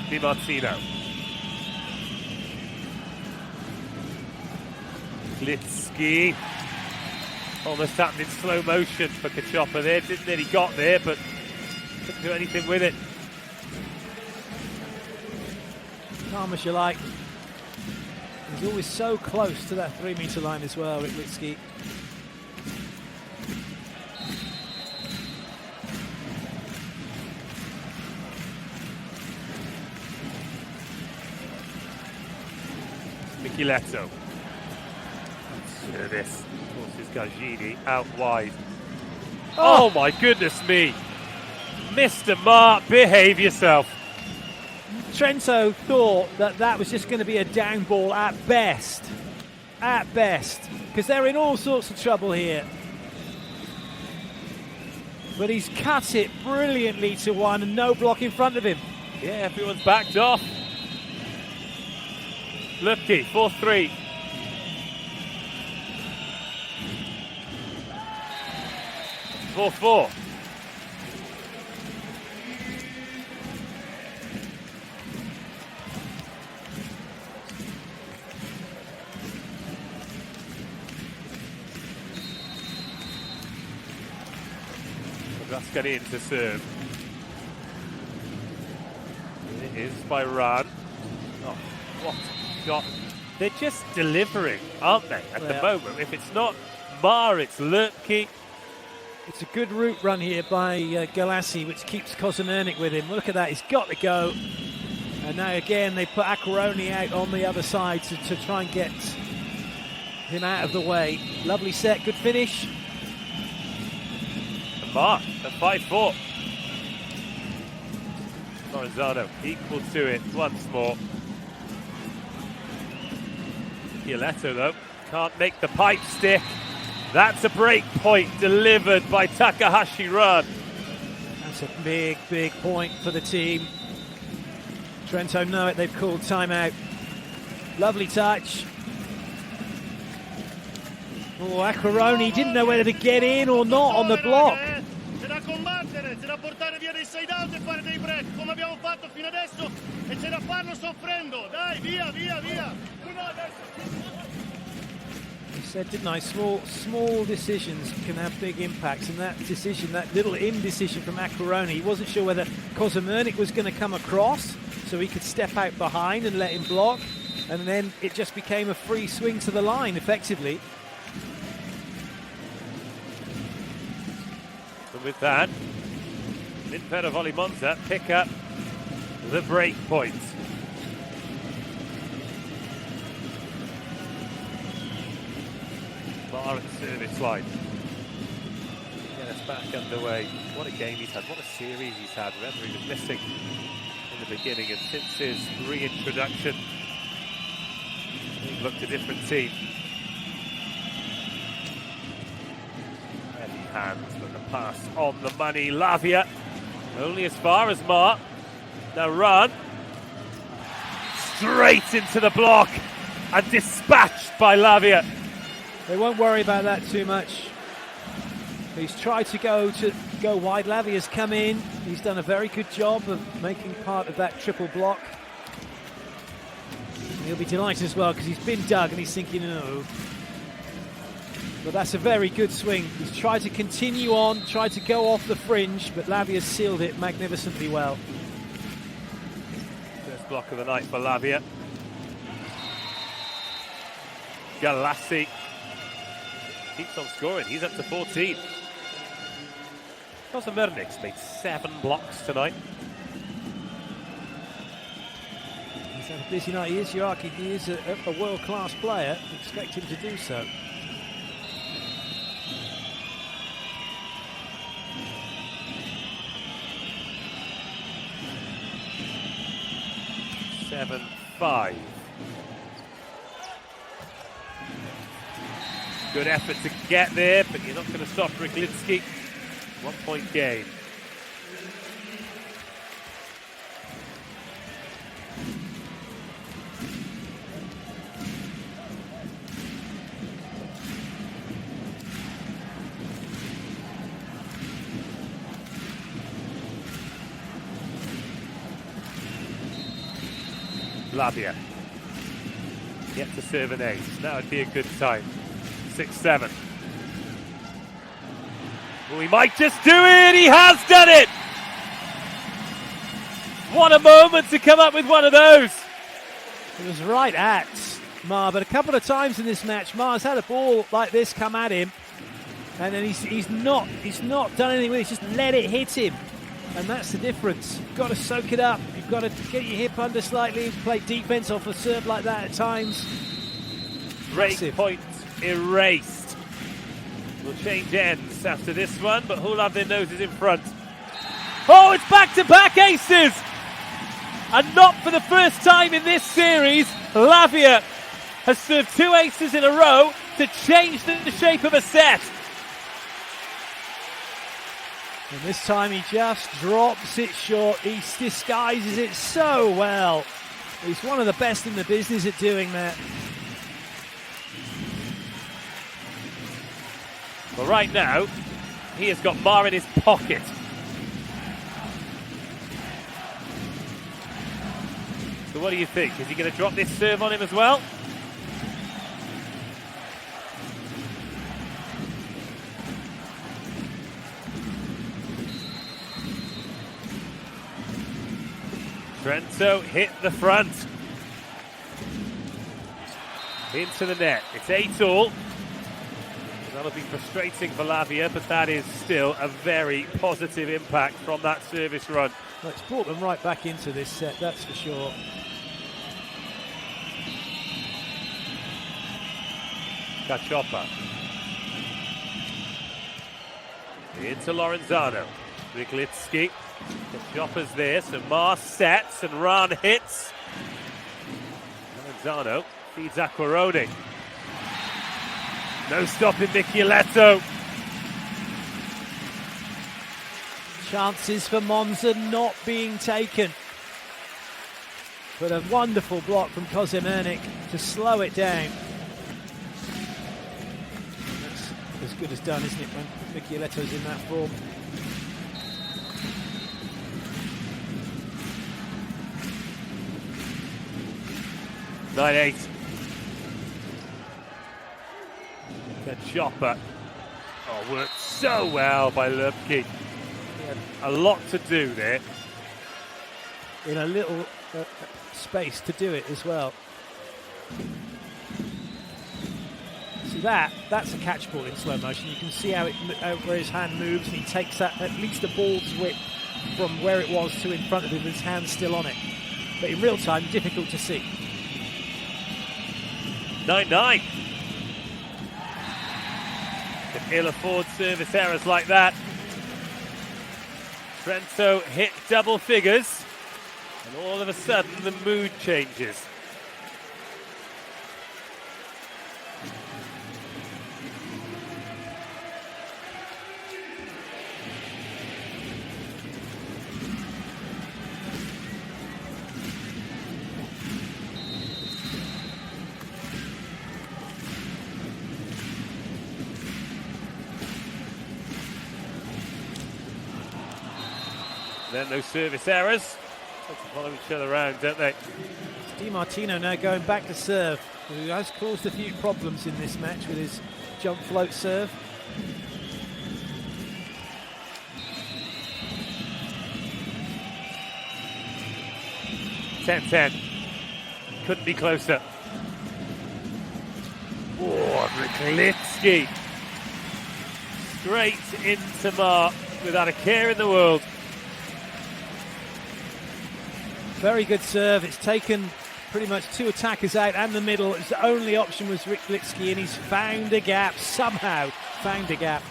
Di Martino. Glitsky. Almost happened in slow motion for Cacioppa there. Didn't nearly got there, but couldn't do anything with it. Calm as you like. He's always so close to that 3-meter line as well, Glitsky. Michieletto. Service. Forces Gagini out wide. Oh my goodness me! Mr. Mark, behave yourself. Trento thought that was just going to be a down ball at best. At best. Because they're in all sorts of trouble here. But he's cut it brilliantly to one and no block in front of him. Yeah, everyone's backed off. Lupke, 4-3. Four. Rascarin to serve. It is by Ran. Oh, what a shot. They're just delivering, aren't they, at the moment? If it's not Ma, it's Lurpke. It's a good route run here by Galassi, which keeps Kozamernik with him. Look at that, he's got to go. And now again, they put Acquaroni out on the other side to try and get him out of the way. Lovely set, good finish. And Ma at 5-4. Lorenzano equal to it once more. Chialetto, though, can't make the pipe stick. That's a break point delivered by Takahashi Ran. That's a big, big point for the team. Trento know it, they've called timeout. Lovely touch. Oh, Acquaroni didn't know whether to get in or not on the block. C'è da combattere, c'è da portare via dei side out e fare dei break, come abbiamo fatto fino adesso, e c'è da farlo soffrendo. Dai, via, via, via. I said, didn't I? Small decisions can have big impacts, and that decision, that little indecision from Acquaroni, he wasn't sure whether Kozemernik was going to come across so he could step out behind and let him block, and then it just became a free swing to the line effectively. And with that, Volleyball Monza pick up the break point. Bar at the service line. Get us back underway. What a game he's had, what a series he's had. Remember, he was missing in the beginning, and since his reintroduction, he looked a different team. Heavy hands, but the pass on the money. Lavia only as far as Mar. Now Ran straight into the block and dispatched by Lavia. They won't worry about that too much. He's tried to go wide. Lavia's come in. He's done a very good job of making part of that triple block. And he'll be delighted as well because he's been dug and he's thinking, oh. But that's a very good swing. He's tried to continue on, tried to go off the fringe, but Lavia's sealed it magnificently well. First block of the night for Lavia. Galassi keeps on scoring. He's up to 14. Kozemernik's made 7 blocks tonight. He's had a busy night. He is Yoaki. He is a world-class player. Expect him to do so. Seven, 5. Good effort to get there, but you're not going to stop Ryglinski. 1 point game. Lavia. Yet to serve an ace. That would be a good time. 6-7. Well, he might just do it. He has done it. What a moment to come up with one of those. It was right at Mar, but a couple of times in this match, Mar's had a ball like this come at him, and then he's not done anything with it. He's just let it hit him, and that's the difference. You've got to soak it up. You've got to get your hip under slightly, play defense off a serve like that at times. Break point erased. We'll change ends after this one, but who'll have their noses in front? Oh, it's back-to-back aces! And not for the first time in this series, Lavia has served 2 aces in a row to change the shape of a set. And this time he just drops it short. He disguises it so well. He's one of the best in the business at doing that. Well, right now, he has got Mar in his pocket. So what do you think? Is he going to drop this serve on him as well? Trento hit the front. Into the net. It's 8-all. That'll be frustrating for Lavia, but that is still a very positive impact from that service run. Well, it's brought them right back into this set, that's for sure. Cacioppa. Into Lorenzano. Ryglinski. Cacioppa's there, so Mar sets and Ran hits. Lorenzano Feeds Acquarone. No stopping Michieletto. Chances for Monza not being taken. But a wonderful block from Kozemernik to slow it down. That's as good as done, isn't it, when Michieletto's in that form? Nine-eight. The chopper. Oh, worked so well by Lubke. He had a lot to do there. In a little space to do it as well. See that's a catch ball in slow motion. You can see how where his hand moves, and he takes that at least a ball's width from where it was to in front of him with his hand still on it. But in real time, difficult to see. 9-9. Can ill afford service errors like that. Trento hit double figures, and all of a sudden the mood changes. Then no service errors. They follow each other around, don't they? Di Martino now going back to serve, who has caused a few problems in this match with his jump float serve. Ten. Couldn't be closer. Oh, Ryklitsky. Straight into mark without a care in the world. Very good serve. It's taken pretty much two attackers out and the middle. His only option was Ryklitsky, and he's found a gap, somehow found a gap.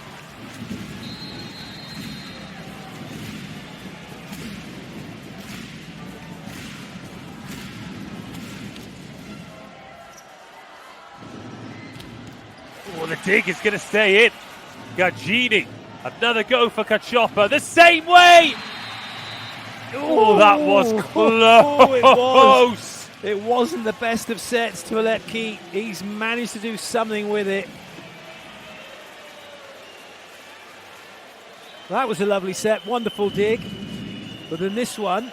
Oh, the dig is going to stay in. Gagini, another go for Cacioppa, the same way! Oh, that was close. It wasn't the best of sets to Lepke. He's managed to do something with it. That was a lovely set, wonderful dig. But then this one,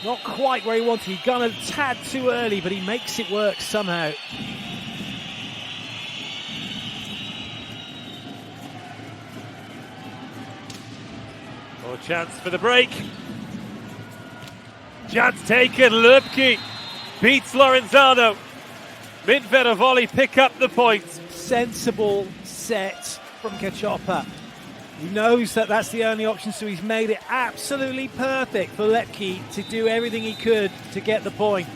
not quite where he wanted. He'd gone a tad too early, but he makes it work somehow. Oh, chance for the break. Chance taken. Lubke beats Lorenzano. Minvera volley pick up the point. Sensible set from Cacioppa. He knows that that's the only option, so he's made it absolutely perfect for Lepke to do everything he could to get the point.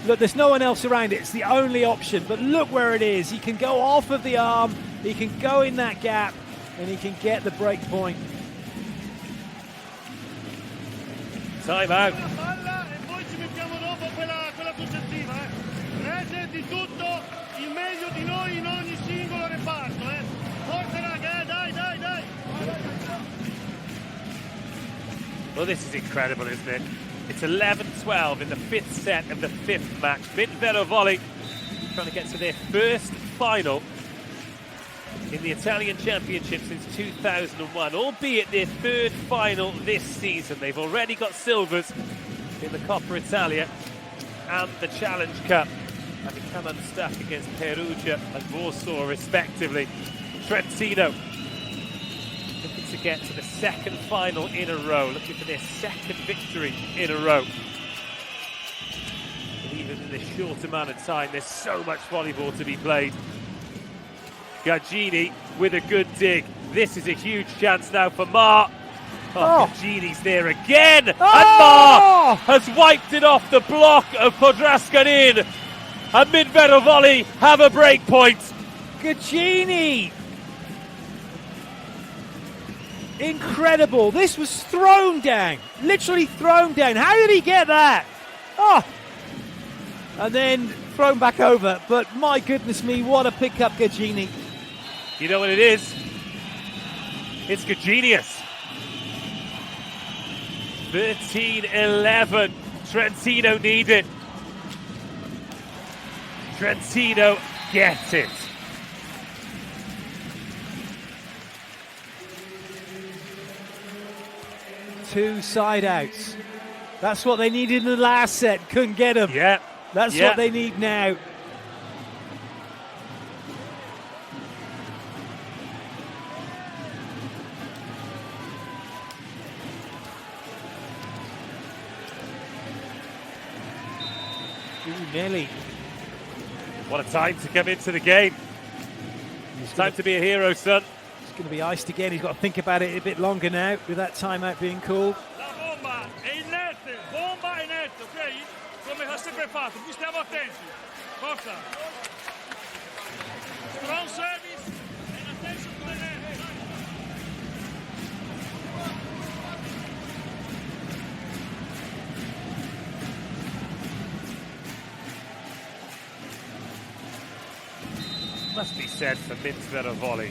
Look, there's no one else around it. It's the only option, but look where it is. He can go off of the arm, he can go in that gap, and he can get the break point. Time out. Palla e poi ci mettiamo dopo quella successiva. Rese di tutto il meglio di noi in ogni singolo reparto. Forza raga, dai. Well, this is incredible, isn't it? It's 11-12 in the fifth set of the fifth match. Minvera volley trying to get to their first final in the Italian Championship since 2001, albeit their third final this season. They've already got silvers in the Coppa Italia and the Challenge Cup, having come unstuck against Perugia and Warsaw respectively. Trentino looking to get to the second final in a row, looking for their second victory in a row. But even in this short amount of time, there's so much volleyball to be played. Gagini with a good dig. This is a huge chance now for Mar. Gagini's there again. And Mar has wiped it off the block of Podraskanin. And Minvera volley have a break point. Gagini! Incredible. This was thrown down. Literally thrown down. How did he get that? Oh! and then thrown back over. But my goodness me, what a pick-up, Gagini. You know what it is? It's genius. 13-11. Trentino need it. Trentino gets it. Two side outs. That's what they needed in the last set. Couldn't get them. Yeah. That's what they need now. Ooh, Nelly. What a time to come into the game. It's time to be a hero, son. It's going to be iced again. He's got to think about it a bit longer now with that timeout being called. La bomba è in net, bomba è net, ok? Come ha sempre fatto, qui stiamo attenti. Forza. Strong service and attention to the net. Must be said for Monza Volley.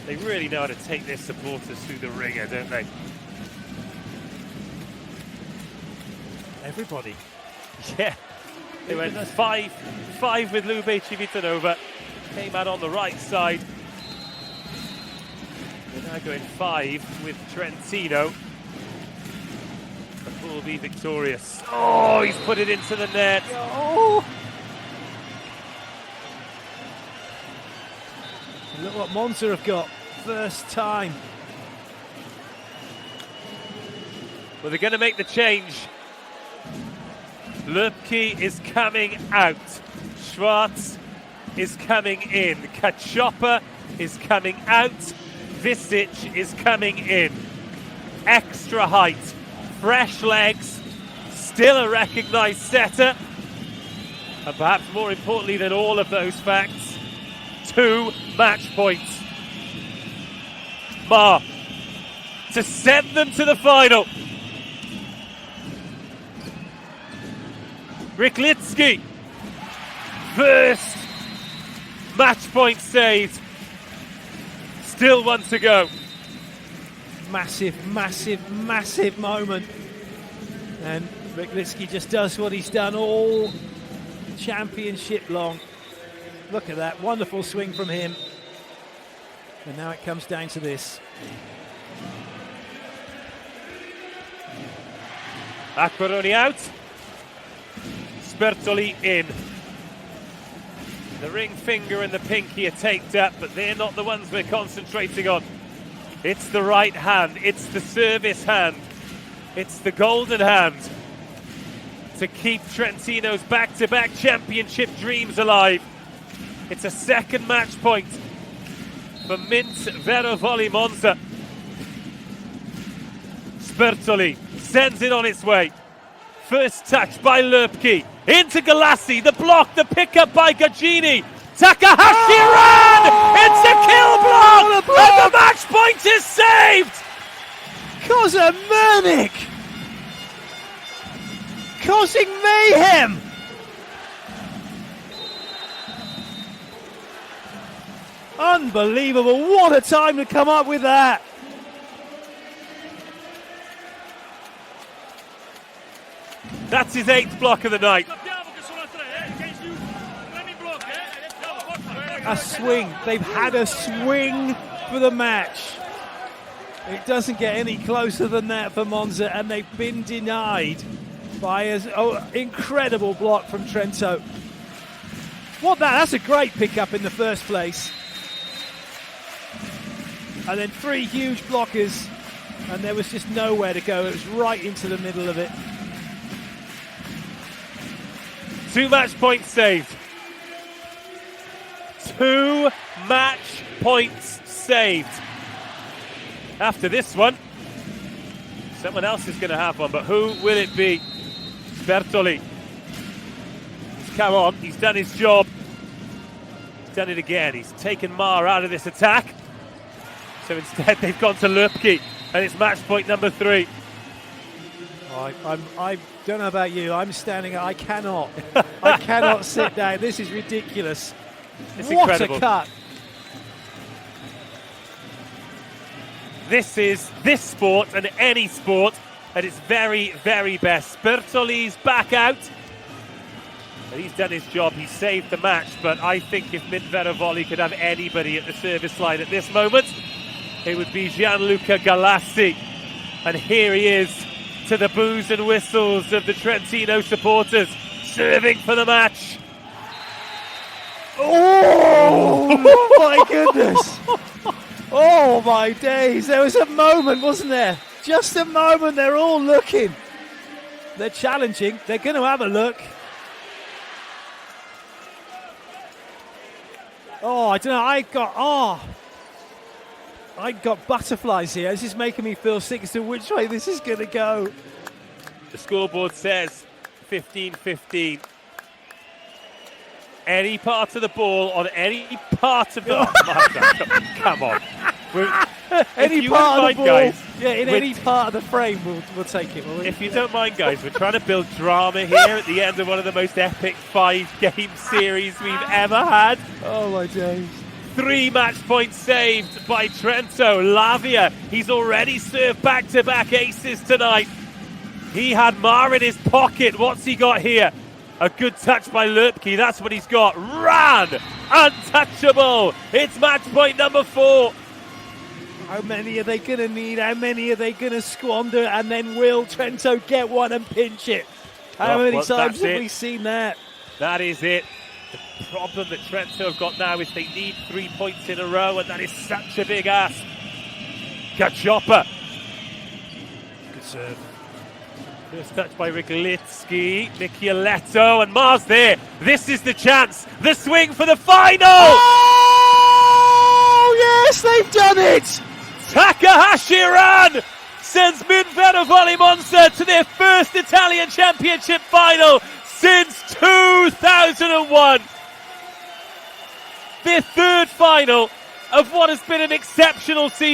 They really know how to take their supporters through the ringer, don't they? Everybody. Yeah. They went 5 with Lube Civitanova. Came out on the right side. They're now going 5 with Trentino. Who will be victorious? Oh, he's put it into the net. Oh! Look what Monza have got. First time. Well, they're going to make the change. Lubke is coming out. Schwartz is coming in. Kachopa is coming out. Visic is coming in. Extra height. Fresh legs. Still a recognised setter. And perhaps more importantly than all of those facts, 2 match points. Ma to send them to the final. Ryklitsky, first match point saved. Still one to go. Massive, massive, massive moment. And Ryklitsky just does what he's done all championship long. Look at that, wonderful swing from him. And now it comes down to this. Acquaroni out. Spertoli in. The ring finger and the pinky are taped up, but they're not the ones we're concentrating on. It's the right hand, it's the service hand, it's the golden hand to keep Trentino's back-to-back championship dreams alive. It's a second match point for Monza Volley Monza. Spertoli sends it on its way. First touch by Lubke. Into Galassi. The block, the pickup by Gagini. Takahashi ran! It's a kill block! And the match point is saved! Kozamernik! Causing mayhem! Unbelievable. What a time to come up with that. That's his 8th block of the night. A swing. They've had a swing for the match. It doesn't get any closer than that for Monza, and they've been denied by an incredible block from Trento. That's a great pickup in the first place. And then 3 huge blockers, and there was just nowhere to go. It was right into the middle of it. 2 match points saved. 2 match points saved. After this one, someone else is going to have one, but who will it be? Spertoli. He's come on, he's done his job. He's done it again. He's taken Mar out of this attack. So instead they've gone to Lubke, and it's match point number 3. I don't know about you. I'm standing. I cannot sit down. This is ridiculous. It's what incredible. a cut! This is this sport and any sport at its very, very best. Bertoli's back out. And he's done his job. He saved the match. But I think if Minvera Volley could have anybody at the service line at this moment, it would be Gianluca Galassi. And here he is to the boos and whistles of the Trentino supporters, serving for the match. Oh my goodness! Oh my days! There was a moment, wasn't there? Just a moment. They're all looking. They're challenging. They're going to have a look. Oh, I don't know. I got butterflies here. This is making me feel sick as to which way this is going to go. The scoreboard says 15-15. Any part of the ball on any part of the... Come on. Any you part of mind, the ball, guys, in any part of the frame, we'll take it. Will we? If you don't mind, guys, we're trying to build drama here at the end of one of the most epic 5-game series we've ever had. Oh, my days. 3 match points saved by Trento. Lavia, he's already served back-to-back aces tonight. He had Mar in his pocket. What's he got here? A good touch by Lurpke. That's what he's got. Ran! Untouchable! It's match point number 4. How many are they going to need? How many are they going to squander? And then will Trento get one and pinch it? How many times have we seen that? That is it. The problem that Trento have got now is they need 3 points in a row, and that is such a big ask. Cacioppa. Good serve. First touch by Riglitsky, Micheletto, and Mars there. This is the chance. The swing for the final. Oh, yes, they've done it. Takahashi Ran sends Minvera Volley Monza to their first Italian Championship final since 2001. Their third final of what has been an exceptional season.